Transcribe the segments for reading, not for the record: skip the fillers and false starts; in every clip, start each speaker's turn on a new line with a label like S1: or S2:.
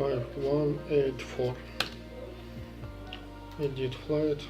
S1: 5184. Edit flight.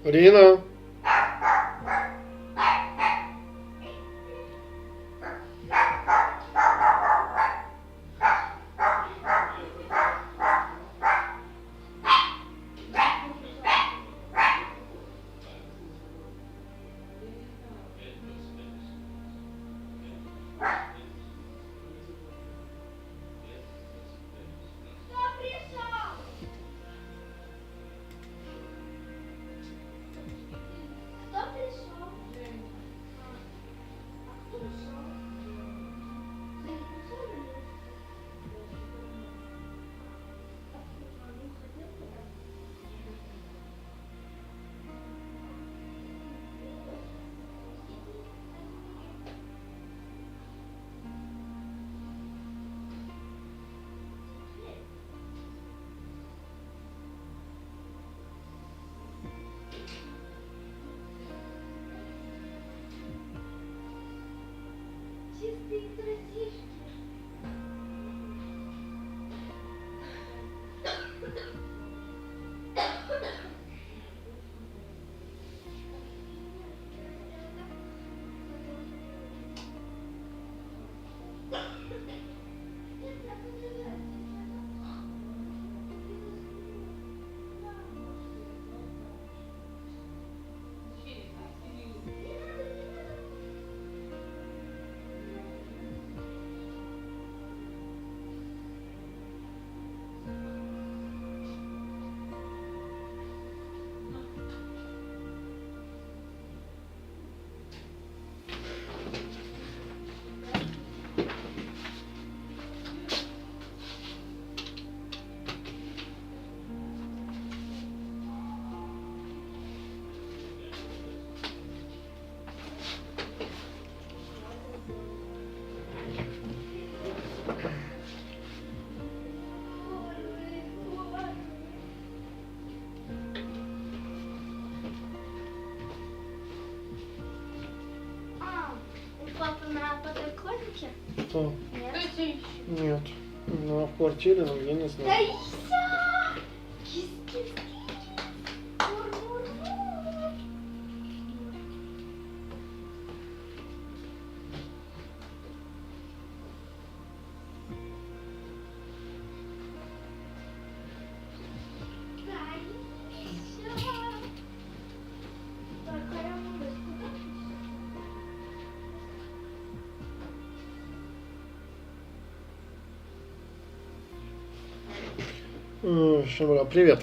S1: Рина. на подоконнике?
S2: Что?
S1: Нет.
S2: Нет. Ну, а в квартире, ну, я не знаю.
S1: Таиса! Кис-кис-кис.
S2: Шамра, привет.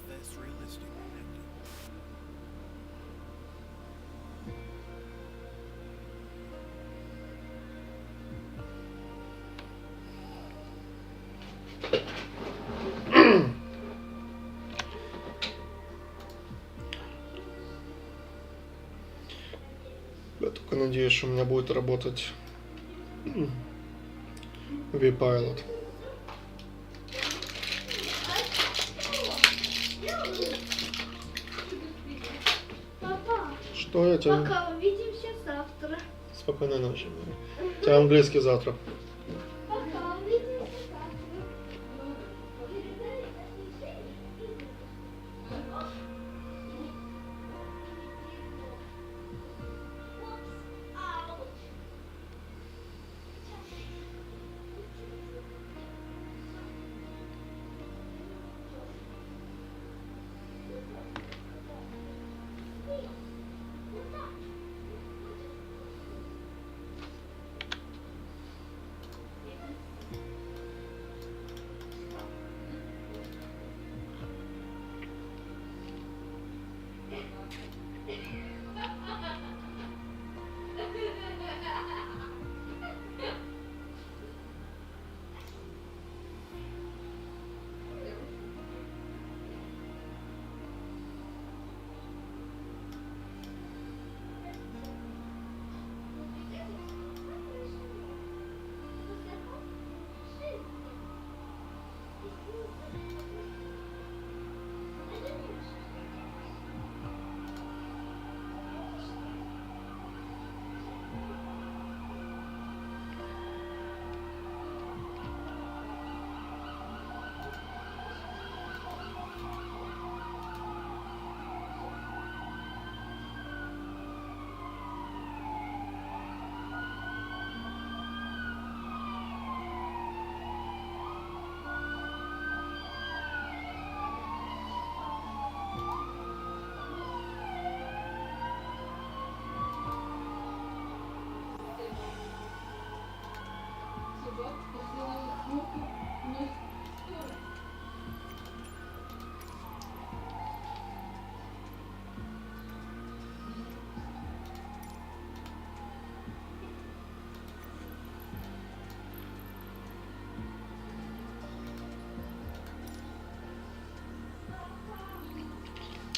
S3: FSRealistic connected.
S2: Я только надеюсь, что у меня будет работать V-Pilot.
S1: Папа,
S2: Что я тебе?
S1: пока, увидимся завтра.
S2: Спокойной ночи. У тебя английский завтра.
S1: Пока, увидимся завтра.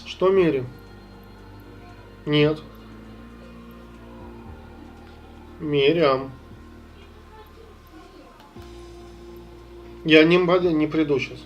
S2: Что мерим? Нет. Мерям. Я не приду сейчас.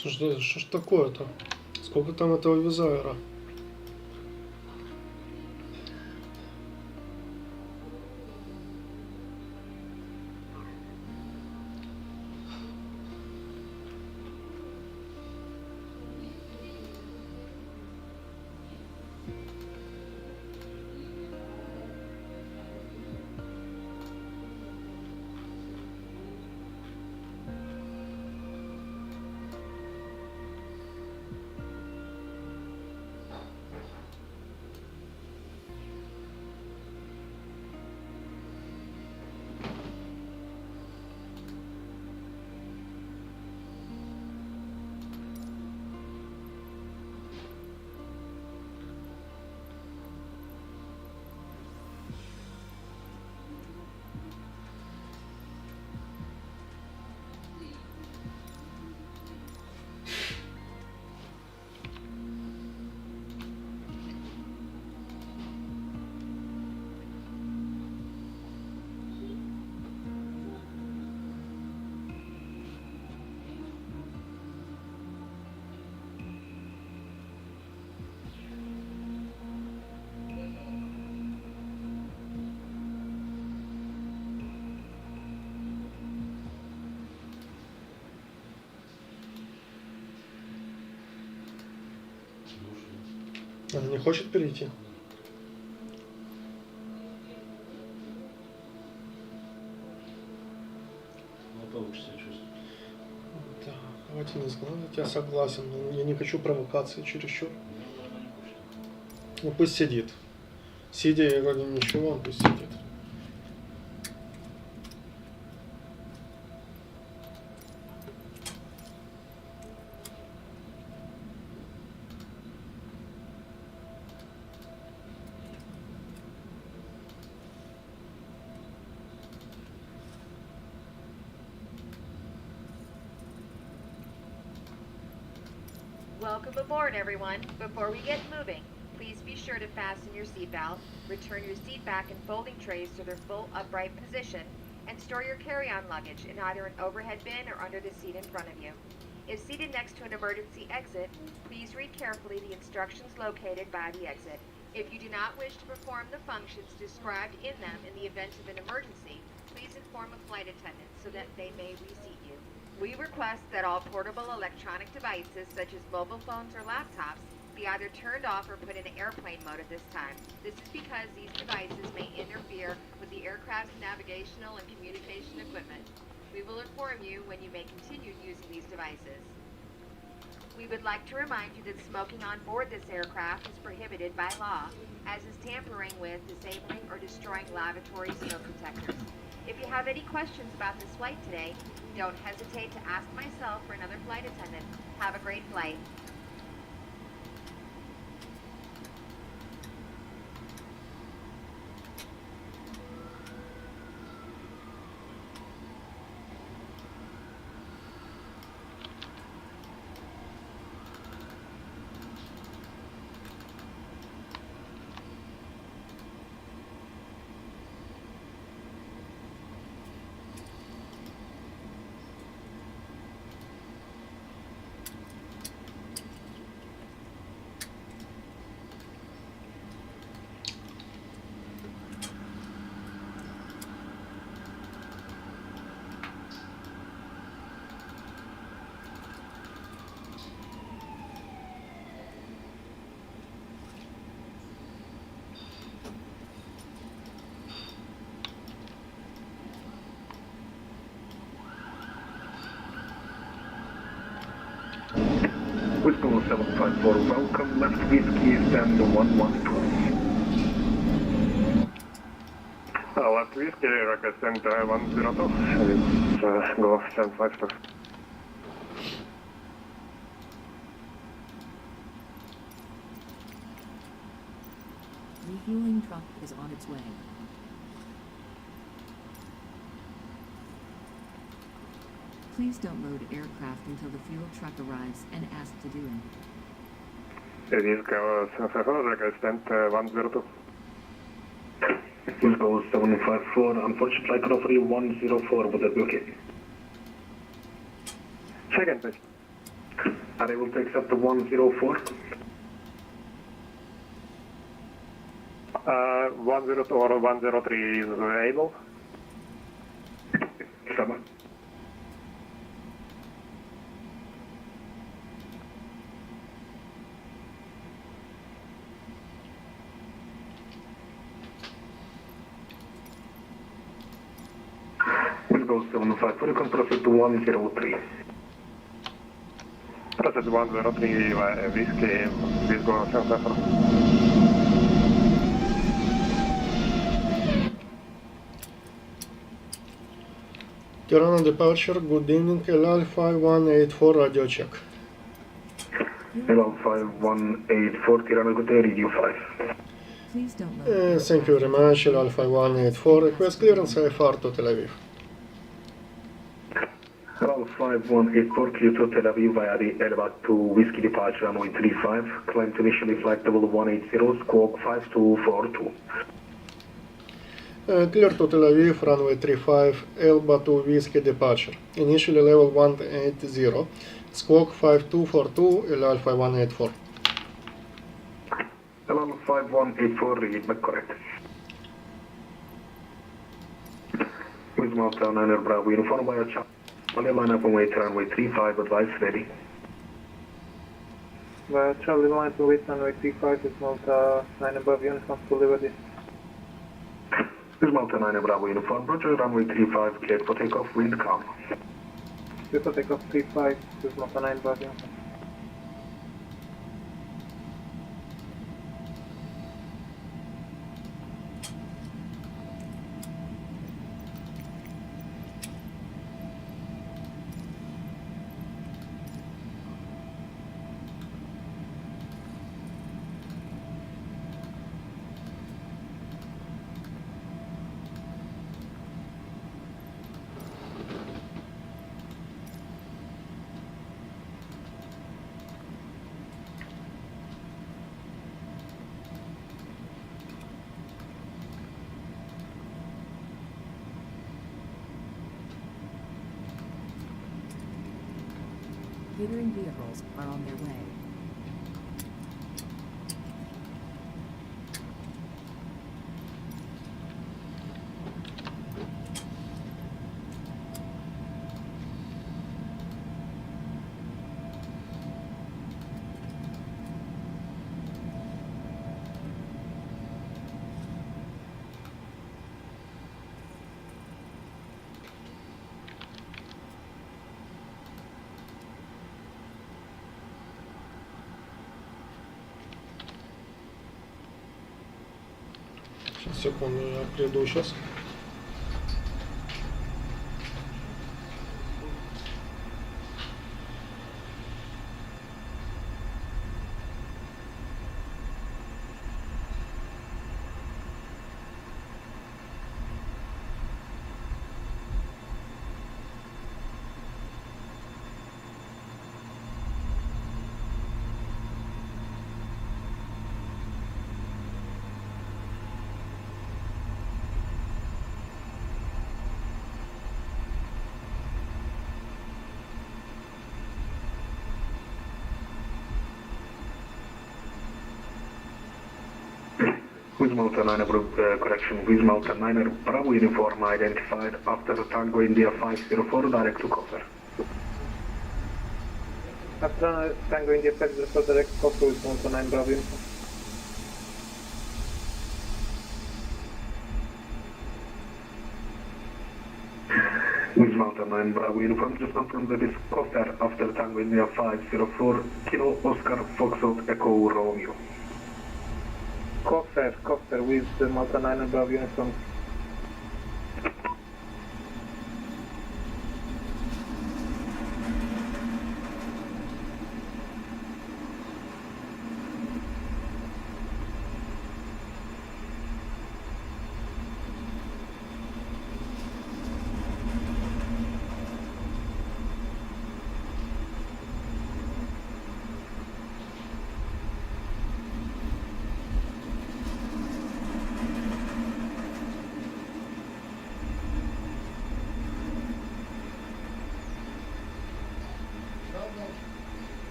S2: Слушай, что ж такое-то? Сколько там этого визаера? Она не хочет перейти?
S4: Ну, получше себя чувствовать.
S2: Да, давайте не знаю, я согласен, но я не хочу провокации чересчур.
S4: Ну, она не хочет.
S2: Ну пусть сидит. Сидя, я говорю, ничего, он пусть сидит.
S5: Welcome aboard, everyone. Before we get moving, please be sure to fasten your seatbelt, return your seat back and folding trays to their full upright position, and store your carry-on luggage in either an overhead bin or under the seat in front of you. If seated next to an emergency exit, please read carefully the instructions located by the exit. If you do not wish to perform the functions described in them in the event of an emergency, please inform a flight attendant so that they may reseat you. We request that all portable electronic devices, such as mobile phones or laptops, be either turned off or put in airplane mode at this time. This is because these devices may interfere with the aircraft's navigational and communication equipment. We will inform you when you may continue using these devices. We would like to remind you that smoking on board this aircraft is prohibited by law, as is tampering with, disabling, or destroying lavatory smoke detectors. If you have any questions about this flight today, don't hesitate to ask myself or another flight attendant. Have a great flight.
S6: Whiskey 754, welcome, left whiskey, stand 112. Left whiskey, requesting 102, it's go 752.
S7: Refueling truck is on its way. Please don't load aircraft until the fuel truck arrives and ask to do it.
S6: Whiskey 754, requesting 102. Whiskey 754, unfortunately I can offer you 104, would that be okay? Second, please. Are able to accept the 104?
S8: 102 or 103 is able.
S6: 7. We'll go 75. You can proceed to 103.
S8: Process 103 whiskey, please go 7.
S2: Tirana departure, good evening, LL 5184 radio check.
S6: Hello, 5184, Tirana, good day, radio 5.
S7: Please don't load
S2: Thank you very much, LL 5184, request clearance IFR to Tel Aviv.
S6: Hello, 5184, clear to Tel Aviv via the Elva to Whiskey departure runway 35, climb to initially flight level 180, squawk 5242.
S2: Clear to Tel Aviv, runway 35, Elba to Whiskey departure. Initially level 180, squawk 5242, LL 5184.
S6: Hello, 5184, read back correct. With Malta 9 Bravo, uniform by a chap. Only line up and wait runway 35, advice ready.
S8: Charlie line to wait runway 35 is Malta 9 above uniform fully ready.
S6: With Malta 9 Bravo, uniform, Roger, runway 35, cleared for takeoff, wind calm.
S8: Clear for takeoff 35 is Malta 9 above uniform.
S7: Catering vehicles are on their way.
S2: Секунду, я приду сейчас.
S6: With Malta 9 correction, with Malta 9 Bravo uniform identified after Tango India 504 direct to cover.
S8: After Tango India 504 direct to cover with Malta 9 Bravo uniform.
S6: With Malta 9 Bravo uniform, just confirm that it's cover after Tango India 504 Kilo Oscar Foxtrot Echo Romeo.
S8: Copter with Malta 9 above uniform.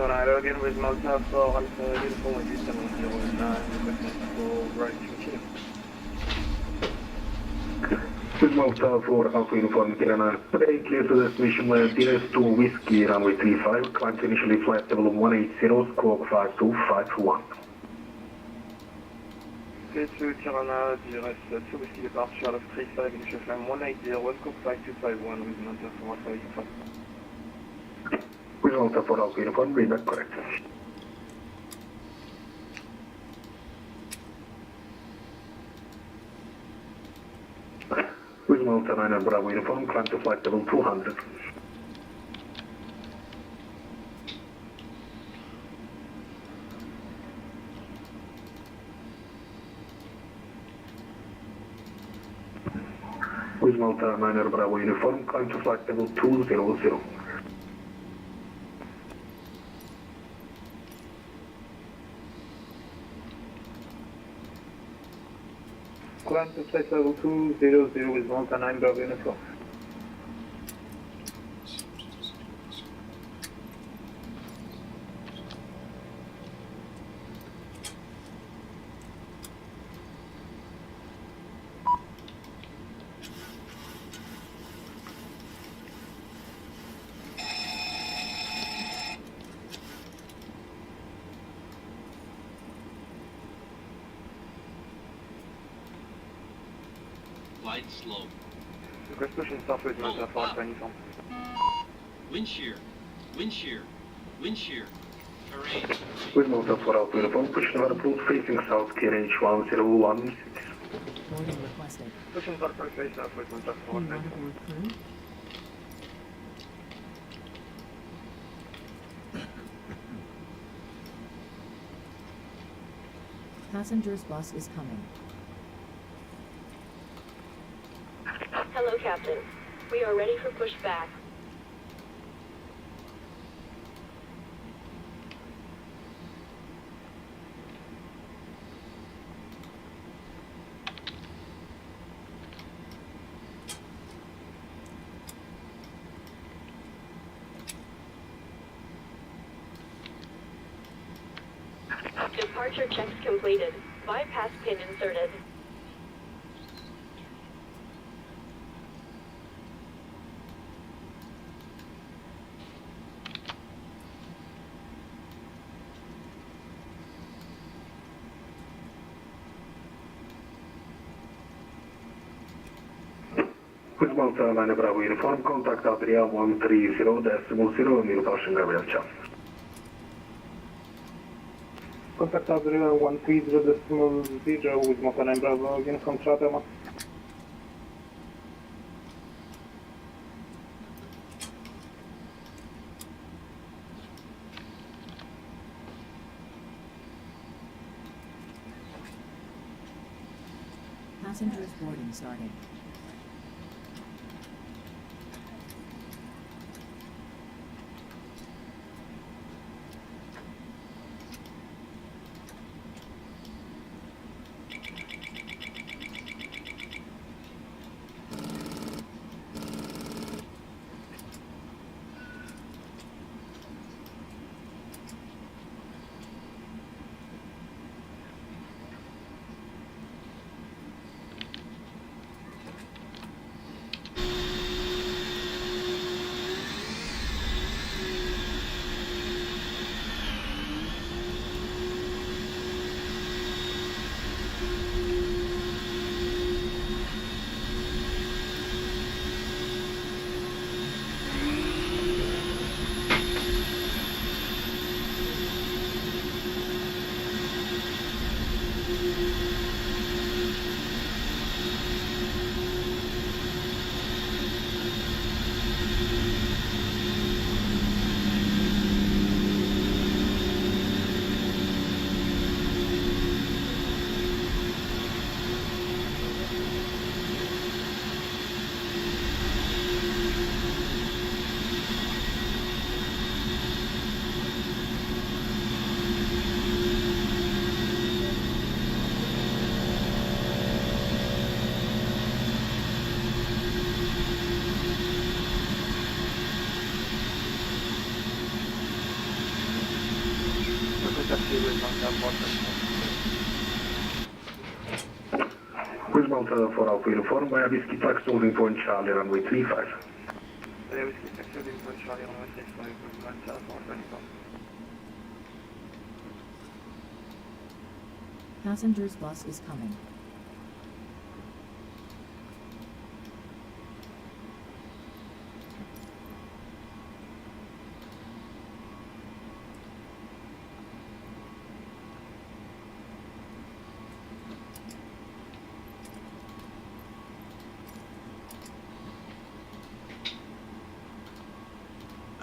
S8: Tirana again with Malta for Alpha Uniform with this 709, requesting for right to continue.
S6: With Malta for Alpha Uniform Tirana, today clear to destination via DS2 Whiskey runway 35, climb to initially flight level 180, squawk 5251.
S8: Clear to Tirana, GSX Whiskey departure of 35, initial climb 180, squawk 5251 with Malta for Alpha Uniform.
S6: With Malta for Alpha Uniform, read that correct. With Malta 9 Bravo Uniform, climb to flight level 200. With Malta 9 Bravo Uniform, climb to flight level 200.
S8: Climb to flight level 200 with Malta 9 Bravo Uniform.
S9: Light slow.
S8: Request pushing south with Malta for Alpha Uniform.
S9: Wind shear. Wind shear. Wind shear. Terrain.
S6: With Malta for Alpha Uniform, push to approach facing south, KNH 1016.
S7: Boarding requested.
S8: Pushing south for face south with Malta for
S7: Do you
S8: Alpha
S7: want to
S8: Uniform.
S7: board crew? Passengers bus is coming.
S10: Hello, Captain. We are ready for pushback. Departure checks completed. Bypass pin inserted.
S6: With Malta 9 Bravo Uniform, contact Adria 130.0, new passing area channel.
S8: Contact Adria 130.0 with Malta 9 Bravo Uniform Charter.
S7: Passengers boarding starting.
S6: Cruise Malta for Alpha Uniform via Whiskey Tax holding point Charlie runway 35.
S8: Whiskey Tax holding point Charlie runway 35 with Malta for Alpha Uniform.
S7: Passengers bus is coming.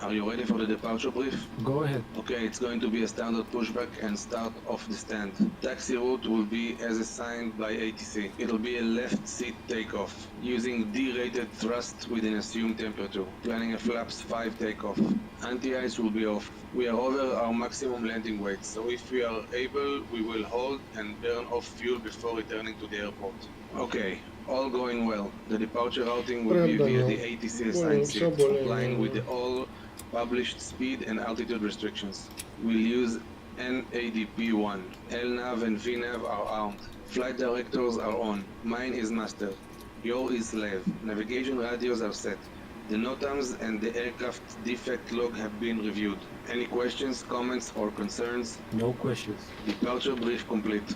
S11: Are you ready for the departure brief?
S12: Go ahead.
S11: Okay, it's going to be a standard pushback and start off the stand. Taxi route will be as assigned by ATC. It'll be a left seat takeoff, using D-rated thrust with an assumed temperature, planning a flaps 5 takeoff. Anti-ice will be off. We are over our maximum landing weight, so if we are able, we will hold and burn off fuel before returning to the airport. Okay, all going well. The departure routing will be via the ATC assigned seat, complying with all published speed and altitude restrictions. We'll use NADP-1. LNAV and VNAV are armed. Flight directors are on. Mine is master. Your is slave. Navigation radios are set. The NOTAMs and the aircraft defect log have been reviewed. Any questions, comments, or concerns?
S12: No questions.
S11: Departure brief complete.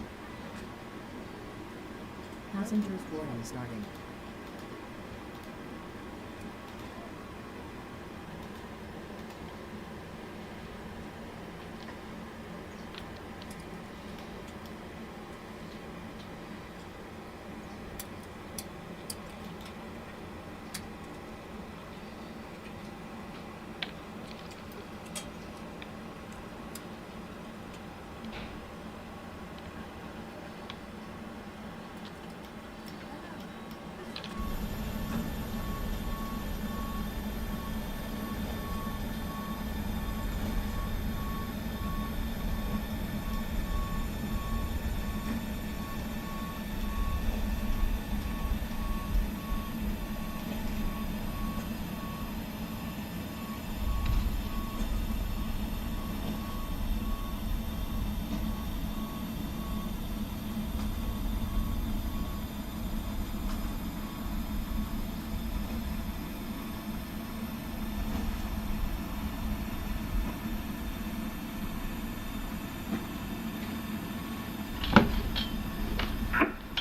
S7: Passengers boarding starting.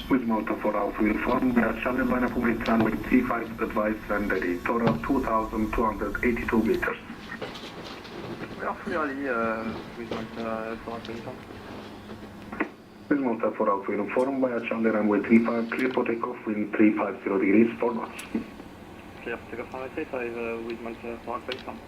S6: With Malta for Alpha Uniform, we are Charlie line up with runway 35 advised and ready. Total 2,282 meters.
S8: We are fully ready with Malta for Alpha Uniform.
S6: With Malta for Alpha Uniform, via Charlie runway 35, clear for takeoff in 350 degrees, 4 knots.
S8: Clear for takeoff runway 35 with Malta for Alpha Uniform.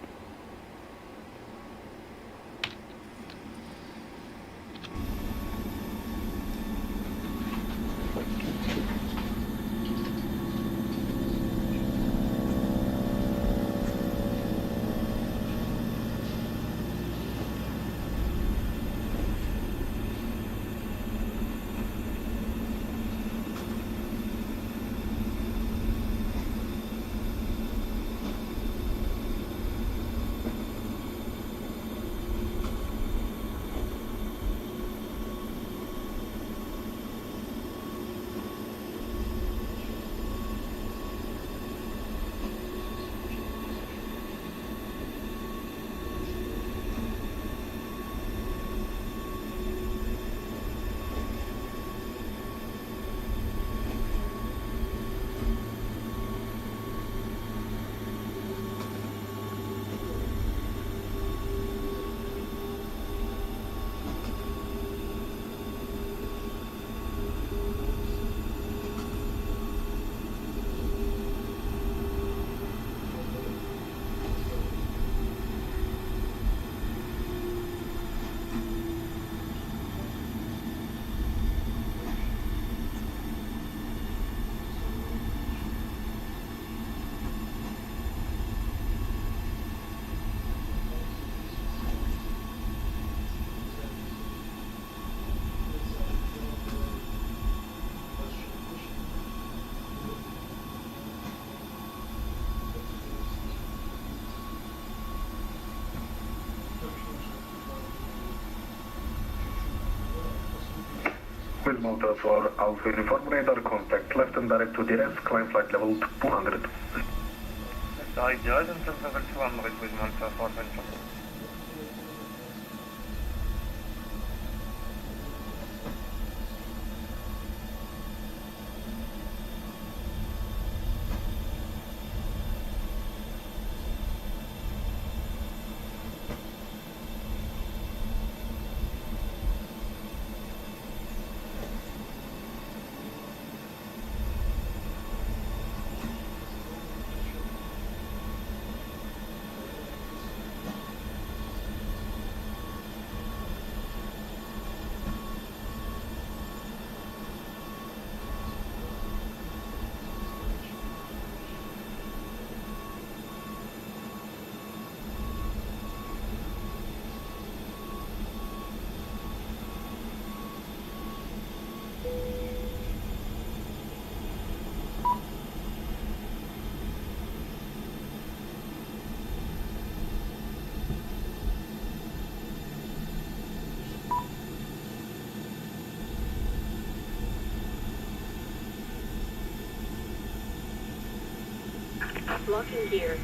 S6: with motor for Alpha Uniform radar contact left and direct to DRS, climb flight level 200.
S8: Direct direct and flight level 200 with motor for Alpha Uniform.
S10: Locking gear.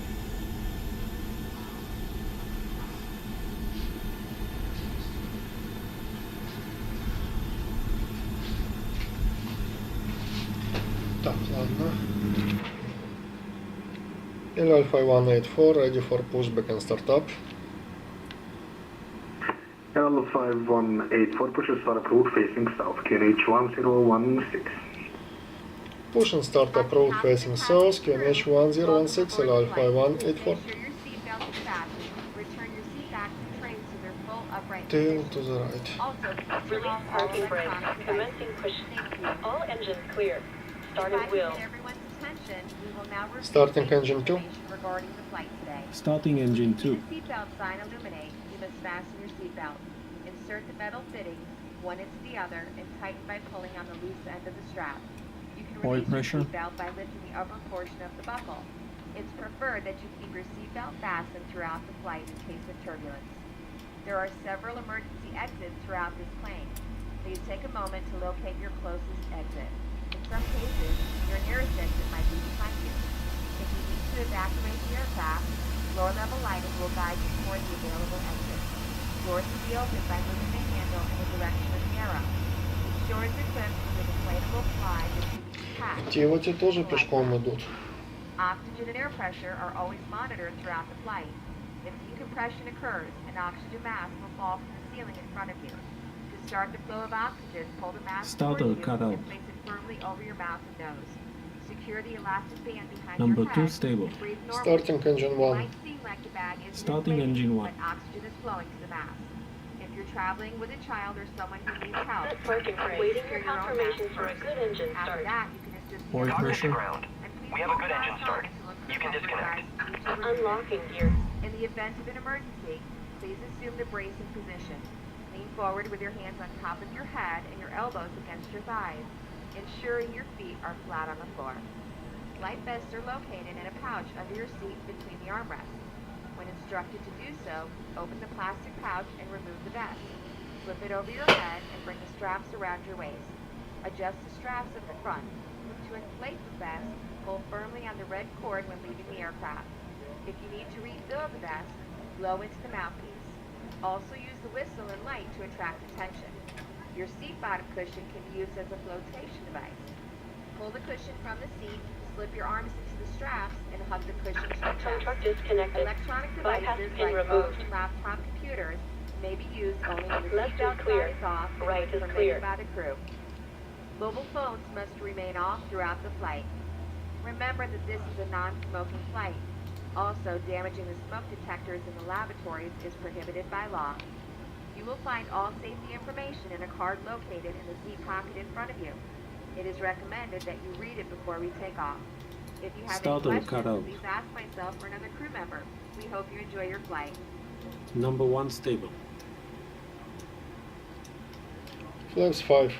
S2: Так, ладно. Alpha 184 ready for pushback and startup.
S6: Alpha 184 pushes startup route facing south, QNH 1016.
S2: Push and startup route facing south, QNH 1016 Alpha 184.
S5: Make sure your seatbelt is fastened. Return your seat back to the train so they're full upright.
S2: Tail to the right.
S5: Also,
S10: Release parking brake. Commencing push. All engines clear. Starting wheel.
S5: Everyone's attention. We will now review
S2: Starting
S5: the
S2: engine 2.
S5: information regarding the flight today.
S4: Starting engine 2.
S5: When the seatbelt sign illuminates, you must fasten your seatbelt. Insert the metal fittings, one into the other, and tighten by pulling on the loose end of the strap. You can
S4: Oil
S5: release
S4: pressure.
S5: your seatbelt by lifting the upper portion of the buckle. It's preferred that you keep your seatbelt fastened throughout the flight in case of turbulence. There are several emergency exits throughout this plane. Please take a moment to locate your closest exit. In some cases, your nearest exit might be behind you. If you need to evacuate the aircraft, lower-level lighting will guide you toward the available exit. Doors will be opened by moving the handle in the direction of the arrow. Each door is equipped with an inflatable slide that can be detached.
S2: Те вот и тоже пешком идут.
S5: Oxygen and air pressure are always monitored throughout the flight. If decompression occurs, an oxygen mask will fall from the ceiling in front of you. To start the flow of oxygen, pull the mask
S4: Starter
S5: toward you
S4: cut out.
S5: and place it firmly over your mouth and nose. Secure the elastic band behind
S4: Number
S5: your
S4: 2
S5: head.
S4: stable.
S5: Breathe normally.
S2: Starting engine
S5: It
S2: 1.
S5: might seem like the bag is
S4: Starting
S5: inflated,
S4: engine 1.
S5: but oxygen is flowing to the mask. If you're traveling with a child or someone who needs help,
S10: Set parking brake. Waiting for confirmation for a good engine
S5: after
S10: start.
S5: that, you can assist the
S4: Oil
S5: other
S4: pressure.
S5: ground.
S12: We have a good engine start. You can disconnect.
S10: Unlocking gear.
S5: In the event of an emergency, please assume the bracing position. Lean forward with your hands on top of your head and your elbows against your thighs, ensuring your feet are flat on the floor. Life vests are located in a pouch under your seat between the armrests. When instructed to do so, open the plastic pouch and remove the vest. Flip it over your head and bring the straps around your waist. Adjust the straps at the front. To inflate the vest, pull firmly on the red cord when leaving the aircraft. If you need to refill the vest, blow into the mouthpiece. Also use the whistle and light to attract attention. Your seat bottom cushion can be used as a flotation device. Pull the cushion from the seat, slip your arms into the straps, and hug the cushion to your chest.
S10: Truck disconnected.
S5: Electronic
S10: Bypass
S5: devices
S10: pin
S5: like
S10: removed.
S5: phones and laptop computers may be used only when the
S10: Left is
S5: seatbelt
S10: clear.
S5: sign is off and
S10: Right
S5: when
S10: is
S5: permitted
S10: clear.
S5: by the crew. Mobile phones must remain off throughout the flight. Remember that this is a non-smoking flight. Also, damaging the smoke detectors in the lavatories is prohibited by law. You will find all safety information in a card located in the seat pocket in front of you. It is recommended that you read it before we take off. If you have
S4: Starter
S5: any
S4: cut
S5: questions,
S4: out.
S5: please ask myself or another crew member. We hope you enjoy your flight.
S4: Number 1 stable.
S2: Flaps 5.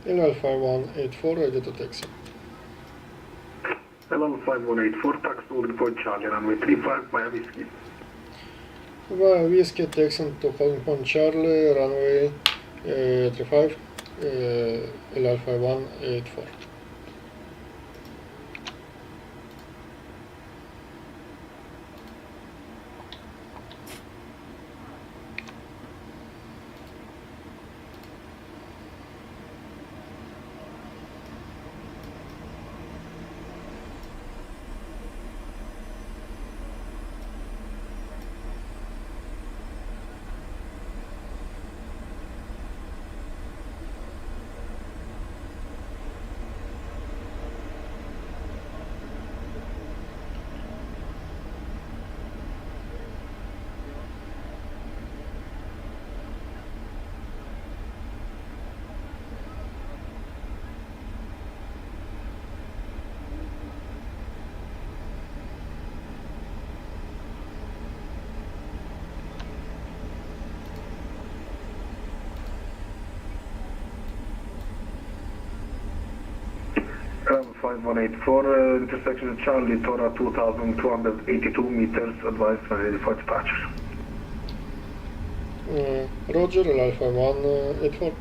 S2: Alpha 184 ready to taxi.
S6: Alpha 184 taxi moving for Charlie runway 35 via Whiskey.
S2: Whiskey taxing to holding point Charlie, runway 35, L-Alpha 184.
S6: Ram 5184, intersection Charlie, Tora 2282 meters, advised and ready for departure.
S2: Roger, L-Alpha 184.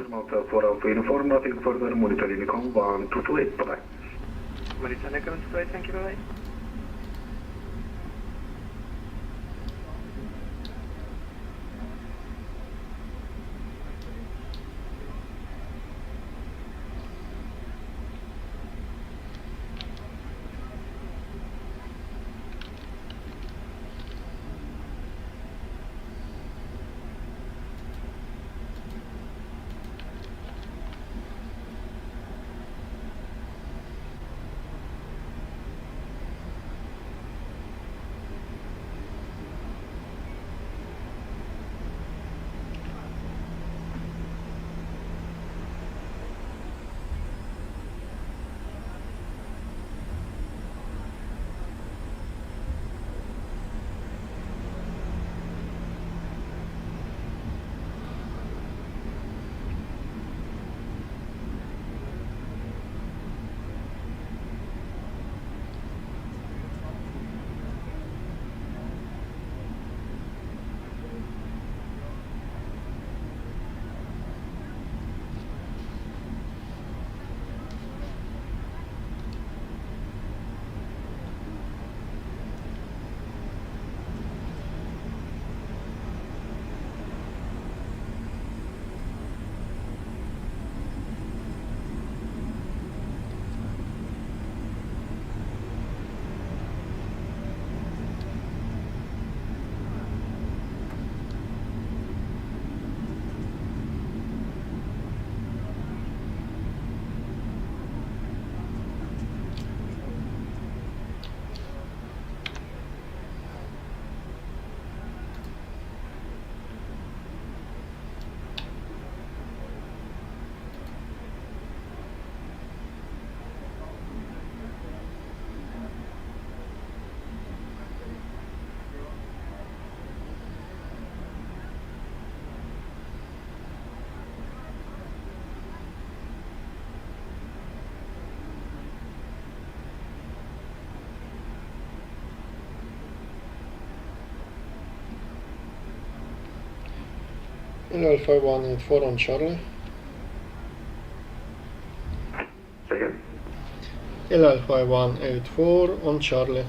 S6: Mountain 4 Alpha uniform, nothing further, monitoring Nikon 1228, bye-bye.
S8: Monitor Nikon 228, thank you, bye-bye.
S2: L-Alpha 184 on Charlie.
S6: Second.
S2: L-Alpha 184 on Charlie.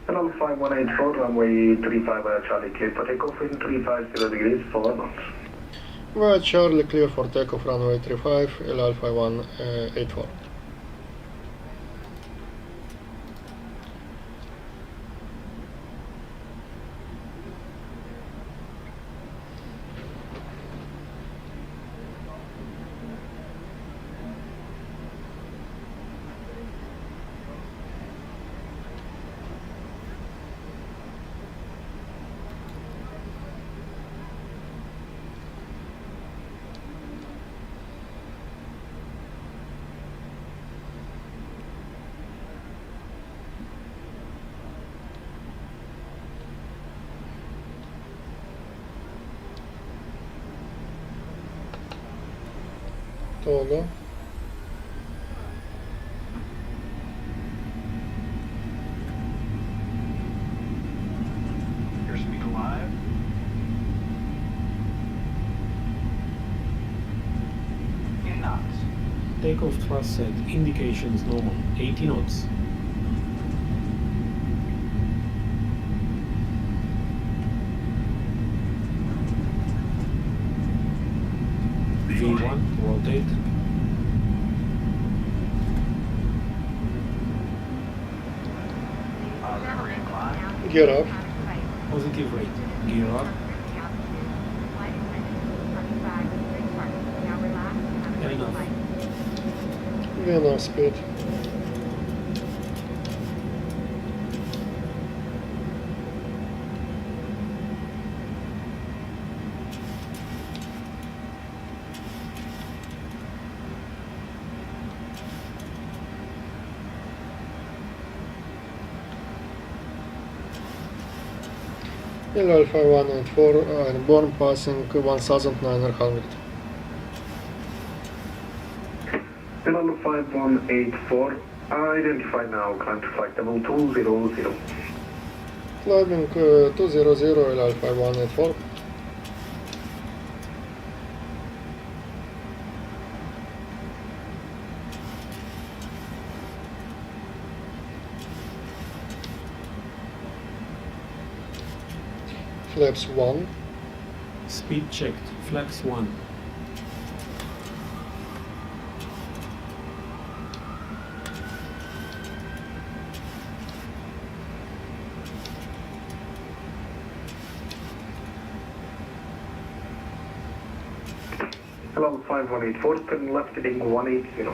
S6: Alpha 5184, runway 35 Charlie, clear for takeoff in 350 degrees, 4 knots.
S2: Charlie clear for takeoff, runway 35, L-Alpha 184. Todo.
S4: Takeoff thrust set, indications normal, 80 knots. V1, rotate.
S2: Gear up.
S4: Positive rate. Gear up. Enough.
S2: VNR speed. Alpha 184, airborne passing 1900.
S6: Level 5184, identify now, climb to flight level 200.
S2: Climbing 200, Alpha 184. Flaps 1.
S4: Speed checked. Flaps 1.
S6: Level 5184, turn left heading 180.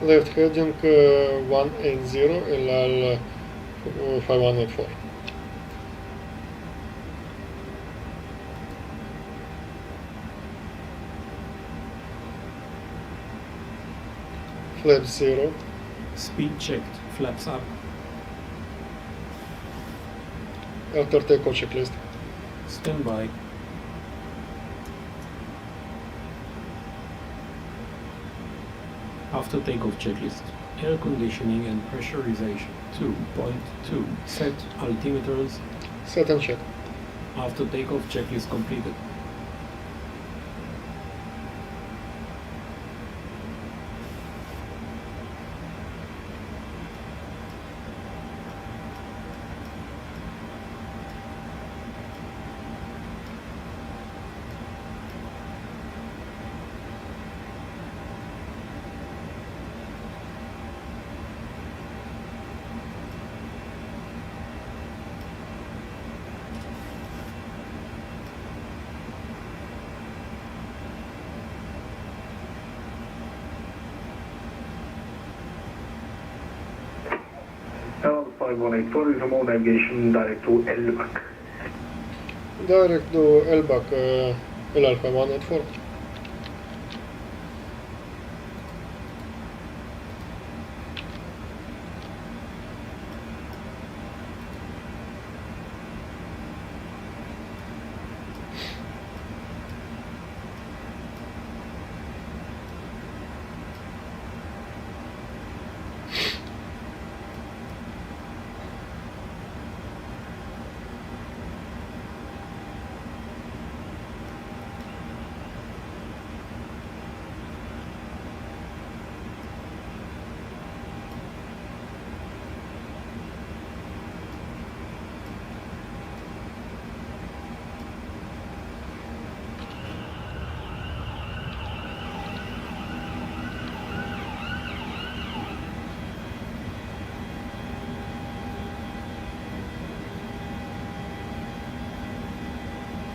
S2: Left heading 180, LL 5184. Flap 0.
S4: Speed checked. Flaps up.
S2: After takeoff checklist.
S4: Stand by. After takeoff checklist. Air conditioning and pressurization. 2.2. Set altimeters.
S2: Set and check.
S4: After takeoff checklist completed.
S6: Level 5184 is remote navigation direct to Elbak.
S2: Direct to Elbak, Alpha 184.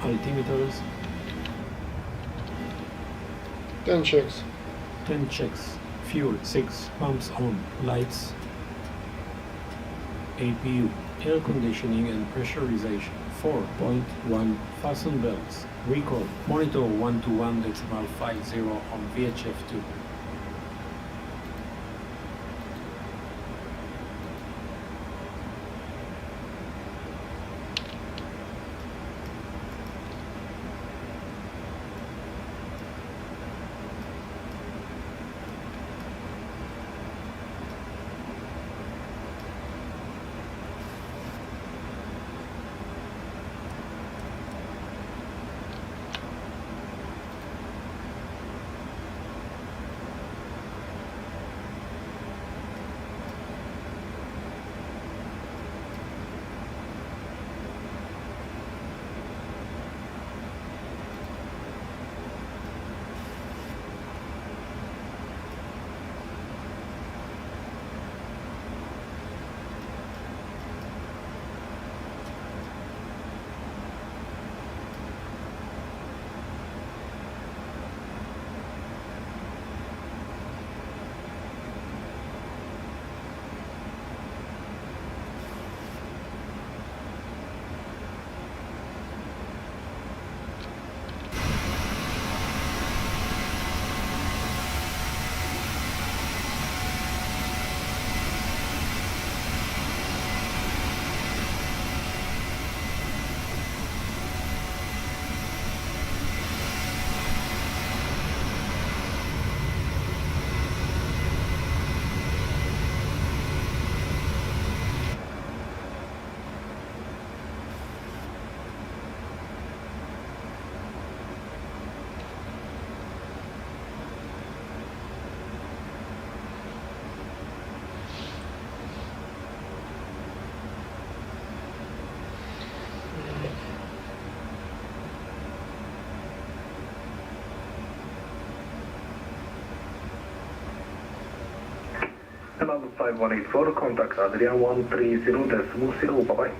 S4: Altimeters.
S2: 10 checks.
S4: 10 checks. Fuel 6. Pumps on. Lights. APU. Air conditioning and pressurization. 4.1. Fasten belts. Recall. Monitor 121.50 on VHF2.
S6: November 5184, contact Adria 130.0, bye-bye.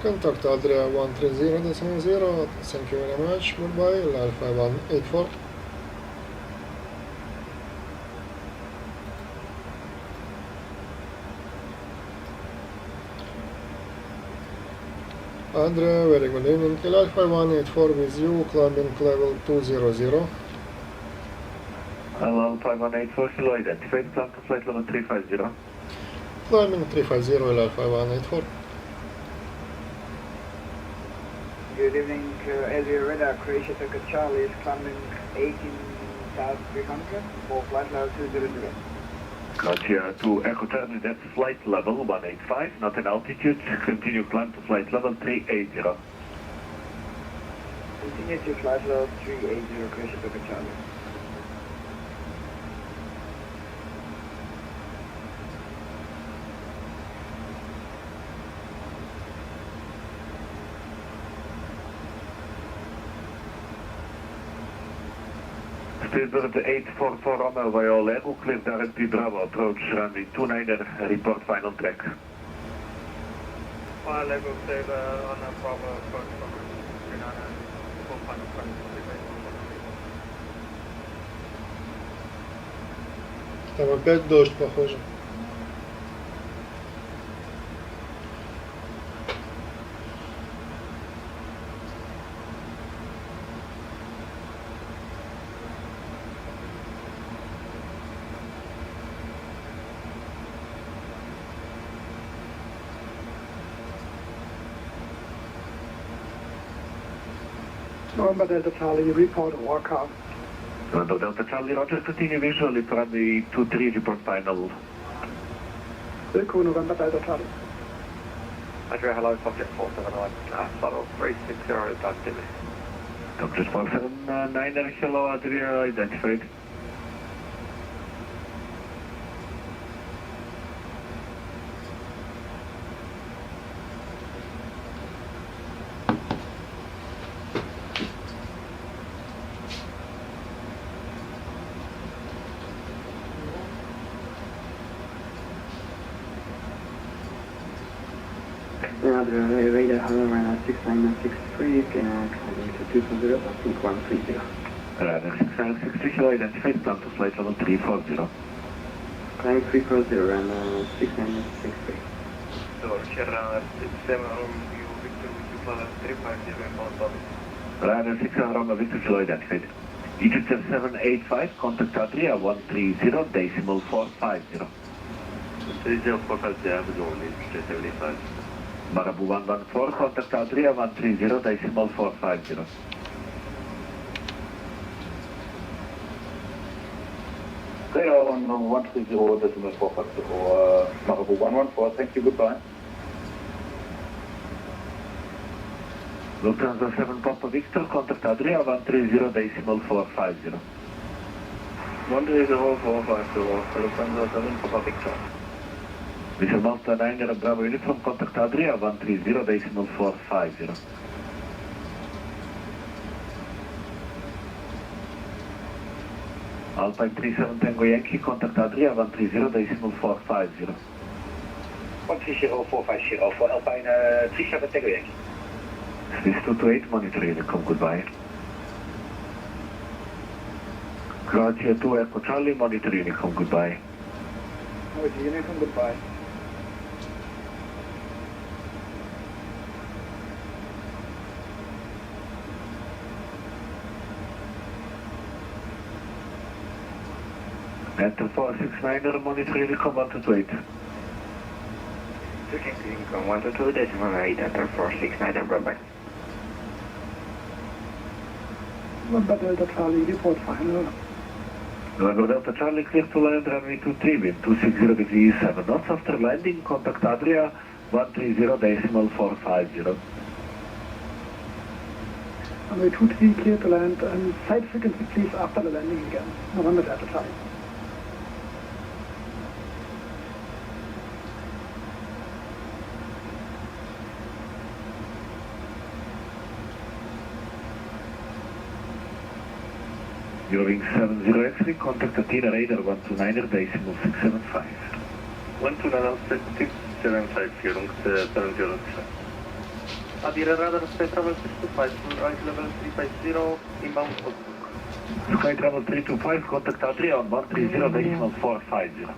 S2: Contact Adria 130.0, thank you very much, goodbye, Alpha 184. Adria, very good evening, Alpha 184 with you, climbing level 200.
S6: Hello, 5184, still identified, climb to flight level 350.
S2: Climbing 350, Alpha 184.
S8: Good evening, Adria Radar, Croatia Turkey Charlie is climbing 18,300 for flight level 200.
S6: Gotcha, to Echo Charlie, that's flight level 185, not in altitude, continue climb to flight level 380.
S8: Continue to flight level 380, Croatia Turkey Charlie.
S6: Speedbird 844 Romeo Viola Echo, clear directly Bravo, approach runway 29er, report final track.
S8: Lego clear on a Bravo approach from Tirana, full final track.
S2: Там опять дождь, похоже.
S8: November Delta Charlie, report walkout.
S6: November Delta Charlie, Roger, continue visually to runway 23, report final.
S8: Echo November Delta Charlie.
S6: Adria, hello, subject 479, shuttle 360, activity. Subject 479, hello, Adria, identified.
S8: Radar Havana 6963, climbing to 200, passing 130.
S6: Radar 6963, hello, identified, plan to flight level 340.
S8: Climb 340 and 6963.
S6: So, Sierra 67 Romeo Victor with you for 350 inbound service. Radar 67 Romeo Victor, hello, identified. Egypt 785, contact Adria 130.450. 30450, average only, 375. Marabu 114, contact Adria 130.450.
S13: Radar 130.450, Marabu 114, thank you, goodbye.
S6: Lufthansa 7 Papa Victor, contact Adria 130.450. 130.450, Lufthansa 7 Papa Victor. Mr. Malta 9 Bravo Uniform, contact Adria 130.450. Alpine 37 Tango Yankee, contact Adria 130.450.
S13: 130.450 for Alpine 37 Tango Yankee.
S6: Swiss 228, monitor Unicom, goodbye. Croatia 2 Echo Charlie, monitor Unicom, goodbye.
S8: Monitor Unicom, goodbye.
S6: Enter 469er, monitor Unicom 128.
S8: Switching to Unicom 122.8, enter 469er, bye-bye. November Delta Charlie, report final.
S6: November Delta Charlie, clear to land runway 23, wind 260 degrees 7 knots. After landing, contact Adria 130.450.
S8: Runway 23, clear to land, and side frequency please after the landing again. November Delta Charlie.
S6: Eurowing 70 X-ray, contact Athena radar 129.675.
S8: 129.675, Eurowing 70 X-ray. Athena radar, sky travel 325, right level 350, inbound Oslo.
S6: Sky travel 325, contact Adria on 130.450.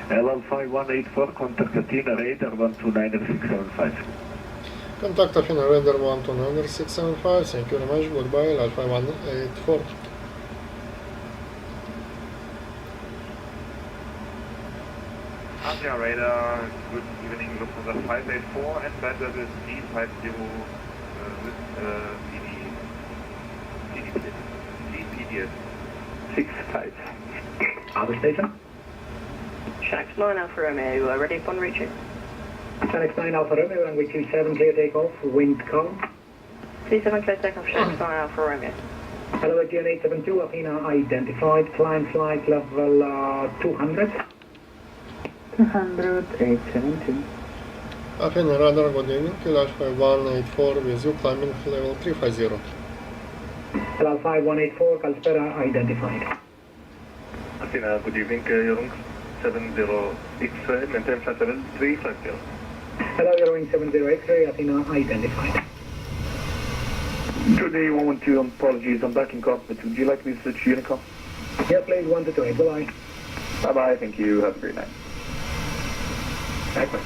S6: LL5184, contact Athena radar 129.675.
S2: Contact Athena radar 129.675. Thank you very much. Goodbye. Alpha 184.
S8: Athena radar, good evening, Lufthansa 584 and bad level C50 with CPDS.
S13: 65. Other station?
S10: Shax 9 Alpha Romeo, you are ready upon reaching.
S13: Shax 9 Alpha Romeo, runway 27, clear takeoff, wind calm.
S10: 27 clear takeoff, Shax 9 Alpha Romeo.
S13: Hello, GN872, Athena identified, climb flight level 200. 200, 872.
S2: Athena radar, good evening. Alpha 184 with you, climbing level 350.
S13: Hello, 5184, Calspera identified.
S8: Athena, good evening, Eurowing 70 X-ray, maintain flight level 350.
S13: Hello, Eurowing 70 X-ray, Athena identified.
S6: Today 112, apologies, I'm back in cockpit. Would you like me to switch to Unicom?
S13: Yes, please, 128, bye-bye.
S6: Bye-bye, thank you, have a great night.
S13: Likewise.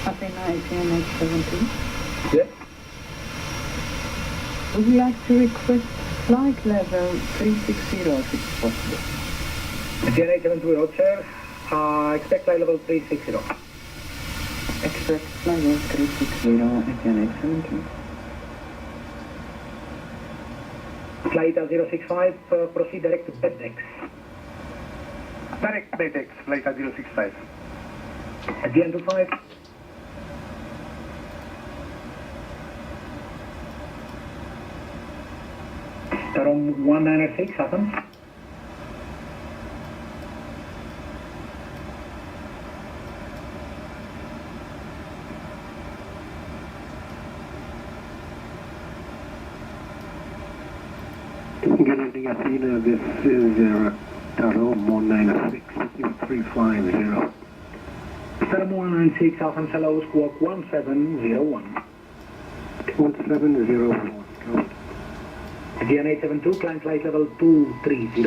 S14: Athena GSX 70.
S13: Yes.
S14: Would you like to request flight level 360 if it's possible?
S13: GN872 Roger, expect flight level 360.
S14: Expect flight level 360 GSX 70.
S13: Flight 065, proceed direct to BedX.
S6: Direct BedX, flight 065.
S13: GN25. Tarom 196 happens.
S6: Good evening, Athena. This is Tarom 196, 350.
S13: Tarom 196 happens, hello, squawk 1701.
S6: 1701.
S13: GN872, climb flight level 230.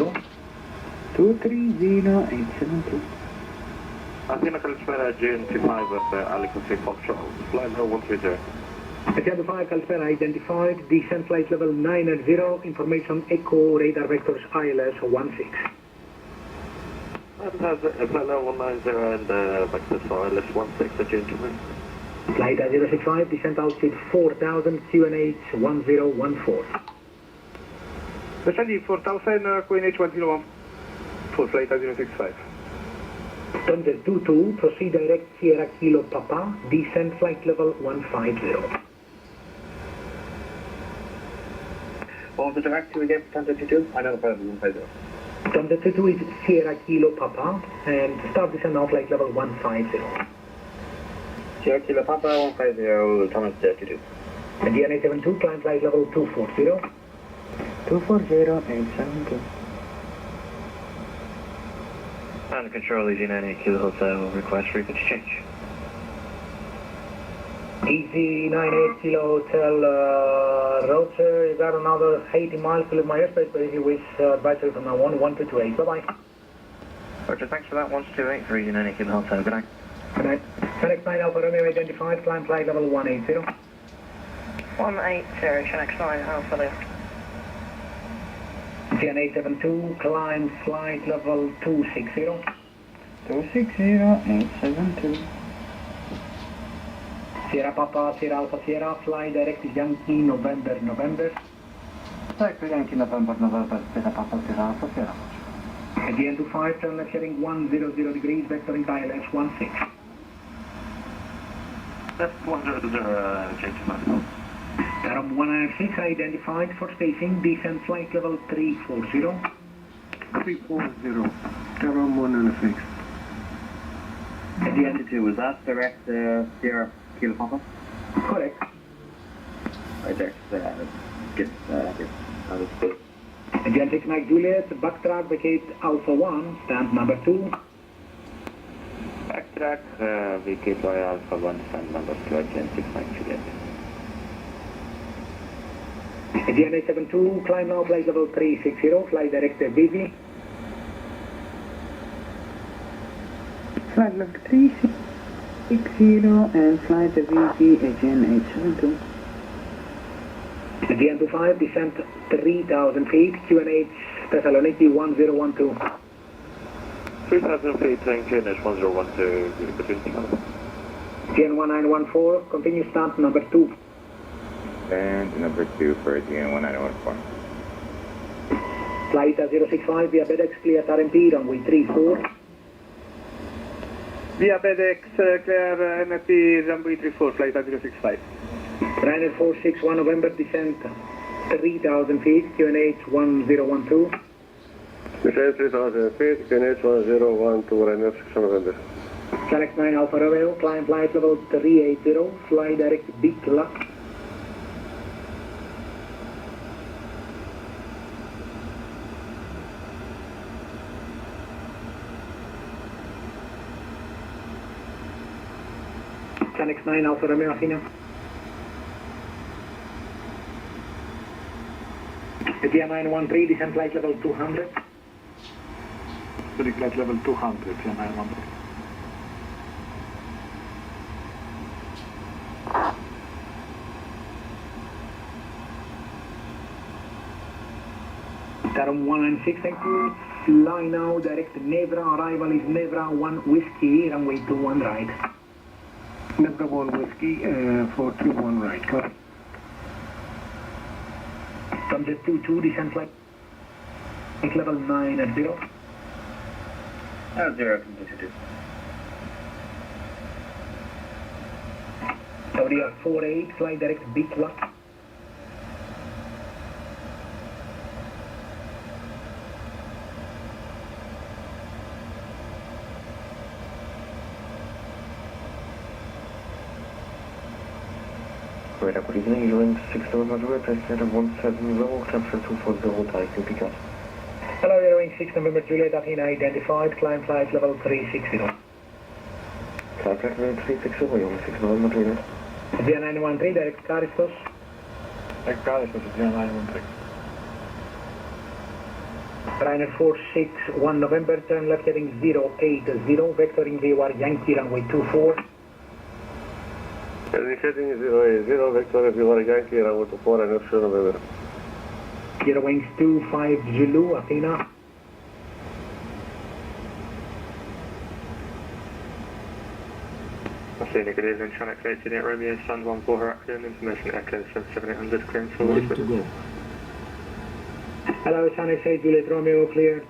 S14: 230-872.
S8: Athena Calspera GN25 with Aliquot Foxtrot, flight level 130.
S13: GN25 Calspera identified, descent flight level 980, information echo radar vectors ILS 16.
S8: And has flight level 190 and vectors for ILS 16 at GN25.
S13: Flight 065, descent altitude 4000, QNH 1014.
S8: Descending 4000, Queen H101 for flight 065.
S13: Thunder 22, proceed direct Sierra Kilo Papa, descent flight level 150. What was the direct to again, Thunder 22? I know the problem, 150. Thunder 22 is Sierra Kilo Papa, and start descent now flight level 150.
S15: Sierra Kilo Papa, 150, Thomas 32.
S13: And GN872, climb flight level 240.
S14: 240-872.
S15: And control Easy 98 Kilo Hotel, request frequency change.
S13: Easy 98 Kilo Hotel, Roger, you got another 80 miles to leave my airspace, but if you wish, advisory from now on, 1228, bye-bye.
S15: Roger, thanks for that, 1228 for Easy 98 Kilo Hotel, good night.
S13: Good night. Select 9 Alpha Romeo identified, climb flight level 180.
S10: 180, Shax 9 Alpha left.
S13: GN872, climb flight level 260.
S14: 260-872.
S13: Sierra Papa, Sierra Alpha Sierra, fly direct Yankee, November, November.
S14: Direct Yankee, November, November, Sierra Papa, Sierra Alpha Sierra.
S13: GN25, turn left heading 100 degrees, vectoring ILS 16.
S8: Left 100, change to
S13: Tarom 196 identified for spacing, descent flight level 340.
S8: 340. Tarom 196.
S15: And the altitude, was that direct Sierra Kilo Papa?
S13: Correct.
S15: Right there. Get
S13: GSX Mike Juliet, backtrack, vacate Alpha 1, stand number 2.
S15: Backtrack, vacate by Alpha 1, stand number 2, GSX Mike Juliet.
S13: GNA 72, climb now, flight level 360, fly direct Aviv.
S14: Flight level 360 and flight Aviv again 872.
S13: GN25, descent 3,000 feet, QNH Thessaloniki 1012.
S8: 3,000 feet, and QNH 1012, between
S13: GN1914, continue start number 2.
S16: And number 2 for GN1914.
S13: Flight 065 via FedEx, clear RMP, runway 34.
S8: Via FedEx, clear NFP, runway 34, flight 065.
S13: Ryanair 461 November, descent 3,000 feet, QNH 1012.
S8: Descent 3,000 feet, QNH 1012, Ryanair 6 November.
S13: GSX 9 Alpha Romeo, climb flight level 380, fly direct Big Luck. GSX 9 Alpha Romeo, Athena. GM913, descent flight level 200.
S8: Flight level 200, GM913.
S13: Tarom 196, thank you. Fly now, direct Nevra, arrival is Nevra 1 Whiskey, runway 21 right.
S8: Nevra 1 Whiskey, for 21 right, correct.
S13: From the 22, descent flight level 9 at 0.
S15: 0, continue.
S13: Saudi 48, fly direct Big Luck.
S15: Radar, good evening, England 6 November Juliet, Iceland 170, temperature 240, taxi pickup.
S13: Hello, Airwing 6 November Juliet, Athena identified, climb flight level 360.
S15: Climb flight level 360, Airwing 6 November Juliet.
S13: GN913, direct Caristos.
S8: Direct Caristos, GN913.
S13: Ryanair 461 November, turn left heading 080, vectoring VOR Yankee runway 24.
S8: Heading 080, vector VOR Yankee, runway 24, and F November.
S13: Zero wings 25 Zulu, Athena.
S8: Athena, good evening, Tronic 88 Romeo, Sun 14 Heraclian, information Echo 7800, clearance for
S4: Ready to go.
S13: Hello, Tronic 8 Juliet Romeo, cleared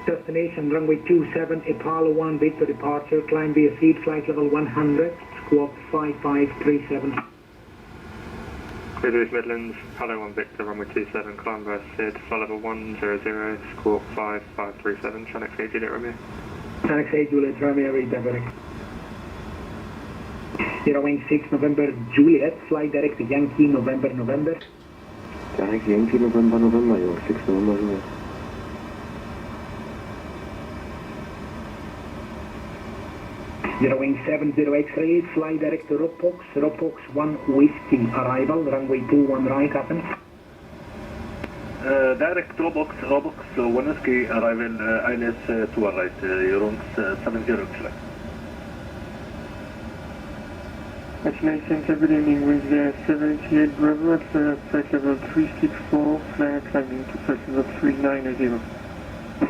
S13: destination runway 27, Apollo 1, Victor departure, climb via seat, flight level 100, squawk 5537.
S8: Louis Midlands, Hello 1 Victor, runway 27, climb via SID, flight level 100, squawk 5537, Tronic 8 Juliet Romeo.
S13: Tronic 8 Juliet Romeo, read Beverick. Zero wing 6 November Juliet, fly direct to Yankee November.
S15: Direct Yankee November, you're 6 November Juliet.
S13: Zero wing 70 X-ray, fly direct to Ropox 1 Whiskey, arrival, runway 21 right, Athens.
S8: Direct Robox 1 Whiskey, arrival, ILS 2 right, you're on 70 X-ray.
S17: Destination, good evening, with 78 Bravo at flight level 364, climbing to flight level 390.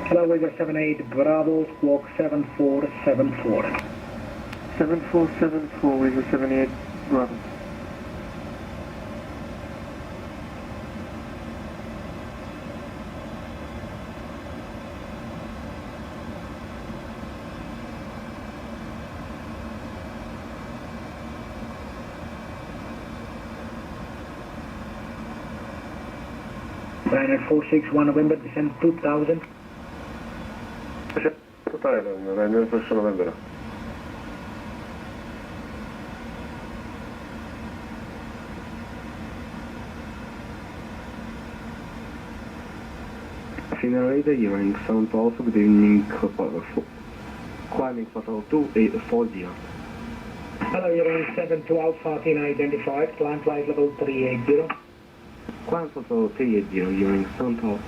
S13: Hello, Weather 78 Bravo, squawk 7474.
S17: 7474 with the 78 Bravo.
S13: Ryanair 461 November, descend 2000.
S15: Ryanair 1 November. Accelerator, you're in Sound also, good evening, climbing throttle 2840.
S13: Hello, you're in 72 Alpha, unidentified, climb flight level 380.
S15: Climb throttle 380, you're in Sound Hall.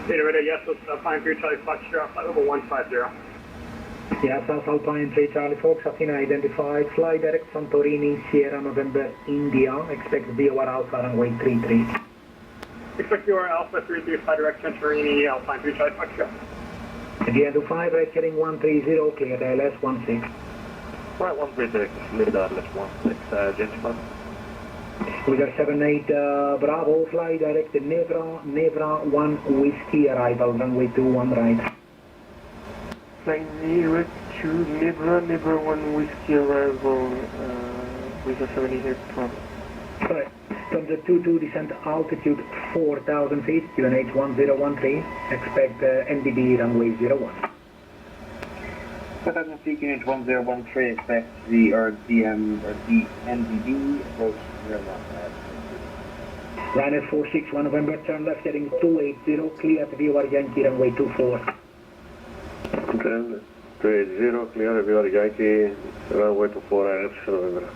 S8: Radar, yes, it's Alpine 3 Charlie Foxtrot, flight level 150.
S13: Yes, South Alpine 3 Charlie Fox, Athena identified, fly direct Santorini, Sierra November, India, expect VOR Alpha runway 33.
S8: Expect your Alpha 33, fly direct Santorini, Alpine 3 Charlie Foxtrot.
S13: Again to 5, right heading 130, clear LS 16.
S8: Right, 136, lead LS 16, gentlemen.
S13: We got 78 Bravo, fly direct Nevra 1 Whiskey, arrival runway 21 right.
S17: Flying direct to Nebra 1 Whiskey arrival with a 78 Bravo.
S13: Correct. From the 22 descent altitude 4,000 feet, QNH 1013, expect NDB runway 01.
S18: 4,000 feet, QNH 1013, expect the NDB approach 01.
S13: Ryanair 461 November, turn left heading 280, clear at VOR Yankee runway 24.
S15: 280, clear at VOR Yankee runway 24, Ryanair 6 November.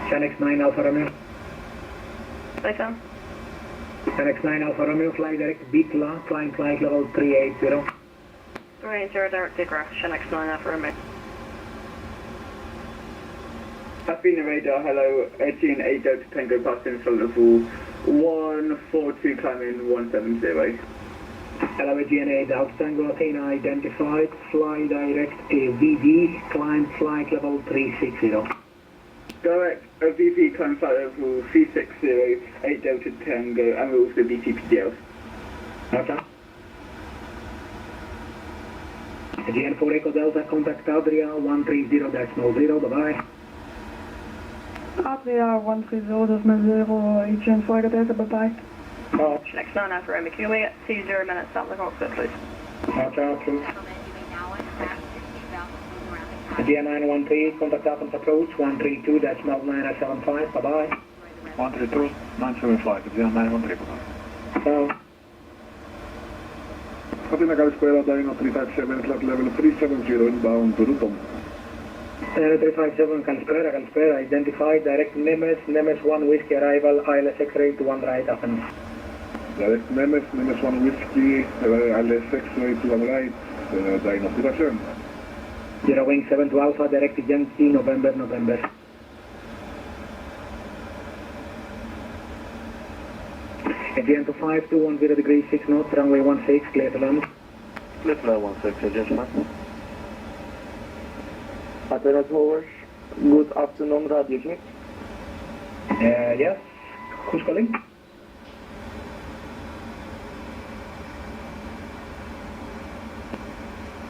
S13: Channel 9 Alpha Romeo.
S10: Python.
S13: Channel 9 Alpha Romeo, fly direct Bikla, climb flight level 380.
S10: 380 direct Digra, Shanx 9 Alpha Romeo.
S19: Athena radar, hello, Etienne 8 Delta Tango passing for level 142, climbing 170.
S13: Hello, GNA Delta Tango, Athena identified, fly direct VV, climb flight level 360.
S19: Direct VV, climb flight level 360, 8 Delta Tango, and we'll also BTPDL.
S13: Okay. GN4 Echo Delta, contact Adria 130.0, bye-bye.
S14: Adria 130.0, Agent 4 Echo Delta, bye-bye.
S10: Shanx 9 Alpha Romeo, can we get 20 minutes out of the cockpit, please?
S13: Okay, please. GN913, contact Athens approach 132.975, bye-bye.
S15: 132.975, GN913.
S13: So.
S15: Athena Calispera, Dino 357, flight level 370, inbound to Luton.
S13: 357, Calispera, identified, direct Nemes 1 Whiskey arrival, ILS X-ray to 1 right, Athens.
S15: Direct Nemes 1 Whiskey, ILS X-ray to 1 right, Dino 357.
S13: 0 wing 7 to Alpha, direct Yankee, November. Again to 5210 degrees 6 knots, runway 16, clear to land.
S15: Clear to land 16, gentlemen.
S8: Athena Towers, good afternoon, radio check.
S13: Yes, who's calling?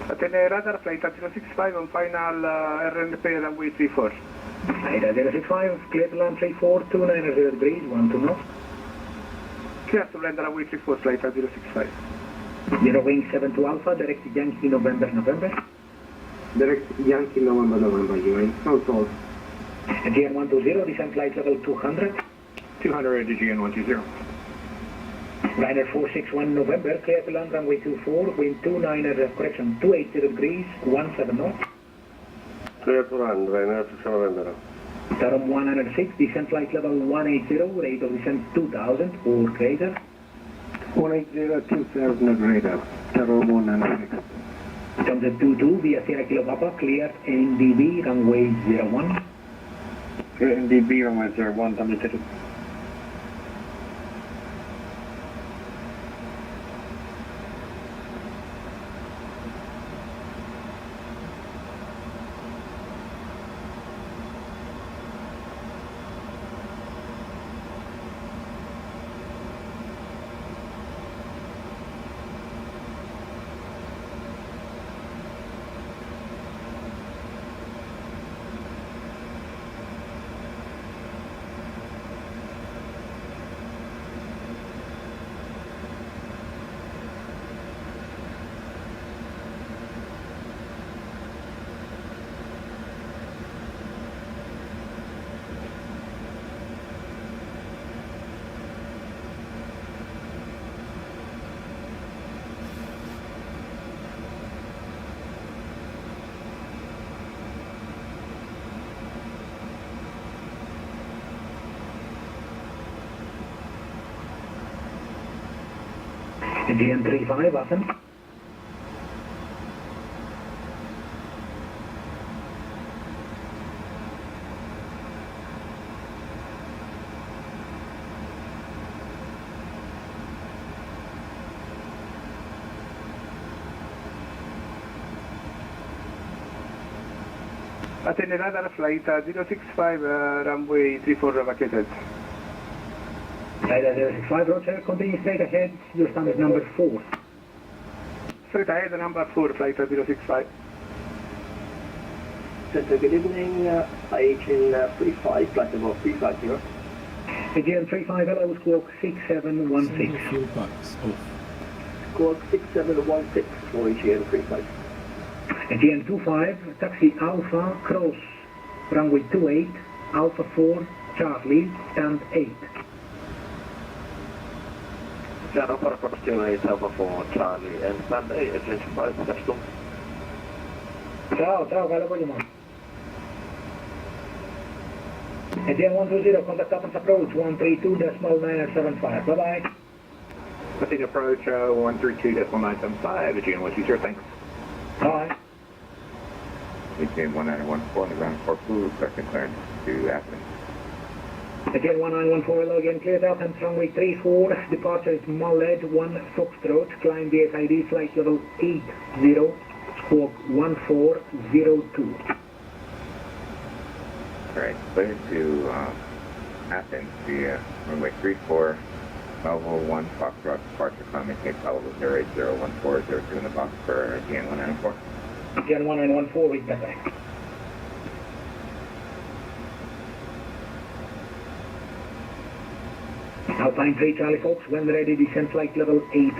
S8: Athena Radar, flight 065 on final RNP runway 34.
S13: Radar 065, clear to land 3429 degrees, 12 knots.
S8: Clear to land runway 34, flight 065.
S13: 0 wing 7 to Alpha, direct Yankee, November.
S15: Direct Yankee, November, you're in South Hall.
S13: GN120, descent flight level 200.
S15: 200 to GN120.
S13: Ryanair 461 November, clear to land runway 24, wind 280 degrees, 17 knots.
S15: Clear to land, Ryanair 6 November.
S13: Tarom 106, descent flight level 180, rate of descent 2000 or greater.
S15: 180, 2000 radar, Tarom 106.
S13: Thumbs 22 via Sierra Kilo Papa, cleared NDB, runway 01.
S15: NDB, runway 01, Thumbs 22.
S13: GN35, Vatsim.
S8: Attend another flight 065, runway 34 vacated.
S13: Flight 065, Roger. Continue straight ahead. Your stand is number 4.
S8: Straight ahead, number 4, flight 065.
S20: Center, good evening. IHN 35, flight level 350.
S13: GN35, hello, squawk 6716.
S4: Fuel packs off.
S20: Squawk 6716 for IHN 35.
S13: GN25, taxi Alpha, cross runway 28, Alpha 4, Charlie, stand 8.
S8: Tirana para cross 28, Alpha 4, Charlie, and stand 8, attention 5, touchdown.
S13: Ciao, ciao, voglio GN120, contact up and approach 132.975. Bye-bye.
S8: Continue approach 132.975, GN120, thanks.
S13: Bye.
S16: maintain 1914 ground for food, second clearance to Athens.
S13: Again, 1914, hello again, cleared out and runway 34, departure is Maled 1 Foxtrot, climb the SID, flight level 80, squawk 1402.
S16: Alright, clear to Athens via runway 34, Bravo 1 Foxtrot, departure climb, maintain probable 0801402 in the box for GN1914.
S13: Again, 1914, read that back. Alpine 3 Charlie Fox, when ready, descend flight level 80.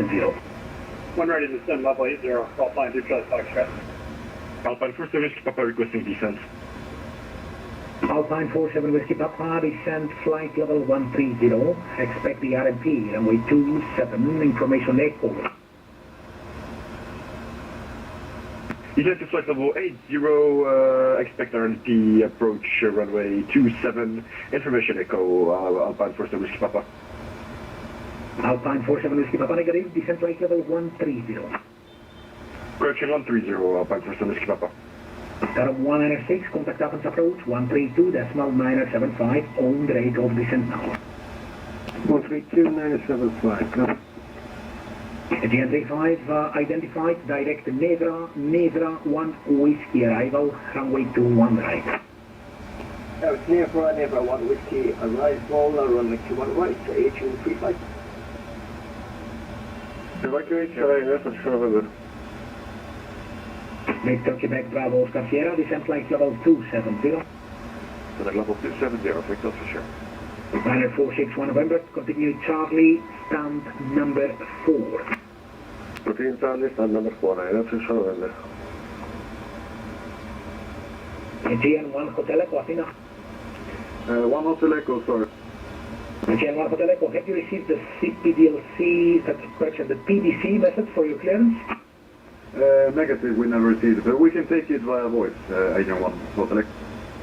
S8: When ready to descend level 80, Alpine 3 Charlie Fox, Alpine 47 Whiskey Papa requesting descent.
S13: Alpine 47 Whiskey Papa, descend flight level 130, expect the RMP, runway 27, information echo.
S8: Descent to flight level 80, expect RMP, approach runway 27, information echo, Alpine 47 Whiskey Papa.
S13: Alpine 47 Whiskey Papa negative, descent flight level 130.
S8: Correction 130, Alpine 47 Whiskey Papa.
S13: Taram 196, contact Athens approach 132.975, on the rate of descent now.
S8: 132.975, no.
S13: GN35 identified, direct Nevra 1 Whiskey arrival, runway 21 right.
S20: It's Nevra 1 Whiskey arrival, runway 21 right, HN35.
S8: Evacuate, reference for
S13: Victor Quebec Bravo Oscar Sierra, descent flight level 270.
S8: level 270, Victor for sure.
S13: Liner 461 November, continue Charlie, stand number 4.
S8: Continue Charlie, stand number 4, that's for sure.
S13: GN1 Hotel Echo, Athena.
S8: 1 Hotel Echo, sorry.
S13: GN1 Hotel Echo, have you received the CPDLC, the PDC message for your clearance?
S8: Negative, we never received it, but we can take it via voice, Agent 1 Hotel Echo.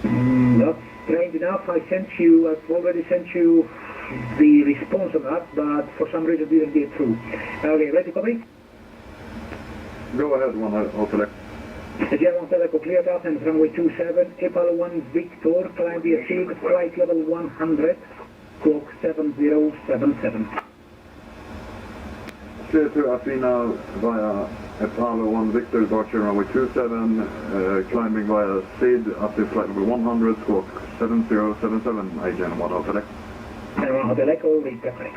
S13: Not strange enough, I've already sent you the response on that, but for some reason didn't get through. Okay, ready to copy?
S8: Go ahead, 1 Hotel Echo.
S13: GN1 Hotel Echo cleared out and runway 27, Apollo 1 Victor, climb the achieved flight level 100, squawk 7077.
S8: Clear to Athena via Apollo 1 Victor, departure runway 27, climbing via SID up to flight level 100, squawk 7077, Agent 1 Hotel Echo.
S13: And 1 Hotel Echo, read perfect.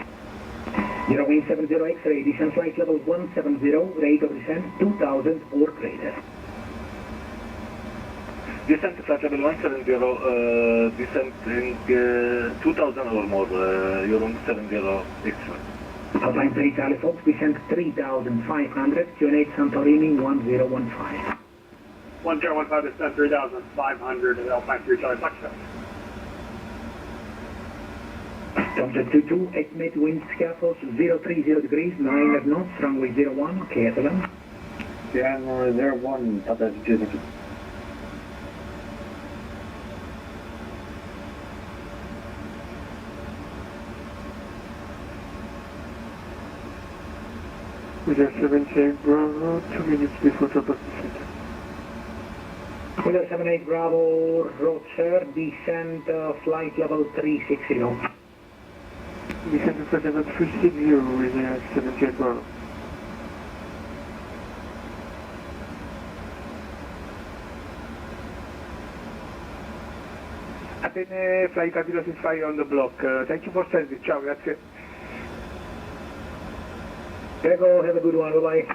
S13: Wing 70 X-ray, descent flight level 170, rate of descent 2000 or greater.
S8: Descent to flight level 170, descending 2000 or more, Euro 70 X-ray.
S13: Alpine 3 Charlie Fox, descent 3500, QNH Santorini 1015.
S8: 1015, descent 3500, Alpine 3 Charlie Fox.
S13: Tomcat 22, estimate wind scaffolds 030 degrees, 9 knots, runway 01, clear to land.
S18: Yeah, 01, Tata GSX.
S17: With a 78 Bravo, 2 minutes before top of descent.
S13: With a 78 Bravo, Roger, descent flight level 360.
S17: Descent to flight level 360 with a 78 Bravo.
S19: Atene flight 065 on the block. Thank you for service. Ciao, grazie.
S13: Prego, have a good one, bye-bye.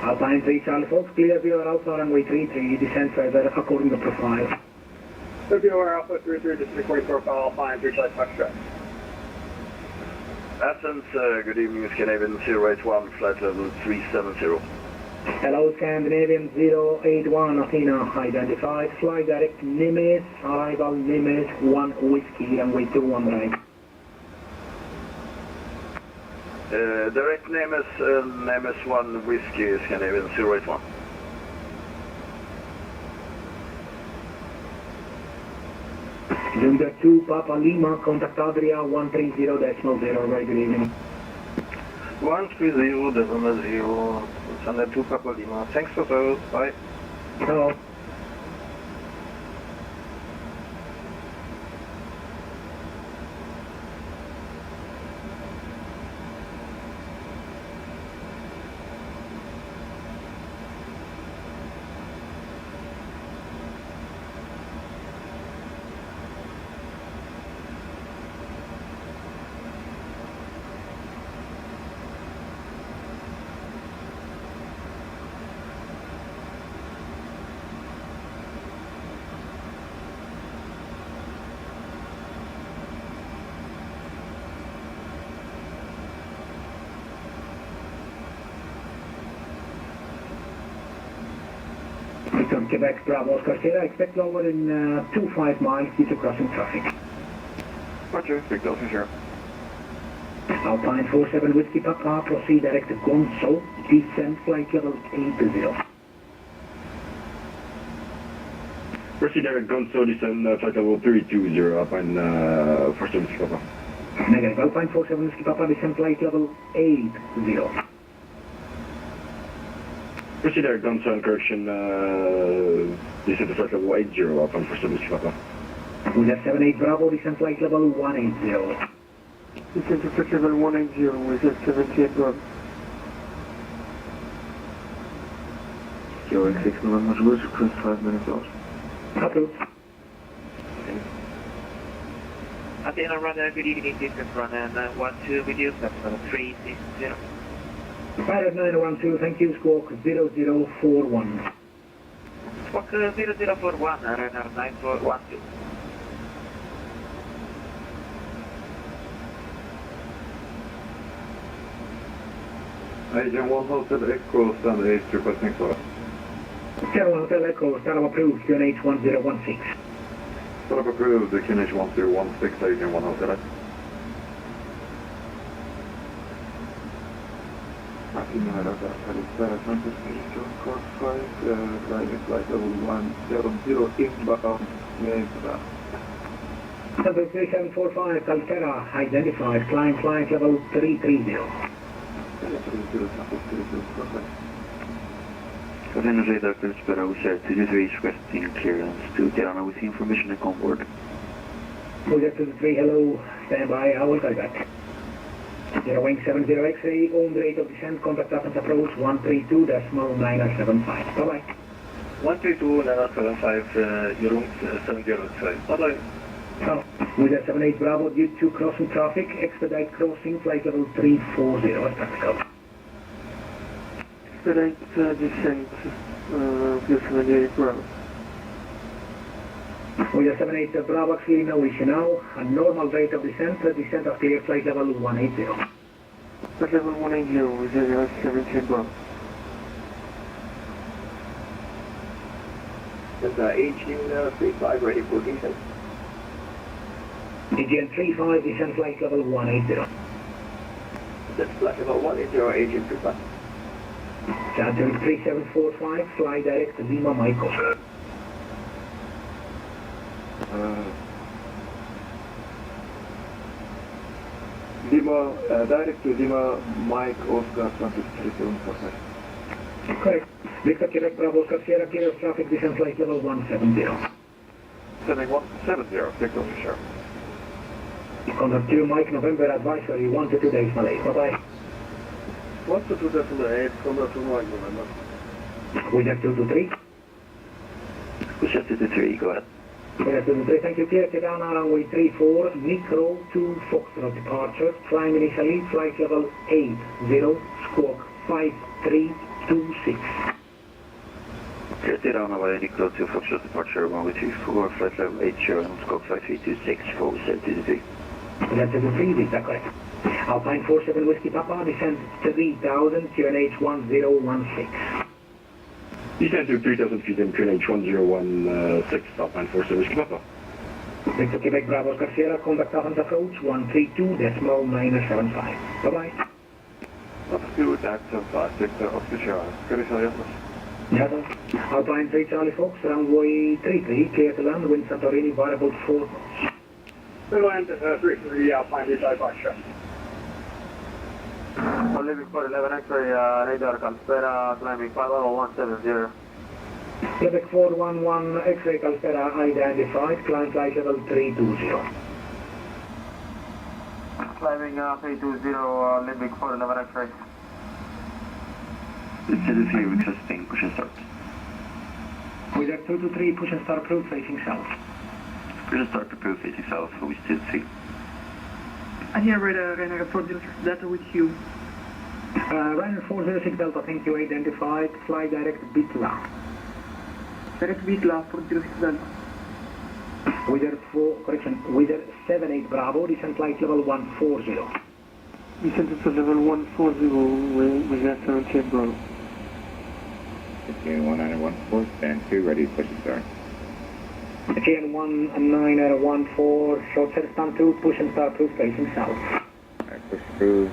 S13: Alpine 3 Charlie Fox, clear view Alpha runway 33, descend further according to profile.
S19: WR Alpha 33, this is recording profile, Alpine 3 Charlie Fox.
S15: Athens, good evening, Scandinavian 081, flight level 370.
S13: Hello, Scandinavian 081, Athena, identified, fly direct Nimitz, arrival Nimitz, 1 whiskey, runway 21 right.
S15: Direct Nemes 1 whiskey, Scandinavian 081.
S13: Julia 2, Papa Lima, contact Adria 130.0, very good evening.
S15: 130.0, Thunder 2 Papa Lima. Thanks for those, bye.
S13: Hello. From Quebec, Bravo, Oscar Sierra, expect lower in 25 miles due to crossing traffic.
S15: Roger, expect over here.
S13: Alpine 47 Whiskey Papa, proceed direct to Gonzo, descend flight level 80.
S15: Proceed direct Gonzo, descend flight level 320, Alpine 47 Whiskey Papa.
S13: Negative, Alpine 47 Whiskey Papa, descend flight level 80.
S15: Proceed direct Gonzo and correction, descend to flight level 80, Alpine 47 Whiskey Papa.
S13: With a 78 Bravo, descend flight level 180.
S17: Descent to flight level 180 with a 78 Bravo.
S15: GSX November Louis, request 5 minutes out.
S13: Approved.
S12: Athena runner, good evening, distance runner 12 with you, that's 360.
S13: Pilot 912, thank you, squawk 0041.
S12: Squawk 0041, runner 9412.
S8: Agent 1 Hotel Echo, standard 8, requesting for.
S13: Tirana Hotel Echo, startup approved, QNH 1016.
S8: Startup approved, QNH 1016, Agent 1 Hotel Echo. Flight level 170 inbound,
S13: Number 3745, Caltera, identified, climb flight level 330.
S21: Athena radar clearance Bravo 23 requesting clearance to Tirana with information and on board.
S13: Project 3, hello, stand by, I will call back. Zero wing 70 X-ray, on the rate of descent, contact Athens approach 132.975. Bye-bye.
S15: 132.975, your room 70 X-ray. Bye-bye.
S13: Oh, with a 78 Bravo, due to crossing traffic, expedite crossing, flight level 340, as practical.
S17: Expedite descent with 78 Bravo.
S13: With a 78 Bravo, actually no issue now, a normal rate of descent, descent of clear flight level 180.
S17: Flight level 180 with a 78 Bravo.
S20: That's Agent 35 ready for descent.
S13: Agent 35, descent flight level 180.
S20: That's flight level 180, Agent 35.
S13: Challenger 3745, fly direct to Lima Michael.
S8: Lima, direct to Lima, Mike, Oscar, 2347.
S13: Correct. Victor Quebec Bravo Oscar Sierra, clear of traffic, descent flight level 170.
S8: Sending 170, Victor Fisher.
S13: Contact 2 Mike, November advisory, 1 to 2 days Malay. Bye-bye.
S8: 1 to 2 decimal 8, contact 2 Mike, November.
S13: Wizard 2 to 3.
S21: Wizard 2 to 3, go ahead.
S13: Wizard 2 to 3, thank you. Clear Tirana, runway 34, Micro 2 Foxtrot departure. Climb initially, flight level 80, squawk 5326.
S21: Clear Tirana via Micro 2 Foxtrot departure, runway 34, flight level 80, squawk 5326 for Wizard 2 to 3.
S13: Wizard 2 to 3, is that correct? Alpine 47 Whiskey Papa, descend 3000, QNH 1016.
S8: Descend to 3,000 feet in QNH 1016, Alpine 47 Whiskey Papa.
S13: Victor Quebec Bravo Oscar Sierra, contact Avans approach 132.975. Bye-bye.
S8: Altitude at 75, Victor Oscar Sierra. Good to you.
S13: Yeah, sir. Alpine 3 Charlie Fox, runway 33, clear to land, wind Santorini, variable 4 knots.
S12: Land 33, Alpine 3 Charlie Fox, sure.
S21: Living for 11 X-ray, radar Calspera, climbing 50170.
S13: Quebec 411 X-ray Calspera identified, climb flight level 320.
S21: Climbing 320, Limbic 411 X-ray. Consider 3 requesting, push and start.
S13: Wizard 2 to 3, push and start approved, facing south.
S21: Push and start approved, facing south, for we still 3.
S3: I hear radar Ryanair 406 Delta with you.
S13: Ryanair 406 Delta, thank you, identified, fly direct Bitla.
S3: Direct Bitla 406 Delta.
S13: Wizard 78 Bravo, descent flight level 140.
S17: Descent to level 140 with that 78 Bravo.
S16: 1914, stand 2, ready to push and start.
S13: GN 1914, short set stand 2, push and start approved, facing south.
S16: Push approved,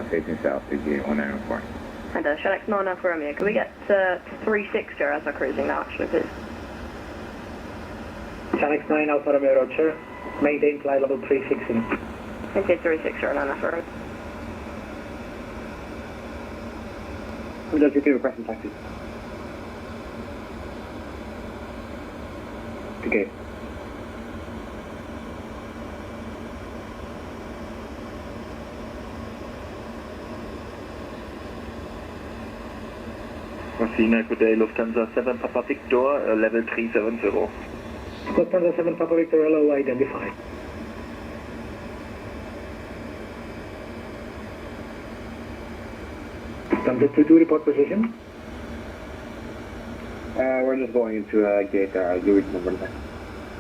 S16: facing south to GN 1914.
S10: And Shanx 9 for Romeo, can we get 360 as we're cruising now actually, please?
S13: Shanx 9 Alpha Romeo Roger, maintain flight level 360.
S10: Okay, 360 or 9 for Romeo.
S18: Wizard 2 requesting taxi. Okay.
S21: Messina, good day, Lufthansa 7 Papa Victor, level 370.
S13: Lufthansa 7 Papa Victor, hello, identified. Thunder 22, report position.
S18: We're just going into gate Louis number 9.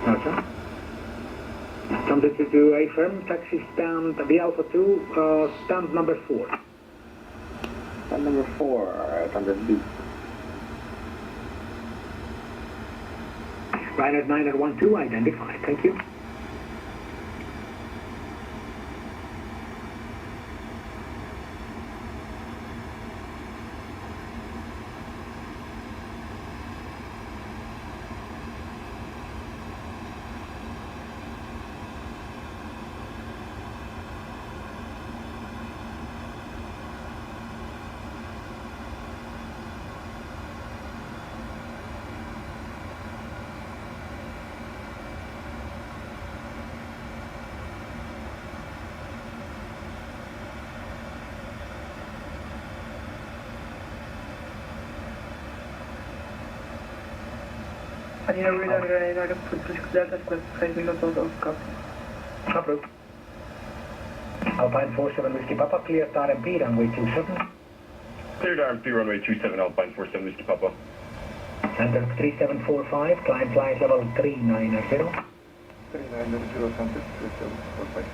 S13: Okay. Thunder 22, affirm, taxi stand, the Alpha 2, stand number 4.
S18: Stand number 4, Thunder 2.
S13: Ryanair 912, identified, thank you.
S3: I hear radar Ryanair 406 Delta, request 5 minutes out of copy.
S13: Approved. Alpine 47 Whiskey Papa, clear to RMP, runway 27.
S8: Cleared RMP, runway 27, Alpine 47 Whiskey Papa.
S13: Center 3745, climb flight level 390.
S8: 3990, Center 3745.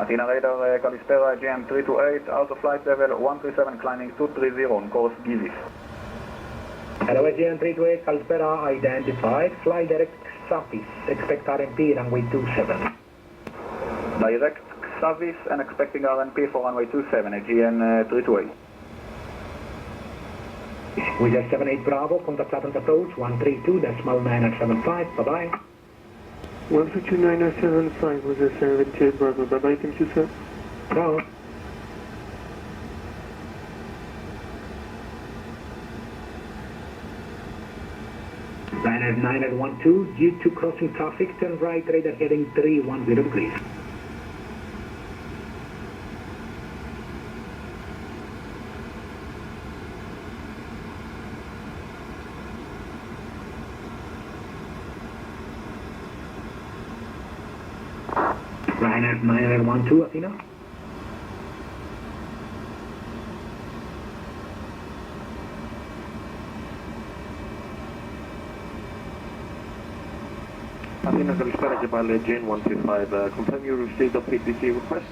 S21: Athena radar Callispera GM 328, out of flight level 137, climbing 230 on course GSX.
S13: Hello, GM 328, Calspera identified, fly direct Xapis, expect RMP, runway 27.
S21: Direct Xavis and expecting RMP for runway 27 at GN 328.
S13: Wizard 78 Bravo, contact Athens approach 132.975, bye-bye.
S17: 152.975 was a 78 Bravo, bye-bye, thank you sir.
S13: Ciao. Ryanair 912, due to crossing traffic, turn right, radar heading 310 degrees. Ryanair 912, Athena.
S1: Athena, καλησπέρα και πάλι, Jane 125. Confirm you received the PTC request?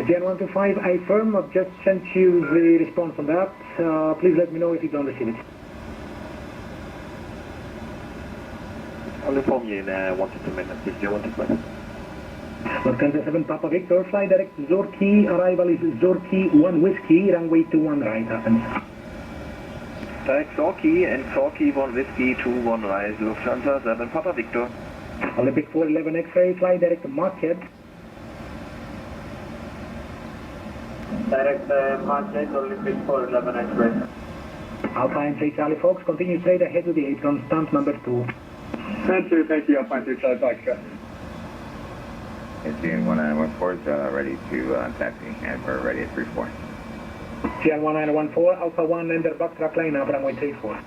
S13: Jan 125, I affirm, I've just sent you the response on that. Please let me know if you don't receive it.
S1: I'll inform you in 1 to 2 minutes, please, Jane 125.
S13: Lufthansa 7 Papa Victor, fly direct Zorki, arrival is Zorki 1 Whiskey, runway 21 right, Athens.
S1: Direct Zorki and Zorki 1 Whiskey 21 rise, Lufthansa 7 Papa Victor.
S13: Olympic 411 X-ray, fly direct Market.
S1: Direct Market, Olympic 411 X-ray.
S13: Alpine 3 Charlie Fox, continue straight ahead to the 8 on stamp number 2.
S8: Thank you, Alpine 3 Charlie Fox.
S16: Asian 1914 is ready to taxi, and we're ready at 34.
S13: CL 1914, Alpha 1, enter backtrack line up, runway 34.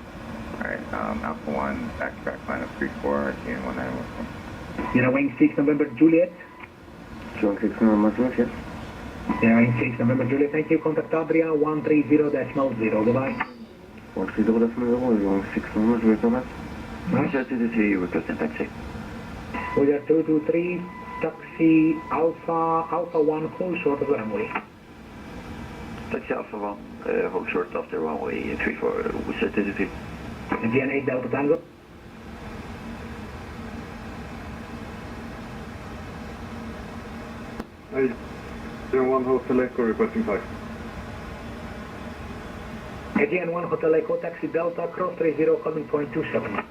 S16: Alright, Alpha 1, backtrack line up 34, Asian 1914.
S13: You're wing 6 November Juliet.
S21: John 6 November Juliet.
S13: Yeah, wing 6 November Juliet, thank you. Contact Adria 130.0, goodbye.
S21: 130.0, 6 November Juliet, Thomas. Wizard 223, requesting taxi.
S13: Wizard 223, taxi Alpha 1, hold short of the runway.
S21: Taxi Alpha 1, hold short after runway 34, Wizard 223.
S13: Again 8 Delta Tango.
S8: Asian 1 Hotel Echo requesting taxi.
S13: Aegean 1 Hotel Echo, taxi Delta, cross 30, calling point 27.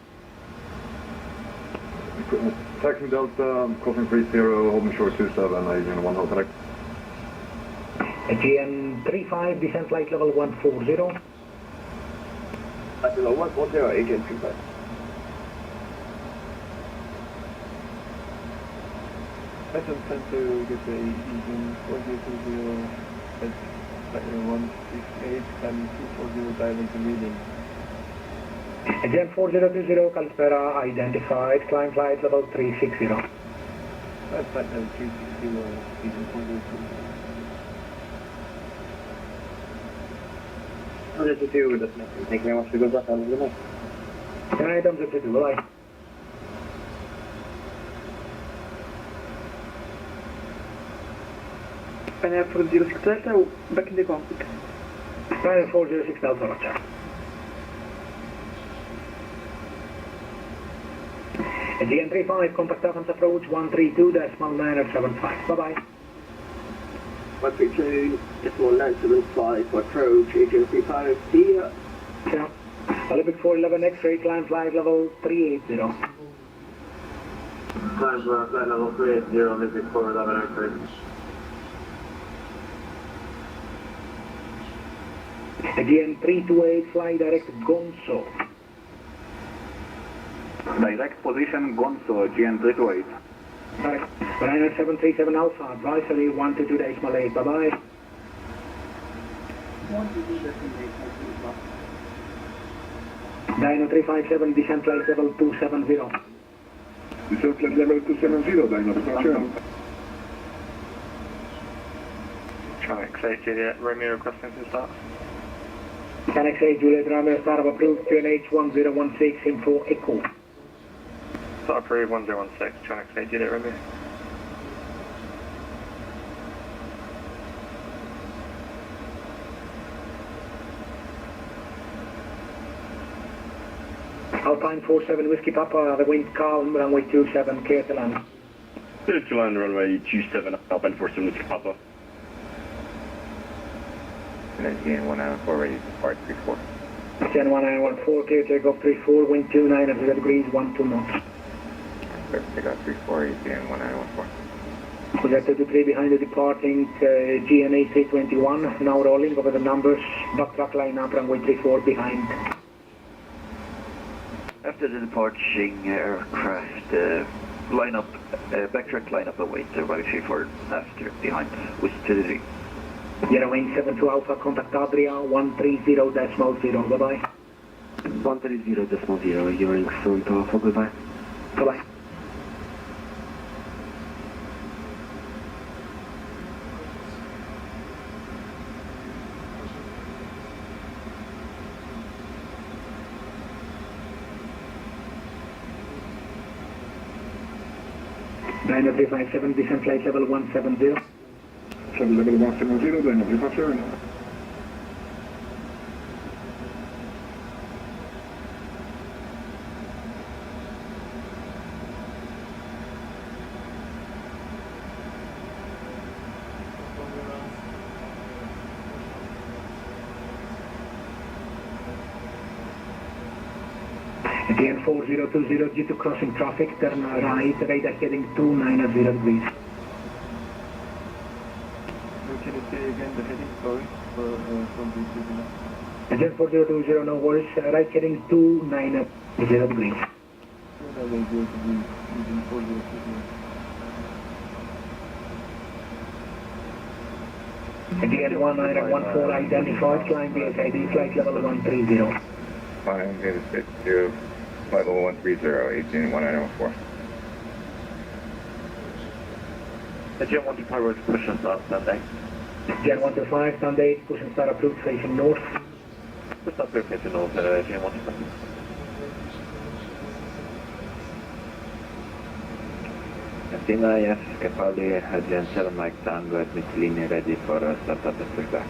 S8: Taxi Delta, crossing 30, holding short 27, Aegean 1 Hotel Echo.
S13: Aegean 35, descent flight level 140.
S1: Level 140, Aegean 35. Lesson Center, get the Aegean 4020 at flight level 168, and 240 direct reading.
S13: Aegean 4020, Kalspera, identified, climb flight level 360.
S1: Flight level 360, Aegean 4020. 152, destination. Thank you very much for the good luck. Have a good night.
S13: Can I dump it to do, bye.
S3: Ryanair 406 Delta, back in the cockpit.
S13: Ryanair 406 Delta, roger. Aegean 35, contact Athens approach 132.975, bye-bye.
S1: 132.975 approach, Aegean 35, see ya.
S13: Yeah. Olympic 411 X-ray, climb flight level 380.
S1: Climb flight level 380, Olympic 411 X-ray.
S13: Aegean 328, fly direct Gonzo.
S21: Direct position Gonzo, Aegean 328.
S13: Right. Ryanair 737 Alpha, advisory 122.8, bye-bye. Dino 357, descent flight level 270.
S8: Descent flight level 270, Dino, departure.
S1: Traffic State Juliet, Romeo requesting to start.
S13: Can XA Juliet Romeo start of approved QNH 1016 info echo.
S1: Start approved 1016, Traffic State Juliet Romeo.
S13: Alpine 47 Whiskey Papa, the wind calm, runway 27, clear to land.
S21: Clear to land, runway 27, Alpine 47 Whiskey Papa.
S16: and ATN 1914 ready to depart 34.
S13: ATN 1914, clear takeoff 34, wind 29 degrees, 12 knots.
S16: Clear takeoff 34, ATN 1914.
S13: Projected to 3 behind the departing GNA 321, now rolling over the numbers, backtrack line up, runway 34 behind.
S21: After the departing aircraft, line up, backtrack line up await, runway 34 after, behind, with 23.
S13: Wing 72 Alpha, contact Adria, 130.0, bye-bye.
S21: 130.0, Eurowing 72 Alpha, goodbye.
S13: Bye-bye. Dyno 357, descent flight level 170.
S15: Travel level 170, Dyno 357.
S13: ATN 4020, due to crossing traffic, turn right, radar heading 290 degrees.
S1: Can you say again the heading, sorry, from the signal?
S13: ATN 4020, no worries, right heading 290 degrees.
S1: 290 degrees, using 4020.
S13: ATN 1914, identified, climb BSID, flight level 130.
S16: Fine, get a fit to flight level 130, ATN 1914.
S21: ATN 125, push and start, standing.
S13: ATN 125, stand 8, push and start approved, facing north.
S21: Push and start facing north, ATN 125. Athena, yes, Capaldi, ATN 7 Mike Tango at Mytilene, ready for startup and pushback.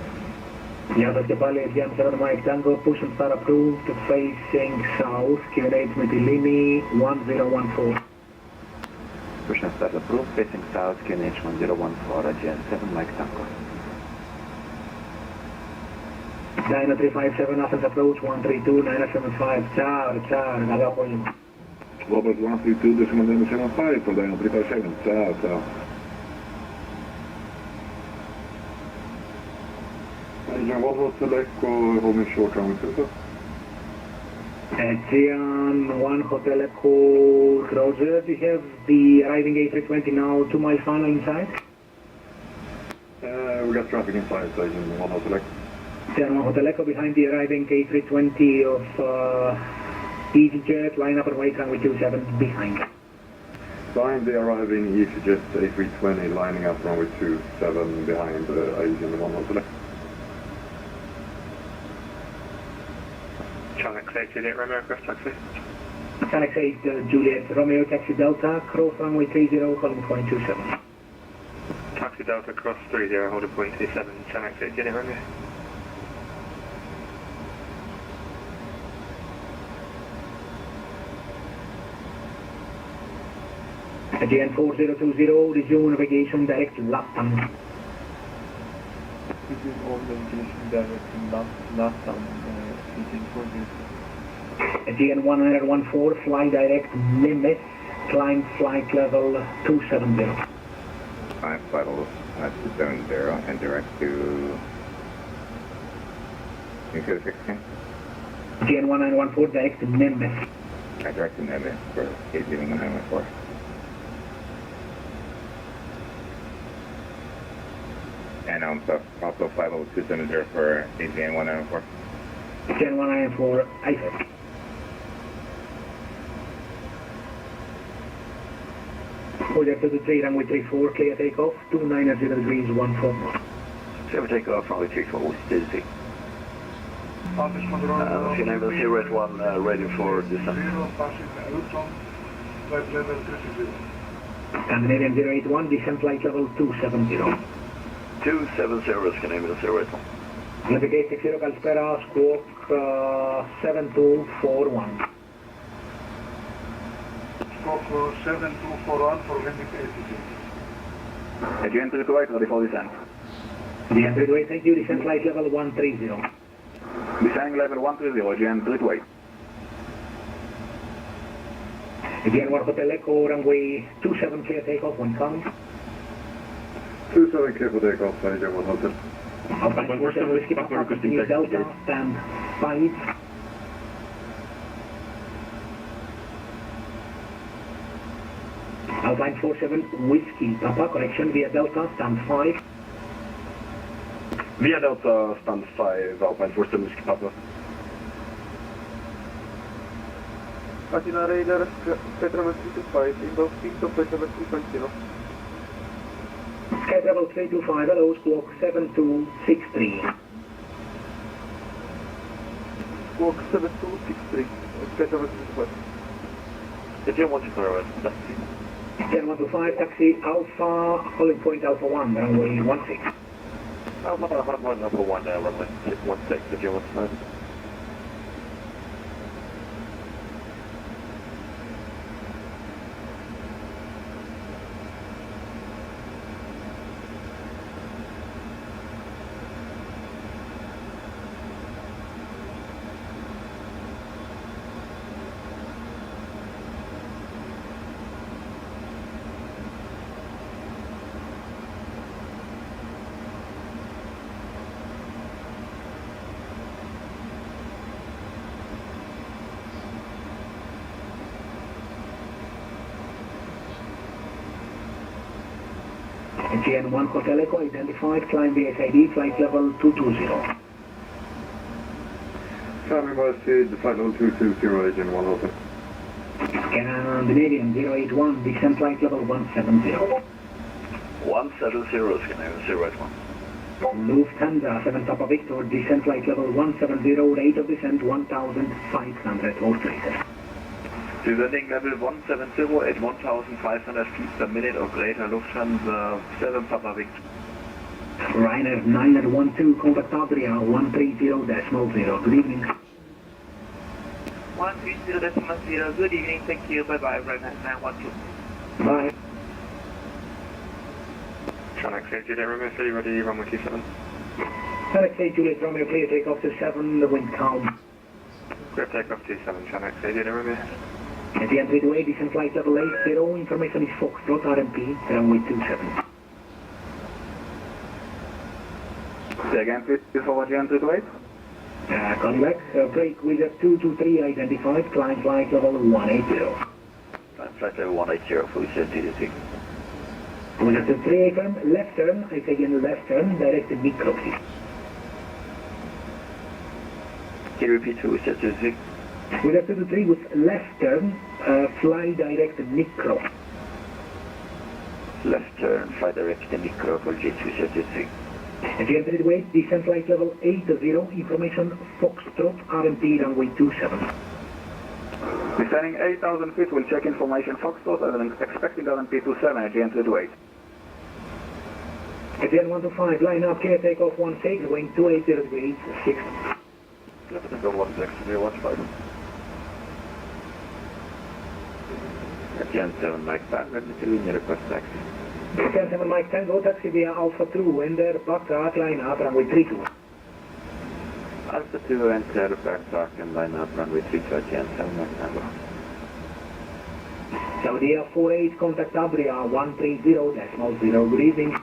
S13: Yadas Capaldi, ATN 7 Mike Tango, push and start approved, facing south, QNH Mytilene, 1014.
S21: Push and start approved, facing south, QNH 1014, ATN 7 Mike Tango.
S13: Dyno 357, Athens approach, 132, 975, char, Agapo.
S15: Robert 132.75 for Dyno 357, ciao. Agent, what was the Echo holding short runway 22?
S13: ATN 1 Hotel Echo, Roger, do you have the arriving A320 now 2 miles final inside?
S15: We got traffic inside, so Agent 1 Hotel Echo.
S13: ATN 1 Hotel Echo behind the arriving A320 of EasyJet, line up and wait runway 27 behind.
S15: Behind the arriving EasyJet A320, lining up runway 27 behind Agent 1 Hotel Echo.
S21: Channel X8, Juliet Romeo, aircraft taxi.
S13: Channel X8, Juliet Romeo, taxi Delta, cross runway 30, holding point 27.
S21: Taxi Delta, cross 30, holding point 27, Channel X8, Juliet Romeo.
S13: ATN 4020, resume navigation direct LATAM.
S1: Resume all navigation direct LATAM, ATN 4020.
S13: ATN 1914, fly direct Nimitz, climb flight level 270.
S16: Flight level 270 and direct to... Can you say the 16?
S13: ATN 1914, direct to Nimitz.
S16: Direct to Nimitz for ATN 1914. And also flight level 270 for ATN 1914.
S13: ATN 1914, ISO. Projected to 3, runway 34, clear takeoff, 290 degrees, 14.
S21: Clear takeoff, runway 34, with dizzy.
S15: Enable
S21: 081, ready for descent.
S15: Flight level 360.
S13: Scandinavian 081, descent flight level 270.
S21: 270, Scandinavian 081.
S13: Navigate 60 Calspera, squawk 7241.
S15: Squawk 7241 for landing 86.
S21: ATN 328, ready for descent.
S13: The entry to 8, thank you, descent flight level 130.
S6: Descending level 130, GN 328.
S13: Again, 1 Hotel Echo, runway 27, clear takeoff, 1 count.
S15: 27 clear for takeoff, AJ 1 Hotel.
S13: Alpine 47, Whiskey Papa, continue Delta, stand 5. Alpine 47, Whiskey Papa, correction, via Delta, stand 5.
S6: Via Delta, stand 5, Alpine 47, Whiskey Papa.
S1: Athena radar, Sky Travel 325, inbound speed to Sky Travel 350.
S13: Sky Travel 325, hello, squawk 7263.
S1: Squawk 7263, Sky Travel 325.
S6: If you want to correct, that's it.
S13: 125, taxi Alpha, calling point Alpha 1, runway 16.
S6: Alpha 1, Alpha 1, runway 16, if you want to know.
S13: GN1 Hotel Echo identified, climb BSID, flight level 220.
S15: Climbing by speed, flight level 220, AJ 1 Hotel.
S13: Scandinavian 081, descent flight level 170.
S21: 170, Scandinavian 081.
S13: Lufthansa 7 Papa Victor, descent flight level 170, rate of descent 1,500 horsepower.
S21: Descending level 170 at 1,500 feet per minute or greater, Lufthansa 7 Papa Victor.
S13: Ryanair 912, contact Adria 130.0. Good evening.
S12: 130.0, good evening, thank you, bye-bye, Ryanair 912.
S13: Bye.
S15: Channel X Juliet Romeo 3, ready, runway 27.
S13: Channel X Juliet Romeo, clear takeoff to 7, the wind calm.
S15: Clear takeoff 27, Channel X Juliet Romeo.
S13: At the entry to 8, descent flight level 80, information is Foxtrot, RMP, runway 27.
S6: Say again, please, before GN 328.
S13: Convex, brake wizard 223 identified, climb flight level 180.
S21: Climb flight level 180, fully set TDC.
S13: Wizard 23 firm, left turn, I say again left turn, direct micro please.
S21: Can you repeat who set TDC?
S13: Wizard 23 with left turn, fly direct micro.
S21: Left turn, fly direct micro for G2 set TDC.
S13: At the entry to 8, descent flight level 80, information Foxtrot, RMP, runway 27.
S6: Descending 8,000 feet, we'll check information Foxtrot and expecting RMP 27 at GN 328.
S13: At GN 125, line up, clear takeoff 16, wind 280 degrees, 6.
S21: Let's go 160, 15. Gen 7 Mike 5, ready to linear request taxi.
S13: Gen 7 Mike 10, go taxi via Alpha 2, enter Baghdad, line up, runway 32.
S21: Alpha 2, enter Baghdad and line up, runway 32 at Gen 7 Mike 10, go.
S13: Saudi Air 48, contact Adria 130.0, good evening.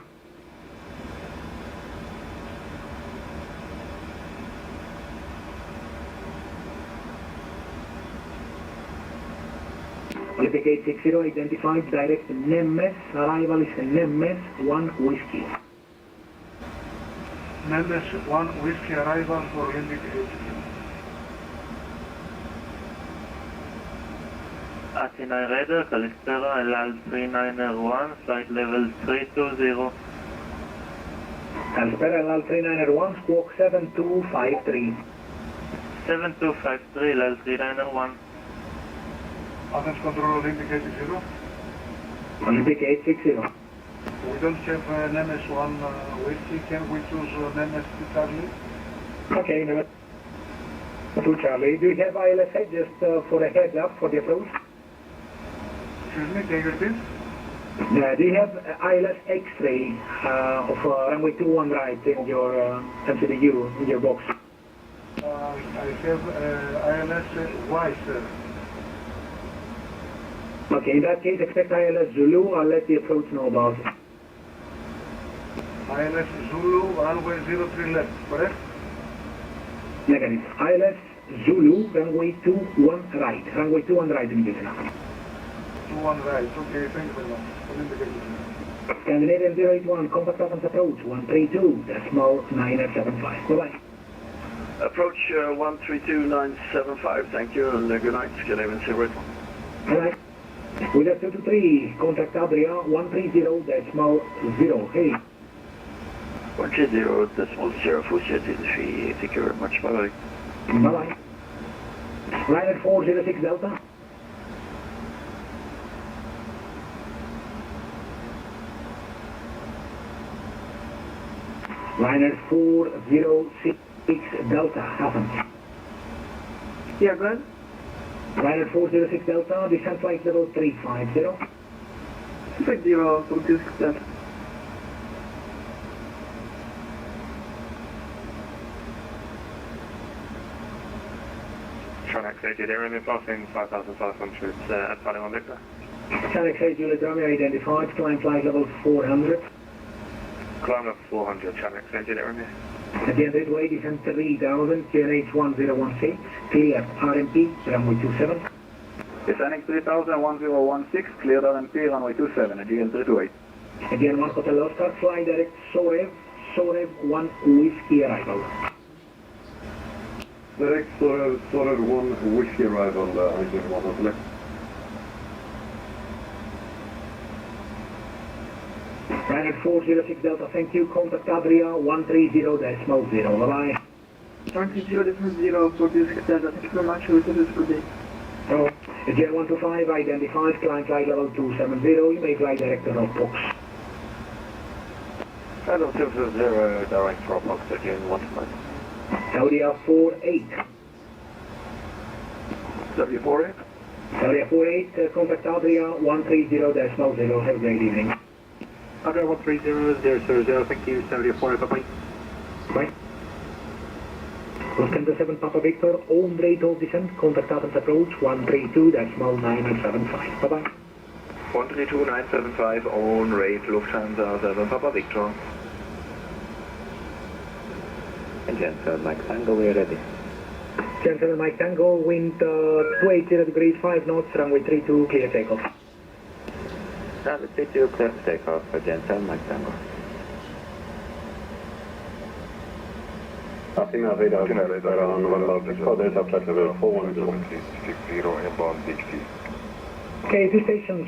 S13: Olympic 860 identified, direct Nemes, arrival is Nemes 1 Whiskey.
S9: Nemes 1 Whiskey arrival for Olympic 860.
S12: Athena radar, Calistera, LAL 3901, flight level 320.
S13: Calistera, LAL 3901, squawk 7253.
S12: 7253, LAL 3901.
S9: Athens Control Olympic 860.
S13: Olympic 860.
S9: We don't have Nemes 1 Whiskey, can we choose Nemes 2 Charlie?
S13: Okay, Nemes 2 Charlie. Do you have ILSA just for a heads up for the approach?
S9: Excuse me, can you repeat?
S13: Do you have ILS X-ray of runway 21 right in your MCDU, in your box?
S9: I have ILS Y, sir.
S13: Okay, in that case, expect ILS Zulu. I'll let the approach know about it.
S9: ILS Zulu, runway 03 left, correct?
S13: Negative. ILS Zulu, runway 21 right. Runway 21 right immediately now.
S9: 21 right, okay, thank you very much.
S13: Scandinavian 081, contact Athens approach 132.975. Bye-bye.
S21: Approach 132975, thank you, and good night, Scandinavian 081.
S13: Bye-bye. Wheeler 223, contact Adria 130.0. Hey.
S21: 130.0, full jet in the thank you very much, bye-bye.
S13: Bye-bye. Ryder 406 Delta. Ryder 406 Delta, Athens.
S3: Yeah, go ahead.
S13: Ryder 406 Delta, descent flight level 350.
S3: 50, 406 Delta.
S11: Channel X Juliet passing 5,500 at Paddy 1 Victor.
S13: Channel X Juliet Romeo identified, climb flight level 400.
S11: Climb level 400, Channel X Juliet Romeo.
S13: Again, this way, descent 3000, QNH 1016, clear RMP, runway 27.
S22: Descending 3000, 1016, clear RMP, runway 27, again 328.
S13: Again, 1 Hotel Oscar, fly direct Sorev 1 Whiskey arrival.
S15: Direct Sorev 1 Whiskey arrival, engine 1 Hotel.
S13: Ryder 406 Delta, thank you. Contact Adria 130.0. Bye-bye.
S3: 130.0, 406 Delta, thank you very much. We'll do this for day.
S13: Oh, Jet 125 identified, climb flight level 270. You may fly direct to Dropbox.
S21: Hello, 200, direct Dropbox, again 125.
S13: Saudia 48.
S21: Saudia 48?
S13: Saudia 48, contact Adria 130.0. Have a great evening.
S23: Adria 130.000, thank you, Saudia 48, bye-bye.
S13: Bye. Lufthansa 7 Papa Victor, on rate of descent, contact Athens approach 132.975. Bye-bye.
S21: 132.975, on rate, Lufthansa 7 Papa Victor.
S18: Engine 7 Mike Tango, we are ready.
S13: Engine 7 Mike Tango, wind 280 degrees, 5 knots, runway 32, clear takeoff.
S18: Runway 32, clear for takeoff, Engine 7 Mike Tango.
S15: Athena radar, November, Victor Delta, flight level 410.
S11: 60 inbound 60.
S13: Okay, two stations,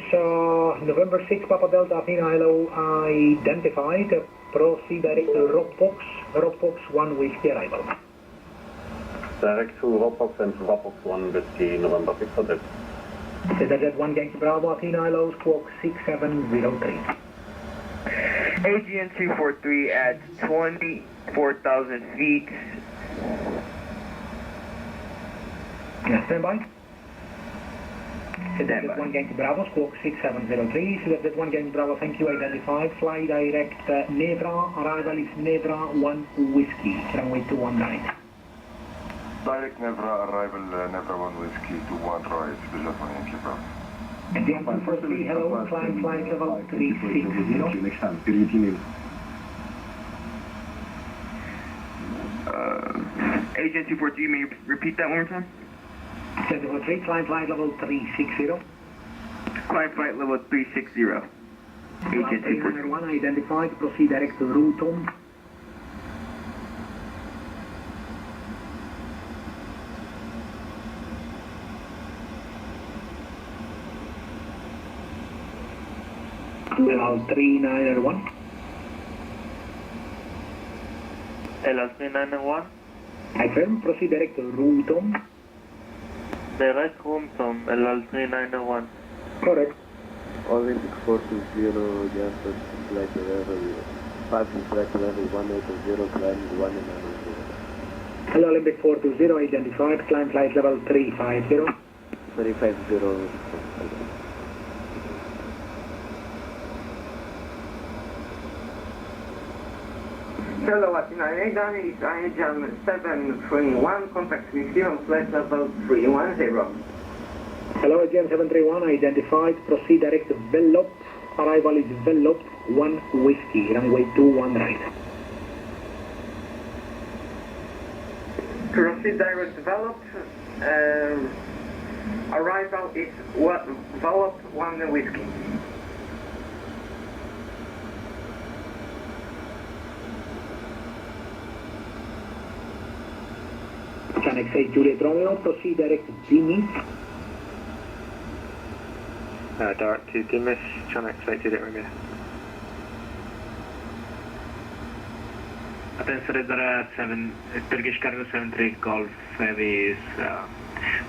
S13: November 6 Papa Delta, Athena, hello, identified. Proceed direct to Dropbox 1 Whiskey arrival.
S15: Direct to Dropbox and Dropbox 1 Whiskey, November 6 Hotel.
S13: Jet 1 Yankee Bravo, Athena, hello, squawk 6703.
S24: AGN 243 at 24,000 feet.
S13: Yeah, stand by. Jet 1 Yankee Bravo, squawk 6703. Jet 1 Yankee Bravo, thank you, identified. Fly direct Nevra, arrival is Nevra 1 Whiskey, runway 21 right.
S11: Direct Nevra, arrival Nevra 1 Whiskey, 21 right, Jet 1 Yankee Bravo.
S13: Again, 243, hello, climb flight level 360.
S15: Next time, Tirana.
S24: Agent 243, may you repeat that one more time?
S13: 243, climb flight level 360.
S24: Climb flight level 360. Agent
S13: 241, identified, proceed direct to Ruton. LL 3901.
S24: LL 3901.
S13: I firm, proceed direct to Ruton.
S24: Direct Ruton, LL 3901.
S13: Correct.
S25: Olympic 420, Jasper, flight level 5 and flight level 180, climb 190.
S13: Hello, Olympic 420, identified, climb flight level 350.
S25: 350.
S3: Hello, Athena Radar, it's IAM 731, contact with you on flight level 310.
S13: Hello, IAM 731, identified, proceed direct to Velop, arrival is Velop, 1 Whiskey, runway 21 right.
S3: Proceed direct develop, arrival is Velop, 1 Whiskey.
S13: GSX 8 Juliet Romeo, proceed direct to Jimmy.
S23: Direct to Dimas, GSX 8 Juliet Romeo.
S12: Attention Radar 7, Turkish Cargo 73 Golf Heavy is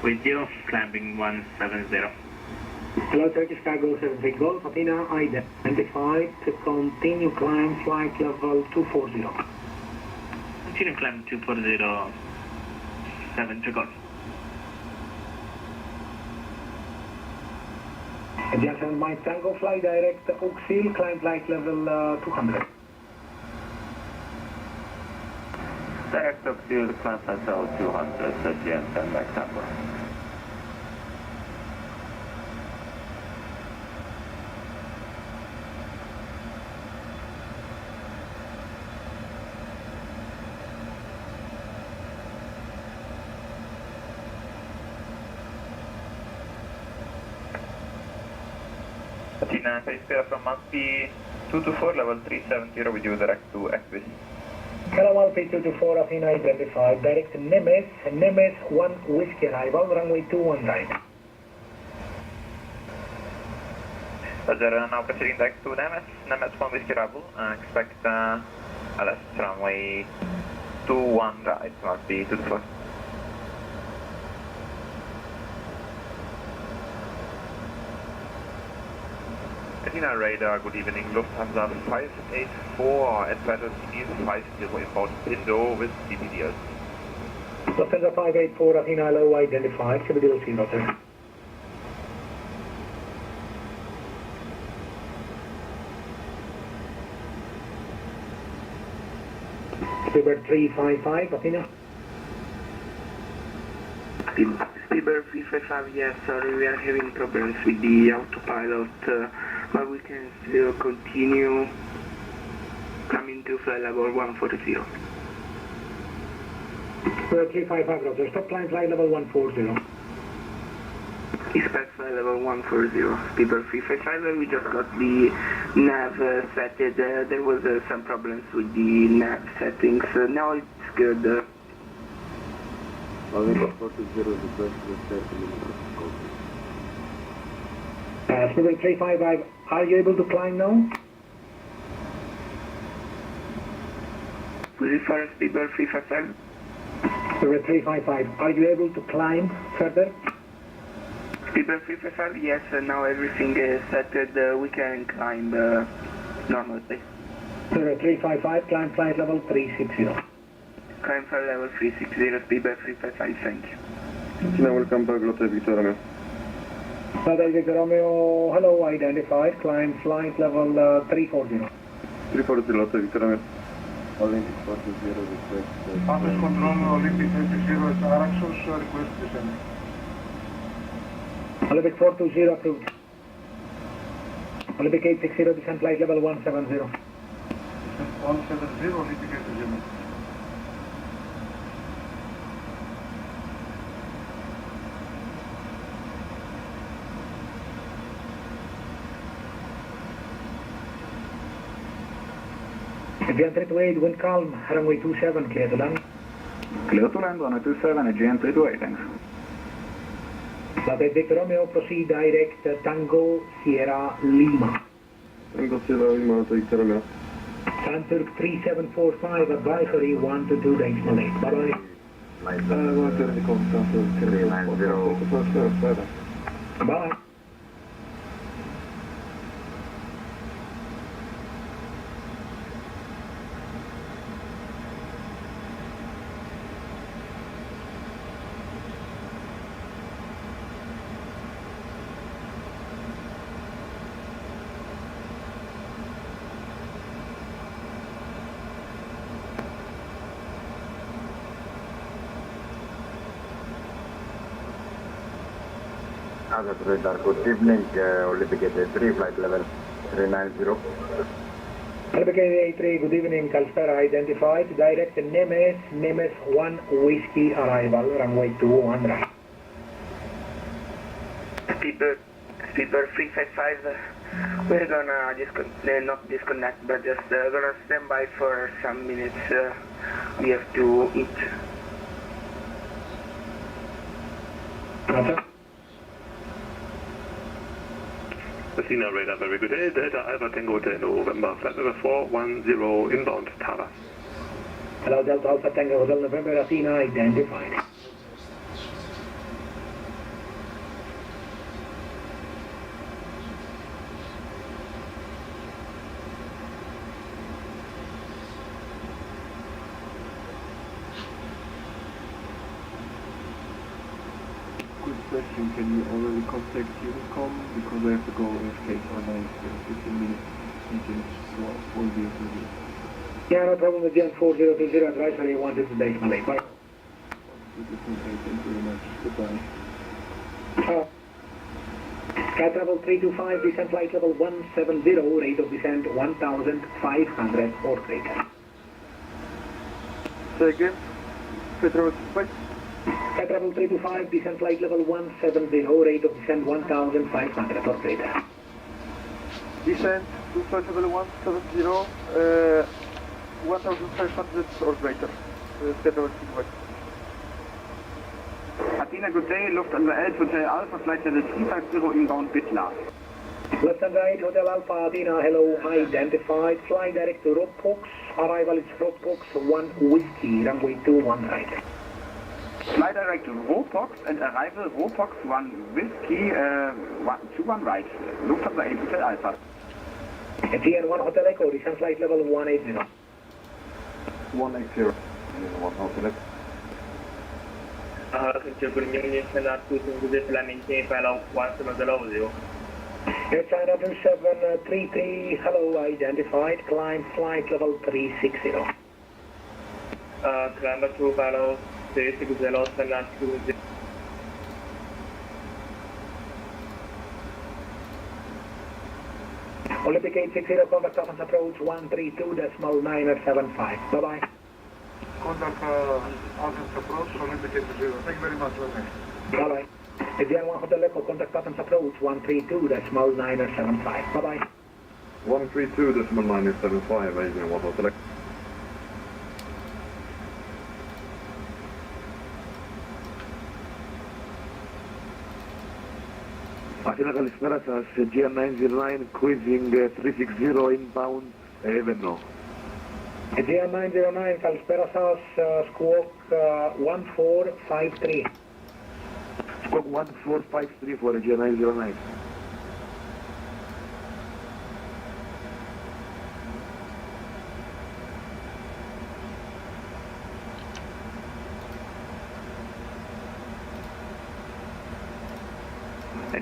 S12: with you, climbing 170.
S13: Hello, Turkish Cargo 73 Golf, Athena identified, to continue climb flight level 240.
S12: Continue climb 240, 7 to Golf.
S13: Adjacent Mike Tango, fly direct Oakfield, climb flight level 200.
S18: Direct Oakfield, climb flight level 200, Adjacent Mike Tango.
S2: Tirana, Space from Malpi 224, level 370 with you direct to Aviv.
S13: Hello, Malpi 224, Athena identified, direct Nemes, Nemes 1 Whiskey arrival, runway 21 right.
S2: Roger, now proceeding direct to Nemes, Nemes 1 Whiskey arrival, expect LS runway 21 right, Malpi 224.
S4: Tirana Radar, good evening, Lufthansa 584 at Pattern East 50 inbound Pindo with CPDL.
S13: Lufthansa 584, Athena low identified, CPDL 0. Speedbird 355, Athena.
S5: Speedbird 355, yes, sorry, we are having problems with the autopilot, but we can still continue coming to flight level 140.
S13: Speedbird 355, Roger, stop climb flight level 140.
S5: Expect flight level 140, Speedbird 355, we just got the nav setted, there was some problems with the nav settings, now it's good.
S25: Speedbird
S13: 355, are you able to climb now?
S5: Will you fire Speedbird 355?
S13: Speedbird 355, are you able to climb further?
S5: Speedbird 355, yes, now everything is set, we can climb normally.
S13: Speedbird 355, climb flight level 360.
S5: Climb flight level 360, Speedbird 355, thank you.
S15: Tina, welcome back, Lotte Victor Romeo.
S13: Lotte Victor Romeo, hello, identified, climb flight level 340.
S15: 340, Lotte Victor Romeo.
S25: Olympic 40 request.
S9: Office Control, Olympic 80 is Araxos, request descending.
S13: Olympic 420 approved. Olympic 860, descent flight level 170.
S9: 170, Olympic 80.
S13: Aegean 328, wind calm, runway 27, clear to land.
S6: Clear to land, runway 27, Aegean 328, thanks.
S13: Lotte Victor Romeo, proceed direct Tango Sierra Lima.
S15: Tango Sierra Lima, Lotte Victor Romeo.
S13: Sunturk 3745, advisory 1 to 2 days late. Bye-bye.
S16: 390.
S13: Bye.
S11: Other radar, good evening, Olympic 3, flight level 390.
S13: Olympic 83, good evening, Kalspera identified, direct Nemes 1 Whiskey arrival, runway 21 right.
S5: Speedbird 355, we're gonna not disconnect, but just gonna stand by for some minutes. We have to eat.
S4: Athena radar, very good. Delta Alpha Tango Hotel November, flight number 410 inbound Tara.
S13: Hello, Delta Alpha Tango Hotel November, Athena identified.
S1: Question, can you already contact Unicom because I have to go AFK for 15 minutes meeting, so will be with you.
S13: Yeah, no problem with Gen 4020 advisory 1 to today, Malay. Bye.
S1: Thank you very much. Goodbye.
S13: Sky Travel 325, descent flight level 170, rate of descent 1,500 or greater.
S1: Say again? Federal 225?
S13: Sky Travel 325, descent flight level 170, rate of descent 1,500 or greater.
S1: Descent to flight level 170, 1,500 or greater. Federal 225.
S22: Athena, good day, Lufthansa 11 Hotel Alpha, flight level 350 inbound Bitlar.
S13: Lufthansa 8 Hotel Alpha, Athena, hello, identified, fly direct to Rockbox, arrival is Rockbox 1 Whiskey, runway 21 right.
S22: Fly direct to Ropox and arrival Ropox 1 Whiskey, 21 right. Lufthansa 8 Hotel Alpha.
S13: TN1 Hotel Echo, descent flight level 180.
S8: 180. 1 Hotel Echo.
S13: Air China 2733, hello, identified, climb flight level 360.
S24: Climb to follow 360, send us to the...
S13: Olympic 860, contact Athens approach 132.975. Bye-bye.
S9: Contact Athens approach, Olympic 860. Thank you very much,
S13: Bye-bye. Avian 1 Hotel Echo, contact Athens approach 132.975. Bye-bye.
S8: 132.975, Avian 1 Hotel Echo.
S6: Athena Kalispera σας, GR909 cruising 360 inbound Eveno.
S13: GR909 Kalispera σας, squawk 1453.
S6: Squawk 1453 for GR909.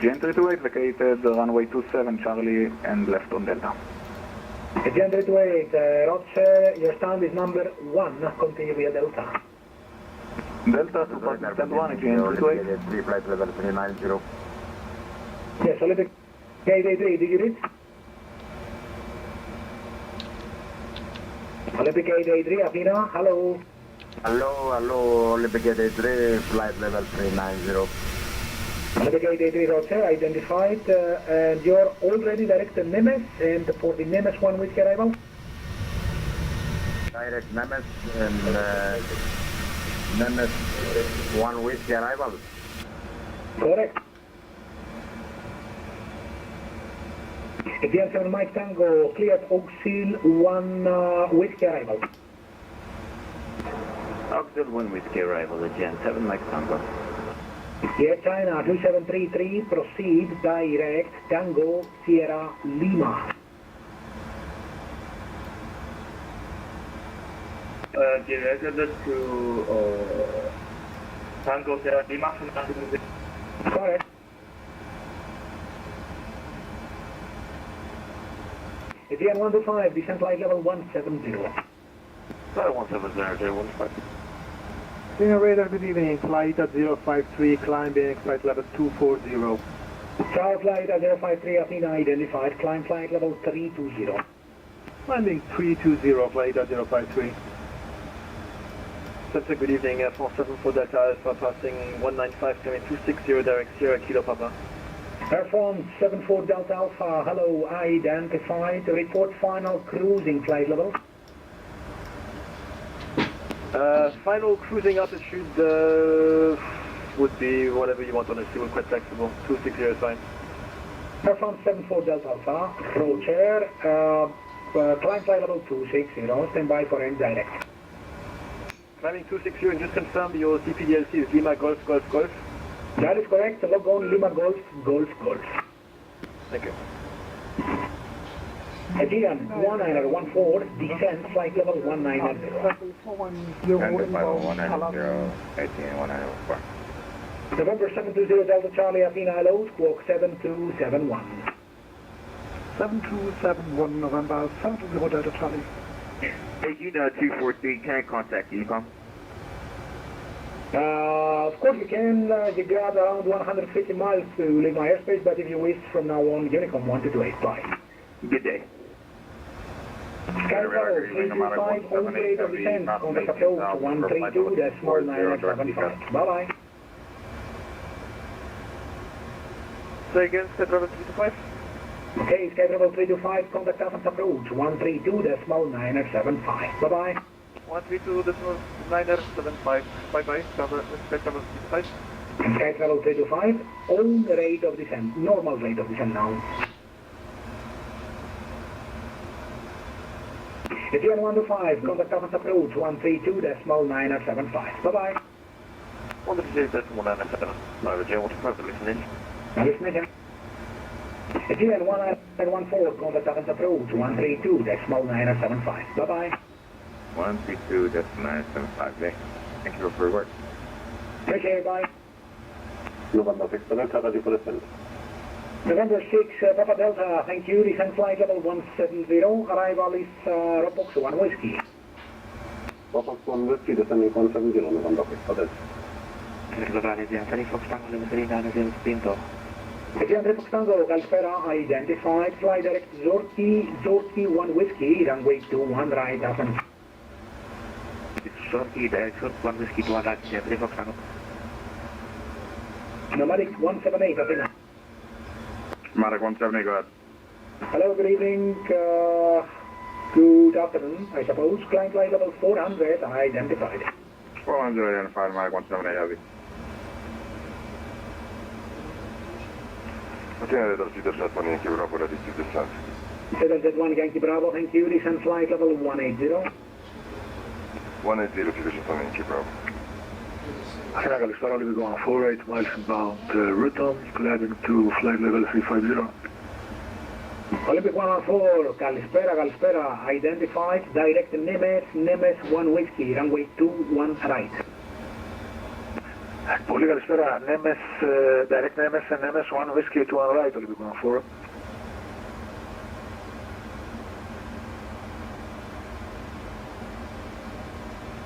S22: Gen 328 vacated runway 27 Charlie and left on Delta.
S13: Gen 328, Roger, your stand is number 1, continue via Delta.
S22: Delta to stand 1, Gen 328.
S11: 3 flight level 390.
S13: Yes, Olympic 883, did you read? Olympic 883, Athena, hello.
S11: Hello, Olympic 883, flight level 390.
S13: Olympic 883 Roger, identified, and you're already direct to Nemes, and for the Nemes 1 Whiskey arrival?
S11: Direct Nemes and Nemes 1 Whiskey arrival.
S13: Correct. Avian 7 Mike Tango, cleared Oaksil 1 Whiskey arrival.
S18: Oaksil 1 Whiskey arrival, Avian 7 Mike Tango.
S13: Air China 2733, proceed direct Tango Sierra Lima.
S24: Directed to Tango Sierra Lima.
S13: Correct. Avian 125, descent flight level 170.
S4: Sorry, 170, 15.
S23: Senior radar, good evening. Flight at 053, climb BX flight level 240.
S13: Tower flight at 053, Athena identified, climb flight level 320.
S1: Landing 320, flight at 053. Sunset, good evening, 474 Delta Alpha, passing 195.260, direct Sierra Kilo Papa.
S13: Airform 74 Delta Alpha, hello, identified, report final cruising flight level.
S1: Final cruising altitude would be whatever you want, honestly, we're quite flexible. 260 is fine.
S13: Airform 74 Delta Alpha, Roger, climb flight level 260, stand by for end direct.
S1: Climbing 260 and just confirm your CPDLC is Lima Golf Golf Golf.
S13: That is correct, log on Lima Golf Golf Golf.
S1: Thank you.
S13: Aegean 1914, descent flight level 190.
S16: Descent level 190, Aegean 1914.
S13: November 720 Delta Charlie, Athena hello, squawk 7271.
S23: 7271 November 720 Delta Charlie.
S18: Aegean 243, can I contact ECOM?
S13: Of course you can, you got around 150 miles to leave my airspace, but if you wish from now on, Unicom 1228, bye.
S18: Good day.
S13: Sky Tower 325, on rate of descent, contact approach 132-975. Bye-bye.
S1: Say again, Sky Travel 325?
S13: Okay, Sky Travel 325, contact Athens approach 132-975. Bye-bye.
S1: 132.975. Bye-bye, Sky Travel 325.
S13: Sky Travel 325, on rate of descent, normal rate of descent now. Aegean 125, contact Athens approach 132-975. Bye-bye.
S1: 132.975. Aegean 125, listening.
S13: Listening. Aegean 1914, contact Athens approach 132-975. Bye-bye.
S16: 132.975, thank you for your work.
S13: Take care, bye.
S6: November 6 Delta, ready for descent.
S13: November 6, Papa Delta, thank you, descent flight level 170, arrival is Ropox 1 Whiskey.
S6: Ropox 1 Whiskey, descending 170, November 6 Delta.
S13: Aegean 3 Fox Tango, Calspera, identified, fly direct Zorki 1 Whiskey, runway 21 right, Athens.
S12: Zorki, direct Zorki 1 Whiskey, 21 right, 3 Fox Tango.
S13: Nomadic 178, Athena.
S15: Nomadic 178, go ahead.
S13: Hello, good evening, good afternoon, I suppose. Climb flight level 400, identified.
S15: 400 identified, Nomadic 178, heavy.
S11: Athena Radar Cedar Jet1 Yankee Bravo, ready to descend.
S13: Cedar Jet1 Yankee Bravo, thank you, descent flight level 180.
S11: 180 Cedar Jet1 Yankee Bravo.
S6: Athena Calspera, Olympic 148 miles inbound, return, climbing to flight level 350.
S13: Olympic 114, Calspera, identified, direct Nemes 1 Whiskey, runway 21 right.
S6: Πολύ καλησπέρα, Nemes, direct Nemes and Nemes 1 Whiskey 21 right, Olympic 114.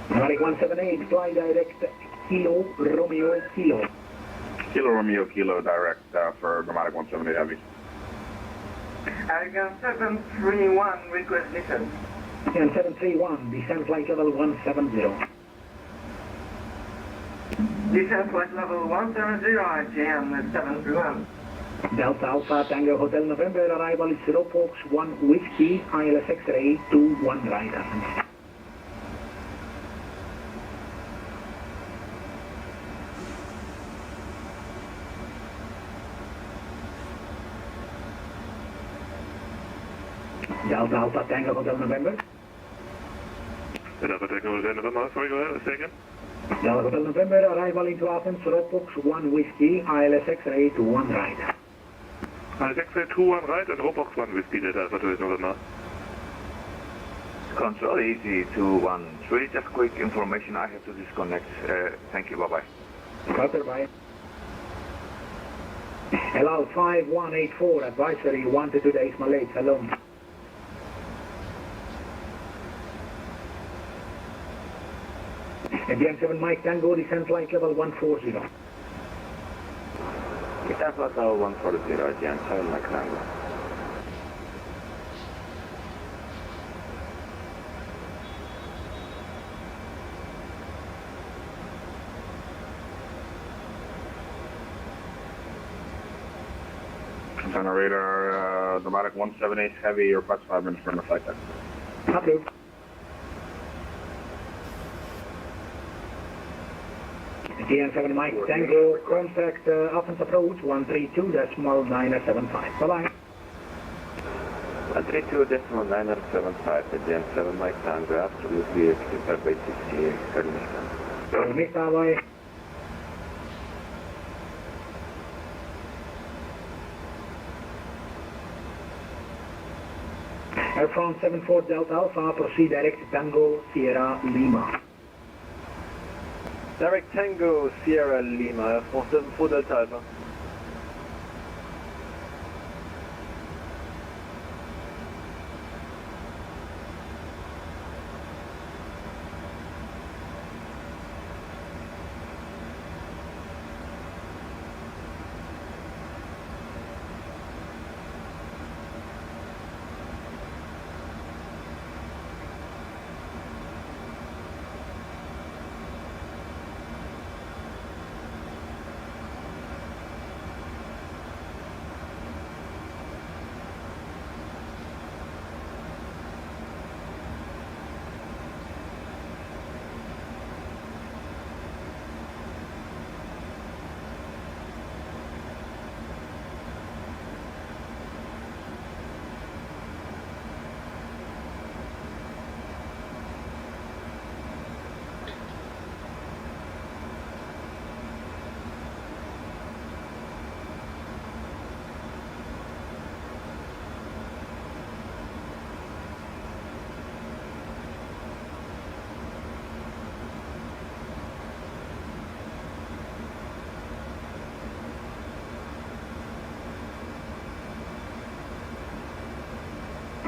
S13: Nomadic 178, fly direct Kilo Romeo Kilo.
S15: Kilo Romeo Kilo direct for Nomadic 178 heavy.
S3: Aegean 731, request descent.
S13: Aegean 731, descent flight level 170.
S3: Descent flight level 170, Aegean 731.
S13: Delta Alpha Tango Hotel November, arrival is Ropox 1 Whiskey, ILS X-ray 21 right, Athens. Delta Alpha Tango Hotel November.
S4: Delta Tango Hotel November, sorry, go ahead, say again.
S13: Delta Hotel November, arrival into Athens, Ropox 1 Whiskey, ILS X-ray 21 right.
S4: ILS X-ray 21 right and Ropox 1 Whiskey, Delta Alpha November.
S21: Control Easy 213, just quick information, I have to disconnect. Thank you, bye-bye.
S13: Bye-bye. Hello, 5184, advisory 1 to 2 days Malay, Salon. GM7 Mike Tango, descent flight level 140.
S18: Descent flight level 140, GM7 Mike Tango.
S4: On our radar, Dramatic 178 heavy, your request 5 minutes from the flight deck.
S13: Approved. GM7 Mike Tango, contact Athens approach 132.975. Bye-bye.
S18: 132.975, GM7 Mike Tango, absolutely prepared by 60, Afghanistan.
S13: Bye-bye. Air France 74 Delta Alpha, proceed direct Tango Sierra Lima.
S1: Direct Tango Sierra Lima, Air France 74 Delta Alpha.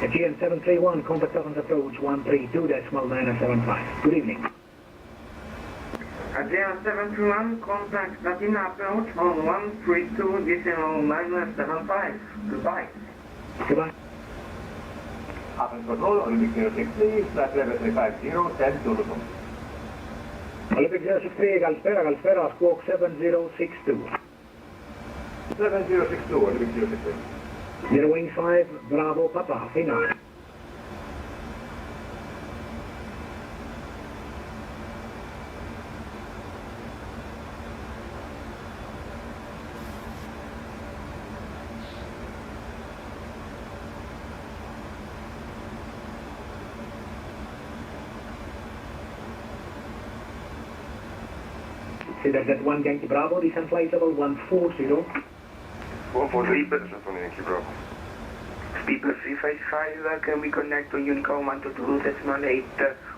S13: GM731, contact Athens approach 132.975. Good evening.
S3: GM731, contact Latina approach on 132.975. Goodbye.
S13: Goodbye.
S6: Athens control, Olympic 063, flight level 350, 10 tourism.
S13: Olympic 063, Galspera, squawk 7062.
S6: 7062, Olympic 063.
S13: 0 wing 5, Bravo Papa, final. Consider that 1 Yankee Bravo, descent flight level 140.
S11: 143, Vatsim, Yankee Bravo.
S5: Speedbird 355, can we connect to Unicom 122.8?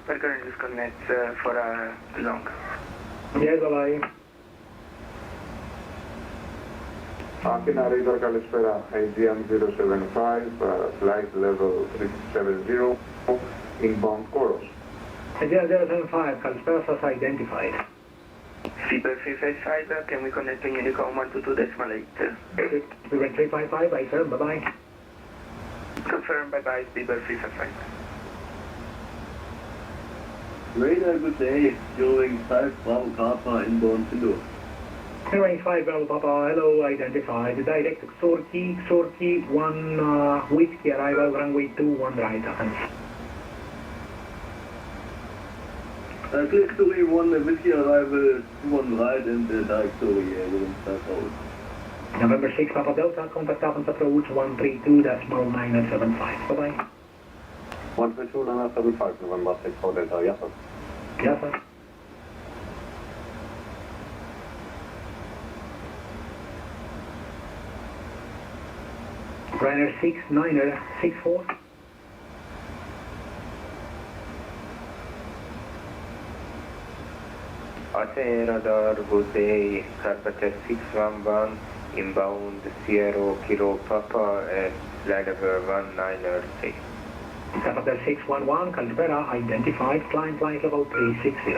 S5: We're going to disconnect for long.
S13: Yes, bye-bye.
S15: Athena radar Kalispera, AGM 075, flight level 370, inbound Coros.
S13: AGM 075, Kalispera as identified.
S5: Speedbird 355, can we connect to Unicom 122.8?
S13: Speedbird 355, I firm, bye-bye.
S5: Confirm, bye-bye, Speedbird 355.
S1: Radar, good day. Going 5 Bravo Kappa inbound Indo.
S13: Range 5 Bravo Papa, hello, identified. Direct Sorky 1 Whiskey arrival, runway 21 right, Athens.
S1: Clear story 1 Whiskey arrival 21 right and direct story going 5 forward.
S13: November 6 Papa Delta, contact Athens approach 132.975. Bye-bye.
S15: 132.975, November 6 for Delta, yes sir.
S13: Yes, sir. Ryanair 6964.
S18: Radar, good day, Carpenter 611, inbound Sierra Kilo Papa at flight level 193.
S13: Carpenter 611, Calipera, identified, climb flight level 360.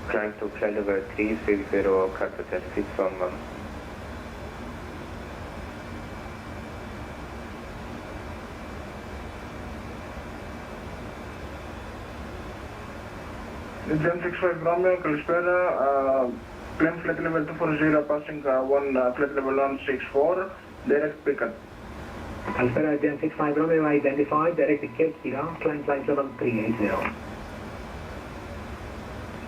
S7: Climb to flight level 360, cut to test 611.
S9: GSX Romeo, καλησπέρα. Claim flight level 240 passing one flight level 164, direct pickup.
S13: Kalspera GSX Romeo identified, direct Kirkira, climb flight level 380.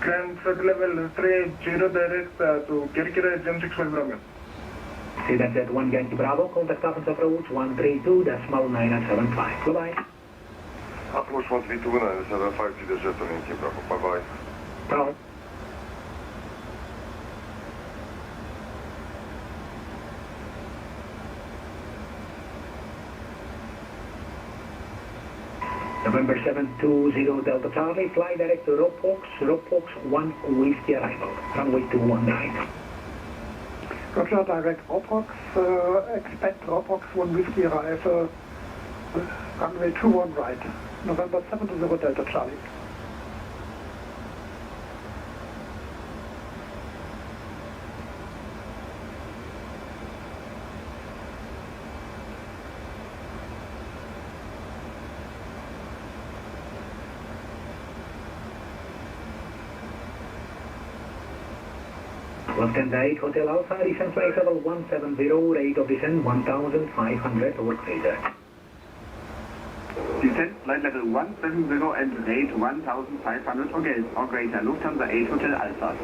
S9: Claim flight level 380 direct to Kirkira, GSX Romeo.
S13: See that's at 1 Yankee Bravo, contact Athens approach 132.975. Bye-bye.
S11: Approach 132.975 to the jet on Yankee Bravo. Bye-bye.
S13: Bravo. November 720 Delta Charlie, fly direct to Ropox 1 Whiskey arrival, runway 219.
S23: Roger, direct Ropox, expect Ropox 1 Whiskey arrival, runway 21 right, November 720 Delta Charlie.
S13: Lufthansa 8 Hotel Alpha, descent flight level 170, rate of descent 1,500 or greater.
S22: Descent flight level 170 and rate 1,500 or greater. Lufthansa 8 Hotel Alpha.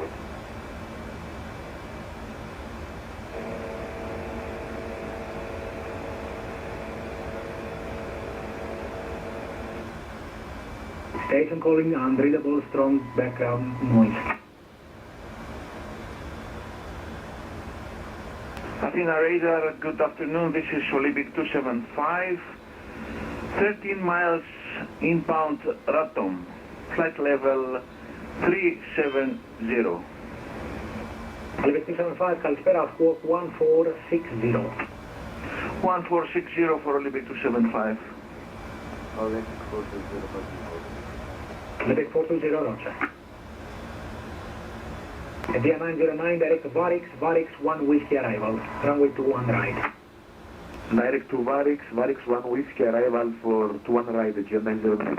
S13: Station calling, unreadable strong background noise.
S10: Athena radar, good afternoon, this is Olympic 275, 13 miles inbound Ratom, flight level 370.
S13: Olympic 275, Kalspera, squawk 1460.
S10: 1460 for Olympic 275.
S25: Olympic 420,
S13: Olympic 420, roger. India 909, direct to Varix 1 Whiskey arrival, runway 21 right.
S10: Direct to Varix 1 Whiskey arrival for 21 right, India 909.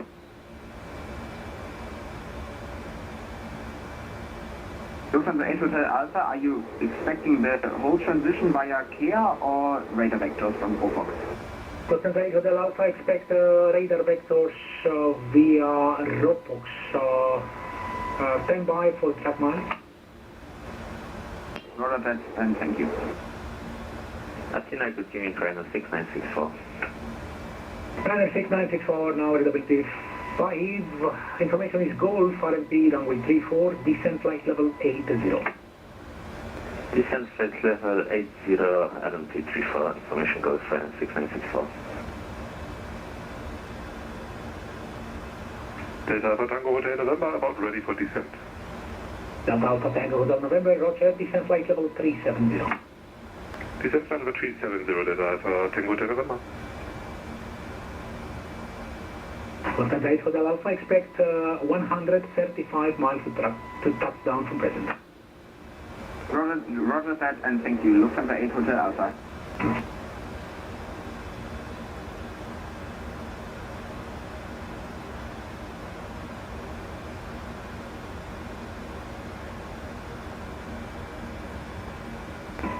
S22: Lufthansa 8 Hotel Alpha, are you expecting the whole transition via KEA or radar vectors from OFOX?
S13: Lufthansa 8 Hotel Alpha, expect radar vectors via Ropox. Stand by for track mine.
S22: Roger that, and thank you.
S2: Athena, continue Tirana 6964.
S13: Tirana 6964, now readability 5. Information is Golf, RMP, runway 34, descent flight level 80.
S2: Descent flight level 80, RMP 34, information goes Tirana 6964.
S11: Delta Alpha Tango Hotel November, about ready for descent.
S13: Delta Alpha Tango Hotel November, roger, descent flight level 370.
S11: Descent flight level 370, Delta Alpha Tango Hotel November.
S13: Lufthansa 8 Hotel Alpha, expect 135 miles to touchdown from present.
S22: Roger that, and thank you. Lufthansa 8 Hotel Alpha.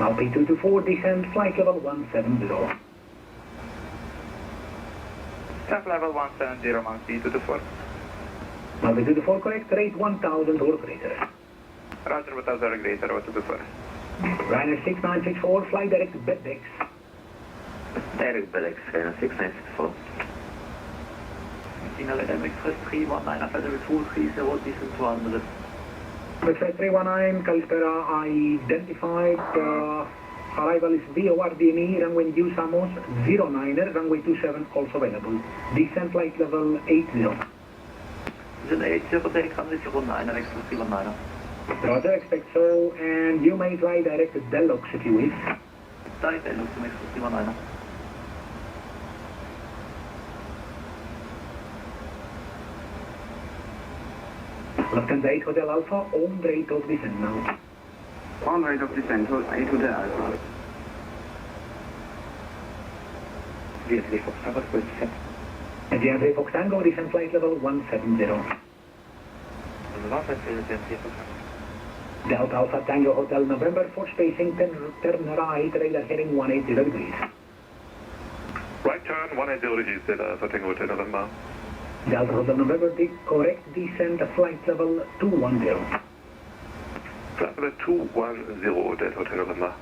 S13: Now P224, descent flight level 170.
S2: Descent level 170, Mount P224.
S13: Now P224, correct, rate 1,000 or greater.
S2: Roger, 1,000 or greater, 224.
S13: Ryanair 6964, fly direct to BedX.
S2: Direct BedX, Ryanair 6964.
S21: Signal MX 319, flight level 230, descent 200.
S13: Express 319, Kalispera identified, arrival is VORDME, runway New Samos 09er, runway 27 also available. Descent flight level 80.
S21: Descent 80, direct runway 09er, express 319er.
S13: Roger, expect so, and you may fly direct to Deluxe if you wish.
S21: Direct Deluxe to express 319er.
S13: Lufthansa 8 Hotel Alpha, on rate of descent now.
S22: On rate of descent, 8 Hotel Alpha.
S13: GSX Fox Tango, request descent. GSX Fox Tango, descent flight level 170. Delta Alpha Tango Hotel November for spacing, turn right, radar heading 180 degrees.
S4: Right turn, 180 degrees, Delta Alpha Tango Hotel November.
S13: Delta Hotel November, the correct descent, flight level 210.
S4: Flight level 210, Delta Hotel November.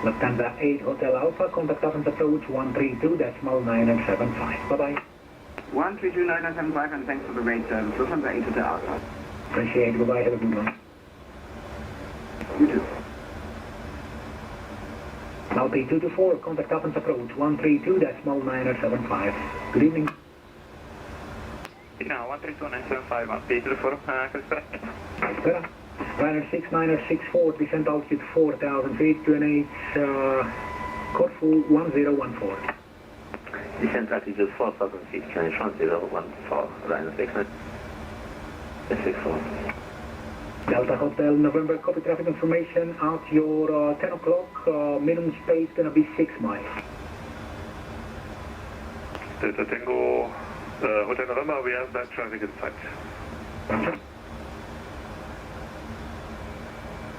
S13: Lufthansa 8 Hotel Alpha, contact Athens approach 132.975. Bye-bye.
S22: 132.975 and thanks for the rate service. Lufthansa 8 Hotel Alpha.
S13: Appreciate it. Bye-bye. Have a good one.
S22: You too.
S13: Alpha 224, contact Athens approach 132.975. Good evening.
S2: Now 132.975, Alpha 224,
S13: Calspera. Runner 6964, descent altitude 4,000 feet, QNH Corfu 1014.
S8: Descent altitude 4,000 feet, QNH 1014, Runner 6964.
S13: Delta Hotel November, copy traffic information at your 10 o'clock, minimum space gonna be 6 miles.
S4: Delta Tango Hotel November, we have that traffic in sight.
S13: Roger.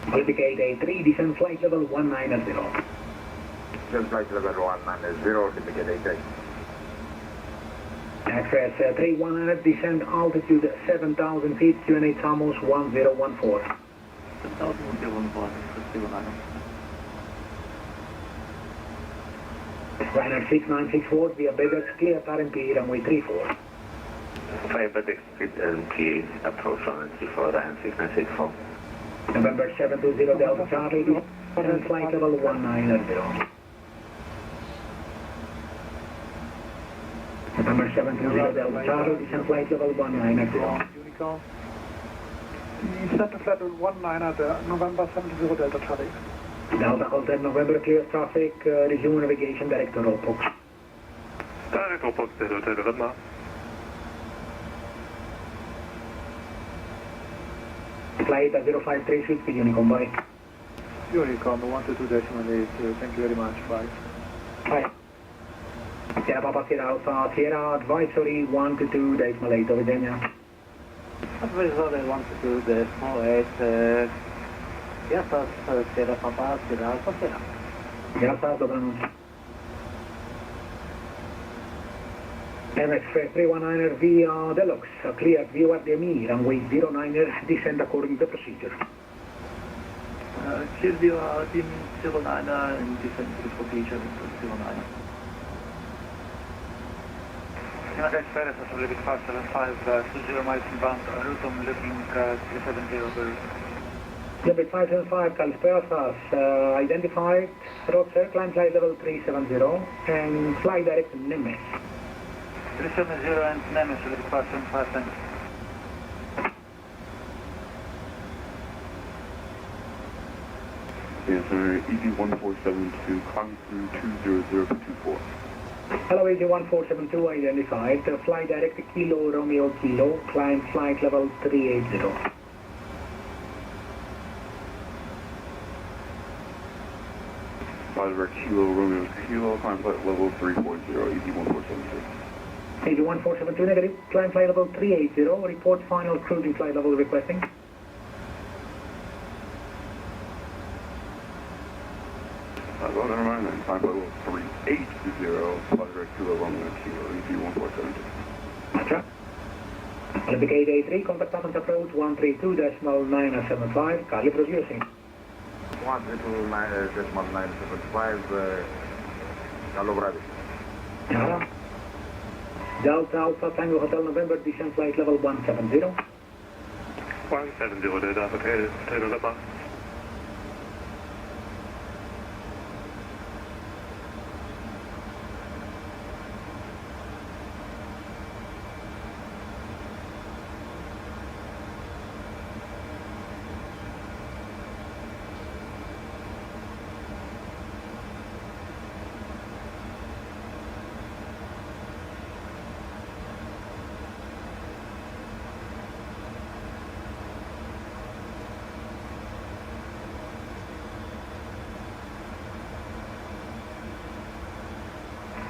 S13: Baltic 883, descent flight level 190.
S16: Descent flight level 190, Baltic 883.
S13: Express 3100, descent altitude 7,000 feet, QNH Amos 1014.
S8: 1014,
S13: Ryanair 6964 via Bebex, clear RMP runway 34.
S8: 5 Bebex, LMP, approach runway 34, Ryanair 6964.
S13: November 720 Delta Charlie, descent flight level 190. November 720 Delta Charlie, descent flight level 190.
S23: Unicorn. Descent to flight level 190, November 720 Delta Charlie.
S13: Delta Hotel November, clear traffic, resume navigation, direct to Rollbox.
S4: Direct Rollbox, Delta Hotel November.
S13: Flight 053, switch to Unicorn, bye.
S1: Unicorn 122.8, thank you very much, bye.
S13: Bye. Sierra Papa Sierra Alpha, Sierra Advisory 122.8, Virginia.
S25: Advisory 122.8, yes, Sierra Papa Sierra Alpha, Sierra.
S13: Gracias, dobranoc. MSFS 319er via Deluxe, clear view at the ME, runway 09er, descend according to procedure.
S1: Clear view at the 09er and descend to the procedure 09er.
S14: United Express is a little bit faster than 520 miles inbound, route on looking 370.
S13: Limit 575, Calspera, identified, Roger, climb flight level 370, and fly direct to Nemes.
S14: 370 and Nemes, a little bit faster than 5 thanks.
S15: Yes, sir, ED1472, climb through 20024.
S13: Hello, ED1472, identified, fly direct to Kilo Romeo Kilo, climb flight level 380.
S15: Direct Kilo Romeo Kilo, climb flight level 340, ED1472.
S13: ED1472 negative, climb flight level 380, report final cruising flight level requesting.
S15: Never mind then, climb flight level 380, direct Kilo Romeo Kilo, ED1472.
S13: Roger. Olympic 883, contact Athens approach 132.975, Carly producing.
S15: 132.975, καλό βράδυ.
S13: Yeah. Delta Alpha Tango Hotel November, descent flight level 170.
S4: 170, Delta Hotel, Hotel Lapa.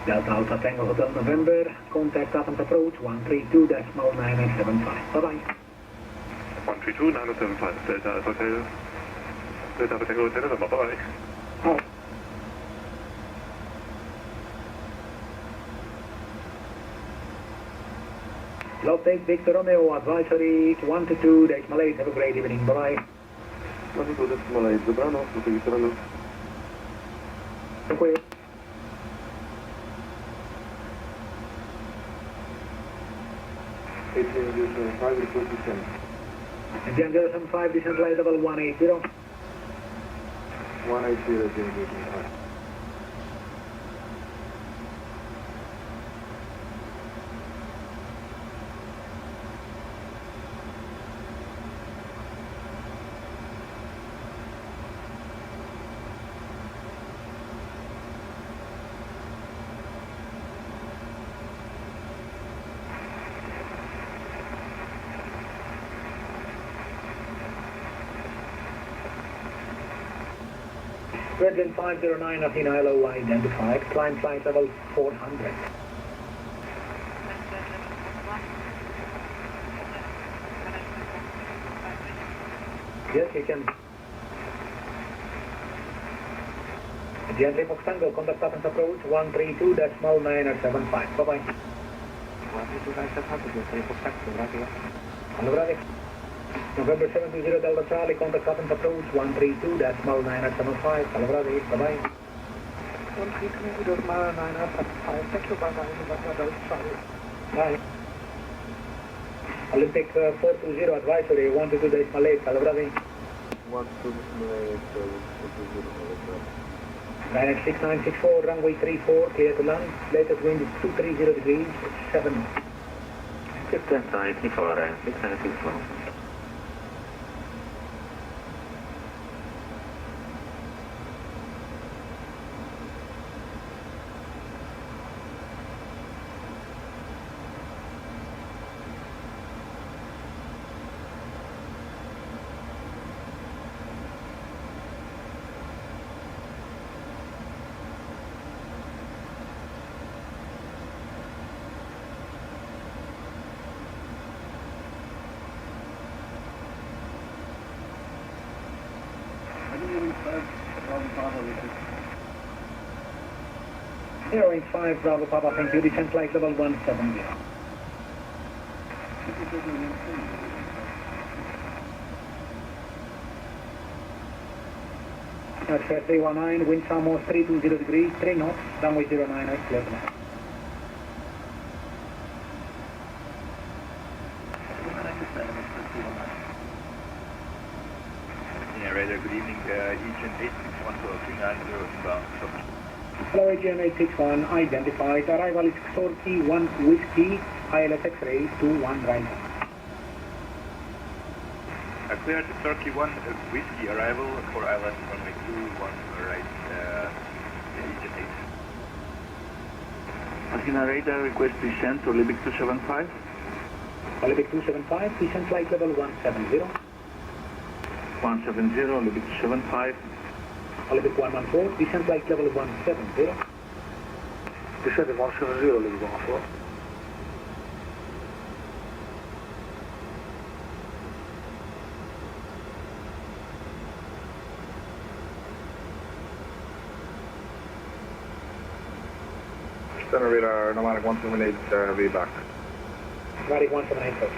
S13: Delta Alpha Tango Hotel November, contact Athens approach 132.975. Bye-bye.
S4: 132.975, Delta Alpha Hotel. Delta Alpha Tango Hotel November, bye-bye.
S13: Oh. Low take Victor Romeo, advisory 122.8, have a great evening, bye-bye.
S15: 122.8, dobranoc, to Victor Romeo.
S13: Dziękuję. Indian 075, descent flight level 180.
S15: 180,
S13: Virgin 509 Athena LO identified, climb flight level 400. Yes, you can. Gently Fox Tango, contact Athens approach 132.975. Bye-bye. 132.975, Fox Tango, gracias. Hello, gracias. November 720 Delta Charlie, contact Athens approach 132.975. Hello, gracias. Bye-bye.
S23: 132.975, thank you, bye-bye, November Delta Charlie.
S13: Bye. Olympic 420 advisory 122.8. Hello, gracias.
S15: 122.8,
S13: 6964, runway 34, clear to land. Latest wind is 230 degrees, 7.
S8: 6964, 6964.
S13: Airwing 5 Bravo Papa, thank you. Descent flight level 170. That's 319, wind almost 320 degrees, 3 knots, runway 09, clear to land.
S4: Yeah, radar, good evening. Agent 861-3990 inbound.
S13: Hello, AGM 861, identified. Arrival is Sorky 1 Whiskey, ILS X-ray 21 right.
S4: Cleared Turkey 1 Whiskey arrival for ILS runway 21 right, Agent 8.
S22: Athena radar, request descent to Olympic 275.
S13: Olympic 275, descent flight level 170.
S22: 170, Olympic 275.
S13: Olympic 114, descent flight level 170.
S23: Descent 170, Olympic 114.
S15: Center radar, nomadic 178, be back.
S13: Nomadic 178,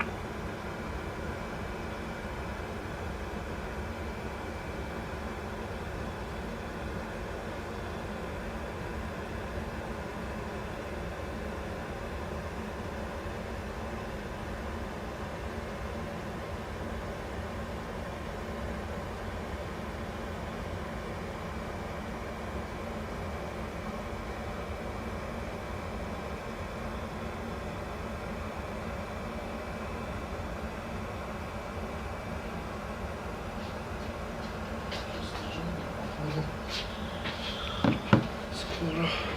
S12: Dobra.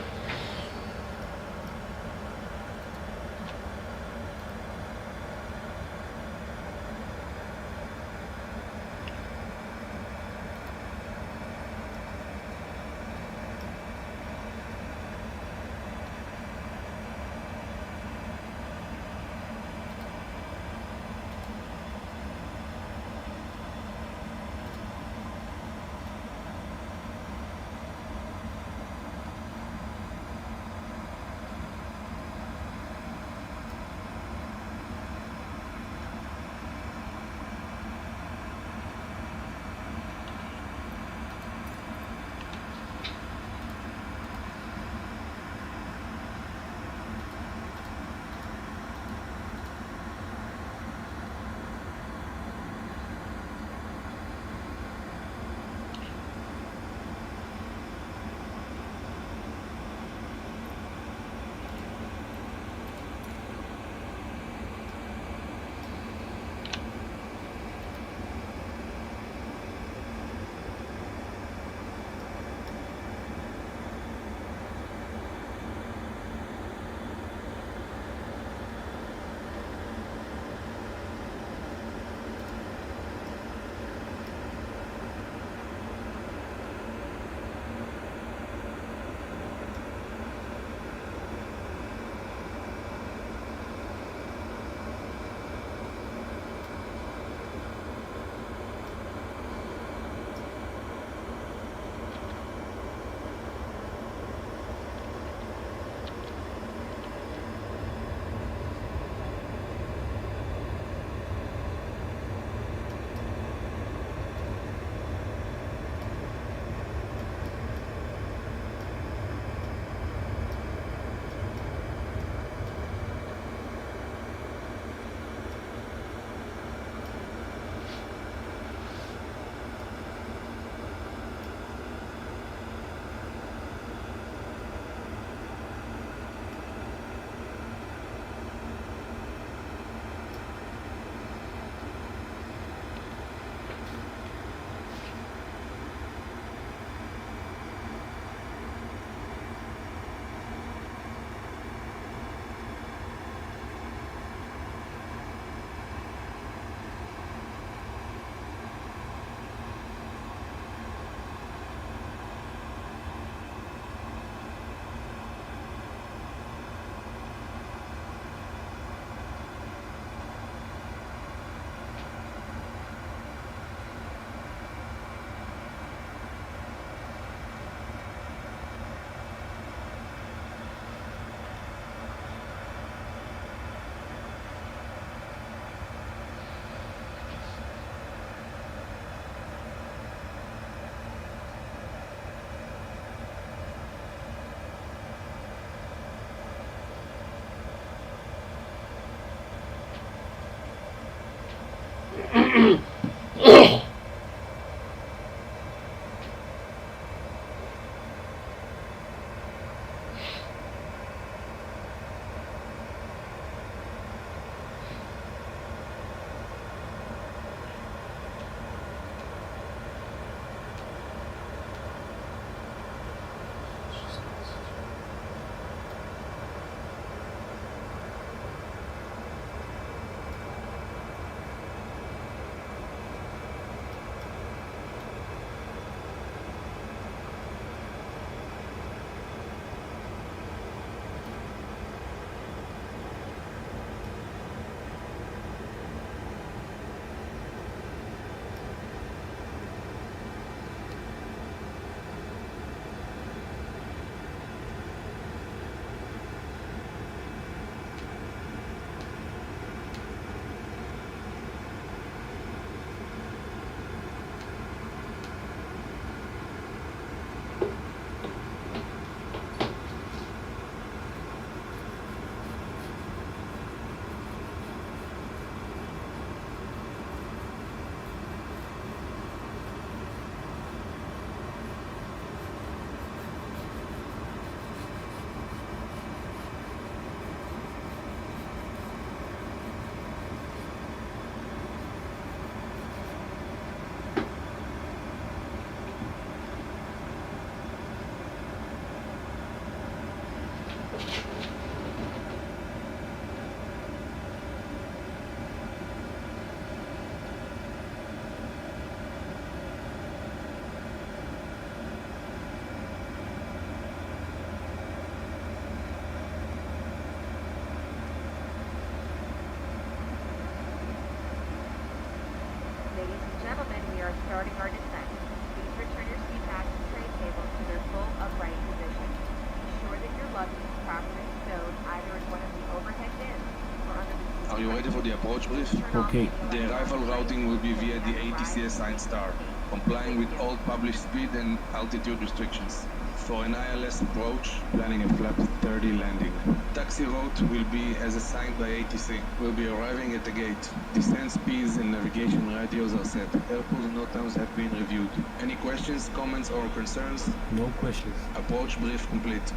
S12: Are you ready for the approach brief?
S17: Okay.
S12: The arrival routing will be via the ATC assigned star, complying with all published speed and altitude restrictions. For an ILS approach, planning a flap 30 landing. Taxi route will be as assigned by ATC. We'll be arriving at the gate. Descent speeds and navigation radios are set. Airport NOTAMs have been reviewed. Any questions, comments, or concerns?
S17: No questions.
S12: Approach brief complete.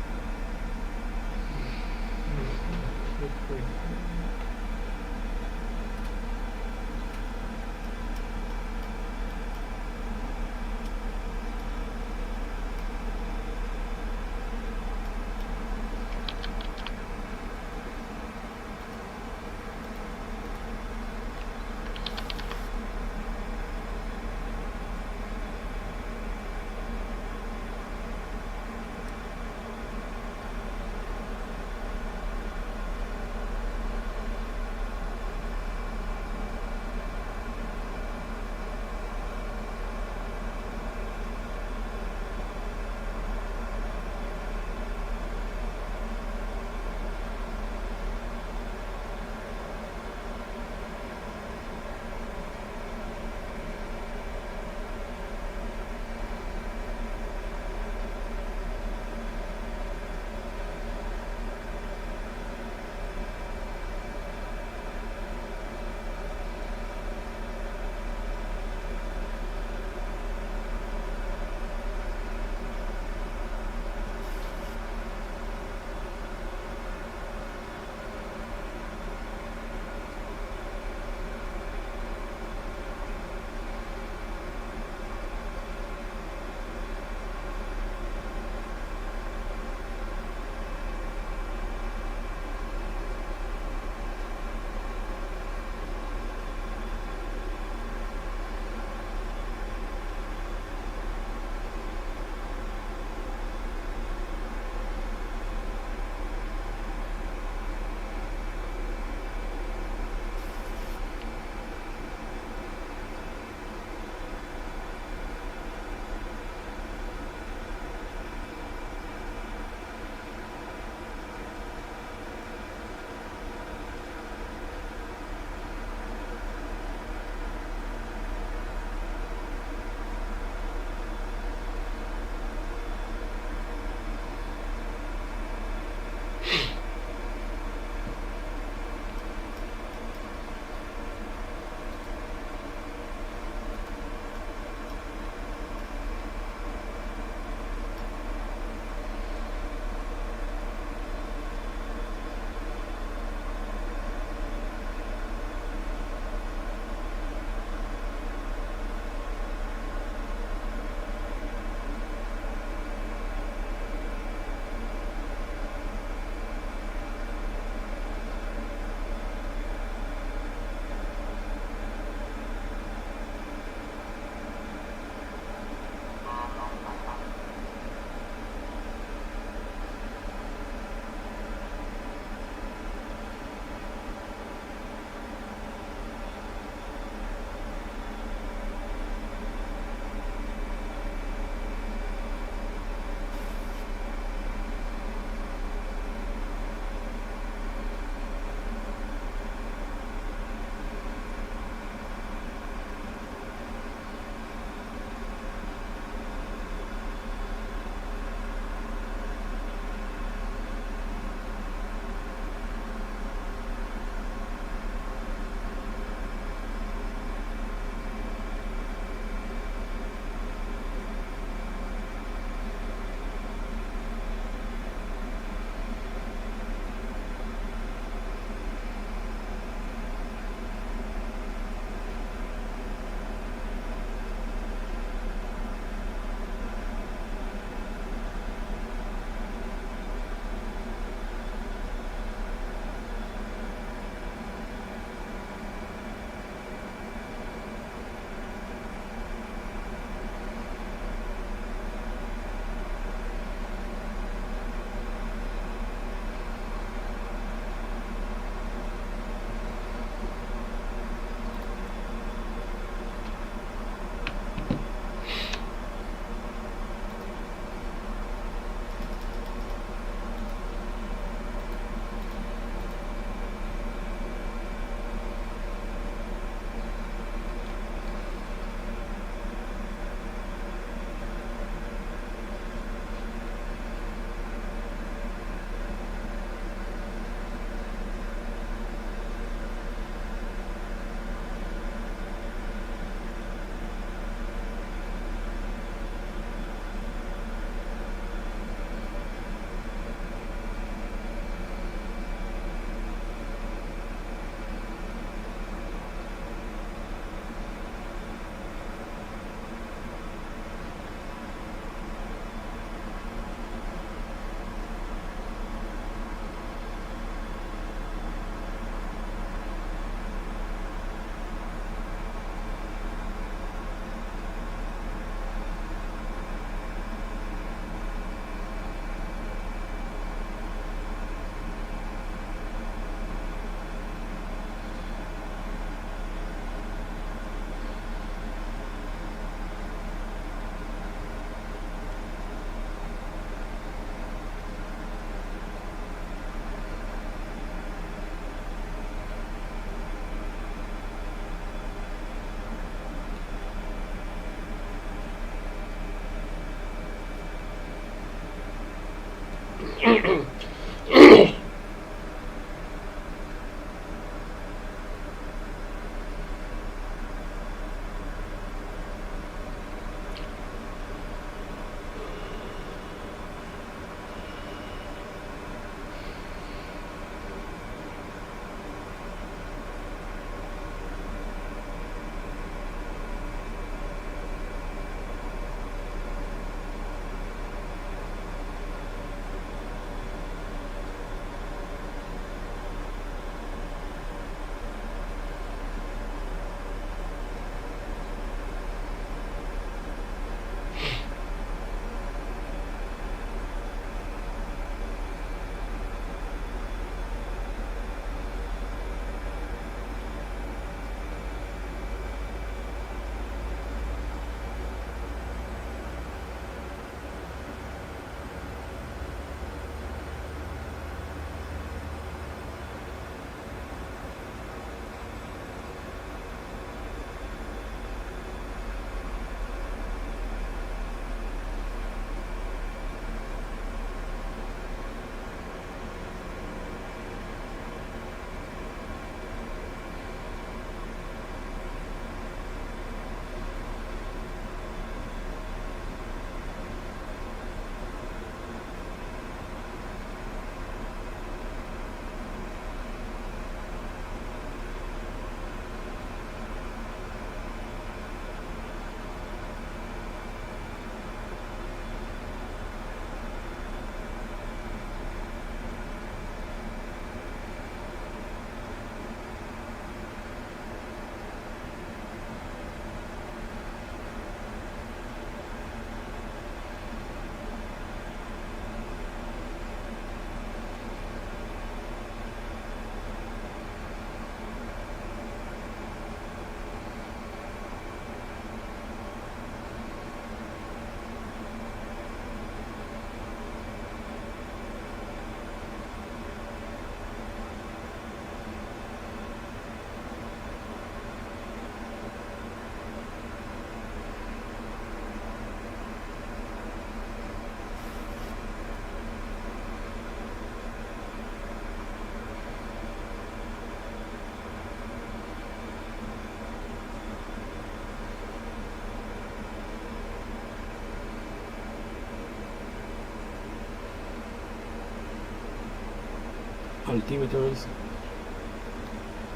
S3: Altimeters.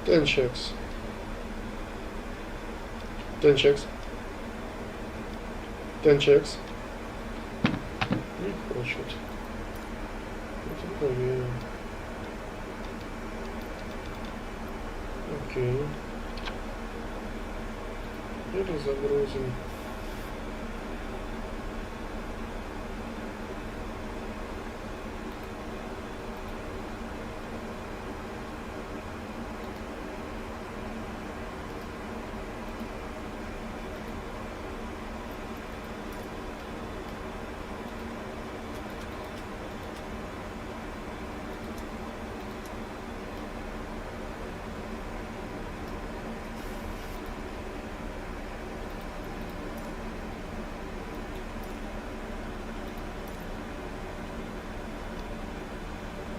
S17: 10 checks. 10 checks. 10 checks. Oh shit. Окей. Перезагрузим.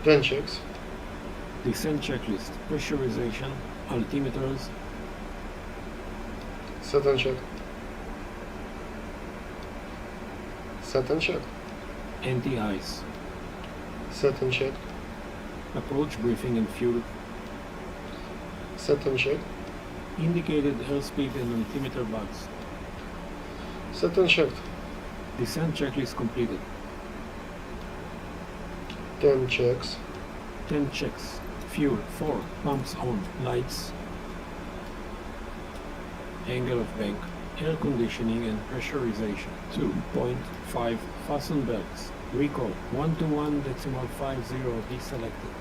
S17: Ten checks.
S3: Descent checklist. Pressurization. Altimeters.
S17: Set and check. Set and check.
S3: Anti-ice.
S17: Set and check.
S3: Approach briefing and fuel.
S17: Set and check.
S3: Indicated airspeed and altimeter bugs.
S17: Set and checked.
S3: Descent checklist completed.
S17: 10 checks.
S3: 10 checks. Fuel 4. Pumps on. Lights. Angle of bank. Air conditioning and pressurization. 2.5. Fasten belts. Recall 121.50 deselected.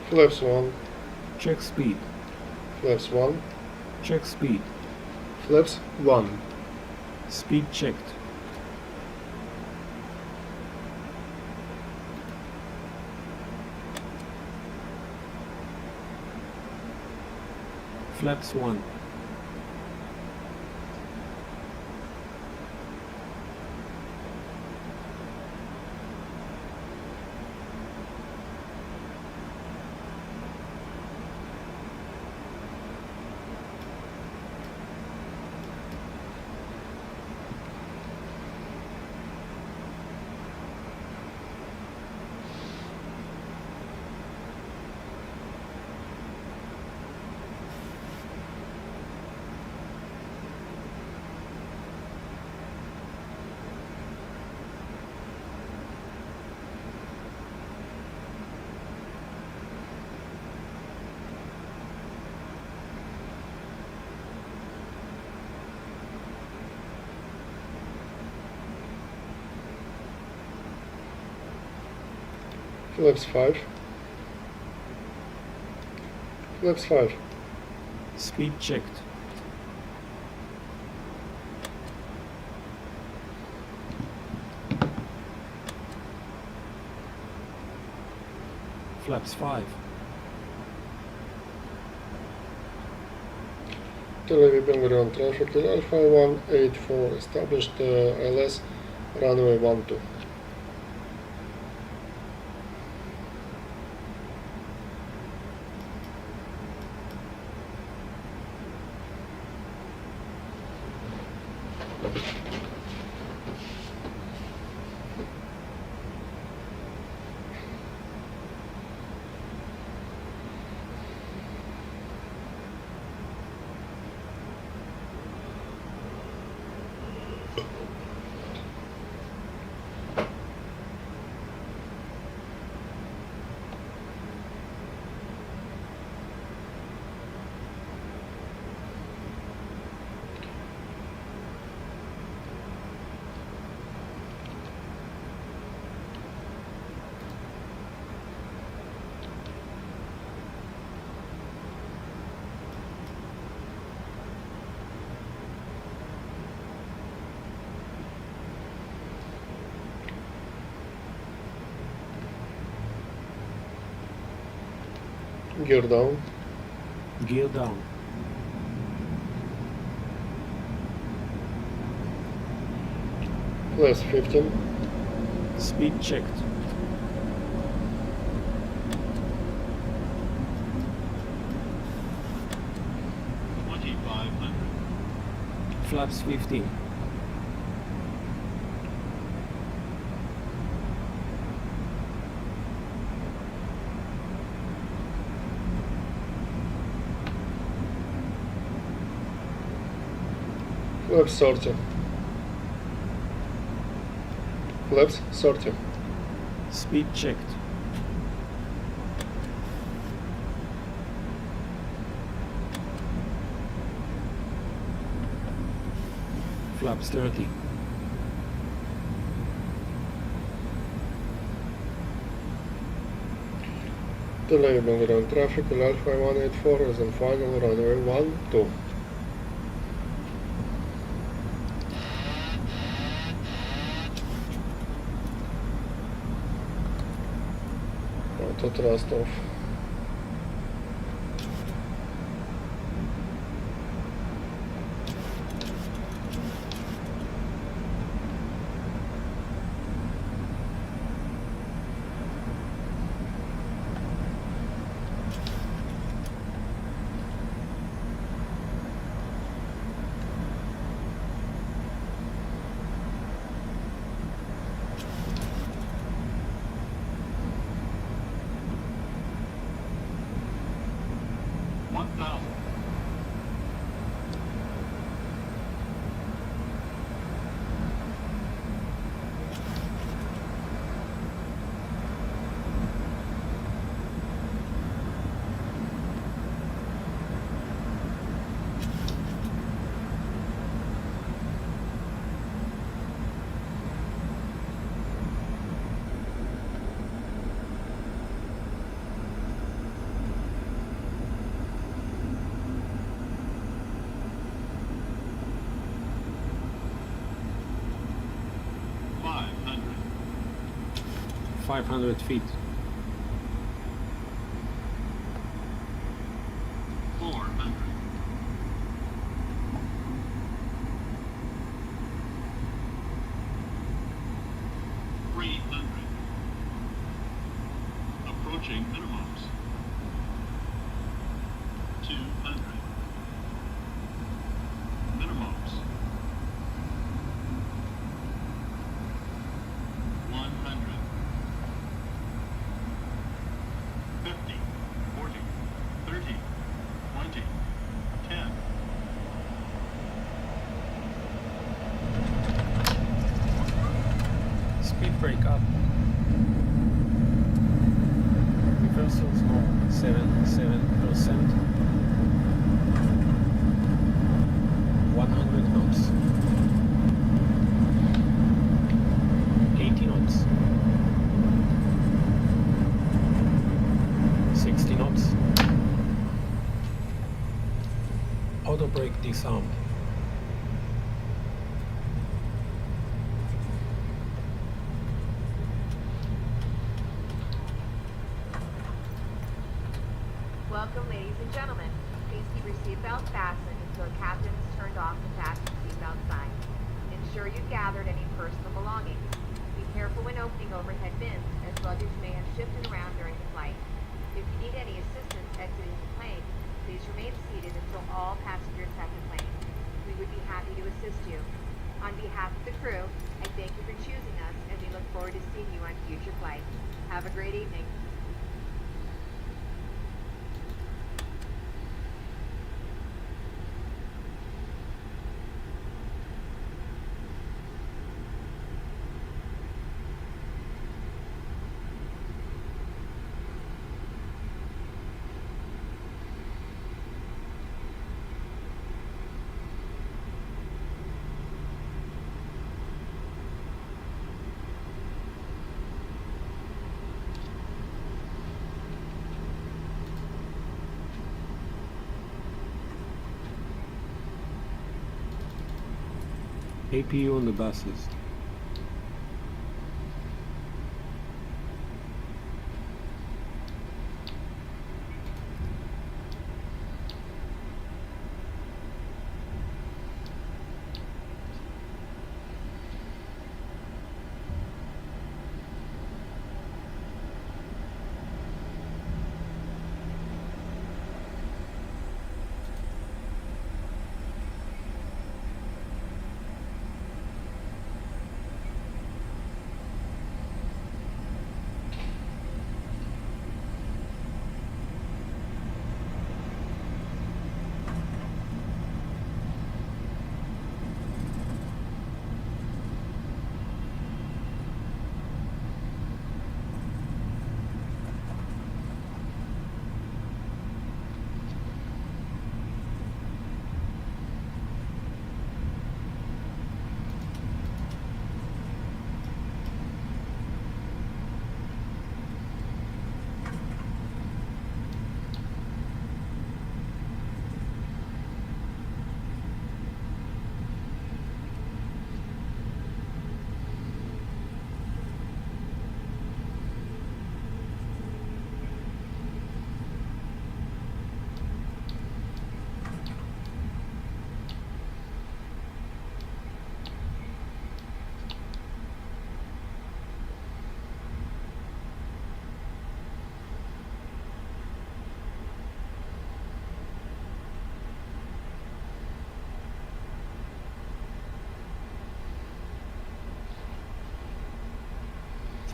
S17: Flaps 1.
S3: Check speed.
S17: Flaps 1.
S3: Check speed.
S17: Flaps 1.
S3: Speed checked. Flaps 1.
S17: Flaps 5. Flaps 5.
S3: Speed checked. Flaps 5.
S17: Tel Aviv ground traffic Alpha 184 established ILS runway 12. Gear down.
S3: Gear down.
S17: Flaps 15.
S3: Speed checked. Flaps 15.
S17: Flaps 30. Flaps 30.
S3: Speed checked. Flaps 30.
S17: Tel Aviv ground traffic Alpha 184 is on final runway 12. Auto thrust off.
S3: 500 feet.
S5: 400. 300. Approaching minimums. 200. Minimums. 100. 50. 40. 30. 20. 10.
S3: Speed brake up. Reversals on 77%. 100 knots. 80 knots. 60 knots. Auto brake disarmed.
S6: Welcome, ladies and gentlemen. Please keep your seatbelts fastened until the captain has turned off the fasten seatbelt sign. Ensure you've gathered any personal belongings. Be careful when opening overhead bins, as luggage may have shifted around during the flight. If you need any assistance exiting the plane, please remain seated until all passengers have deplanes. We would be happy to assist you. On behalf of the crew, I thank you for choosing us, and we look forward to seeing you on future flights. Have a great evening.
S3: APU on the buses.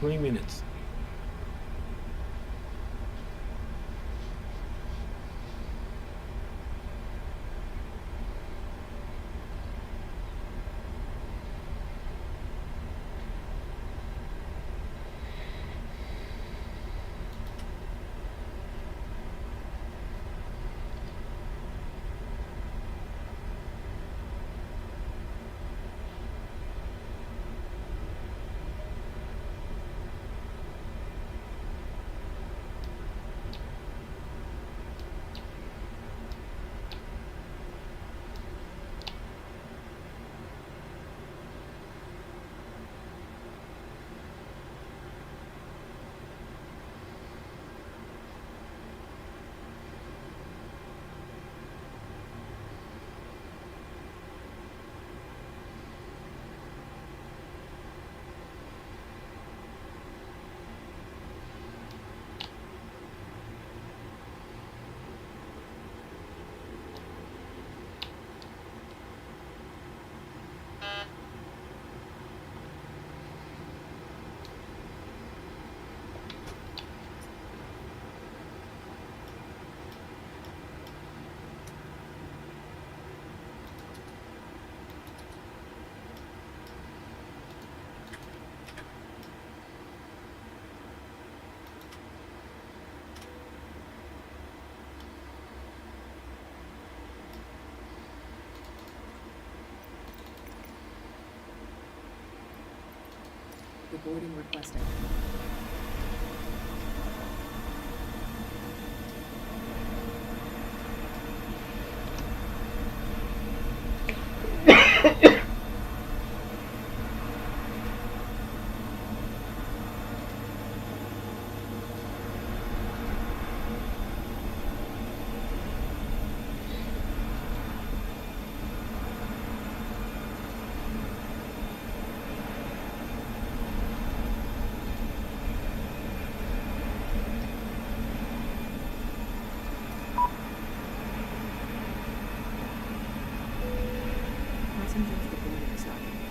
S3: Three minutes.
S7: for boarding requested. Passengers, the boarding is starting.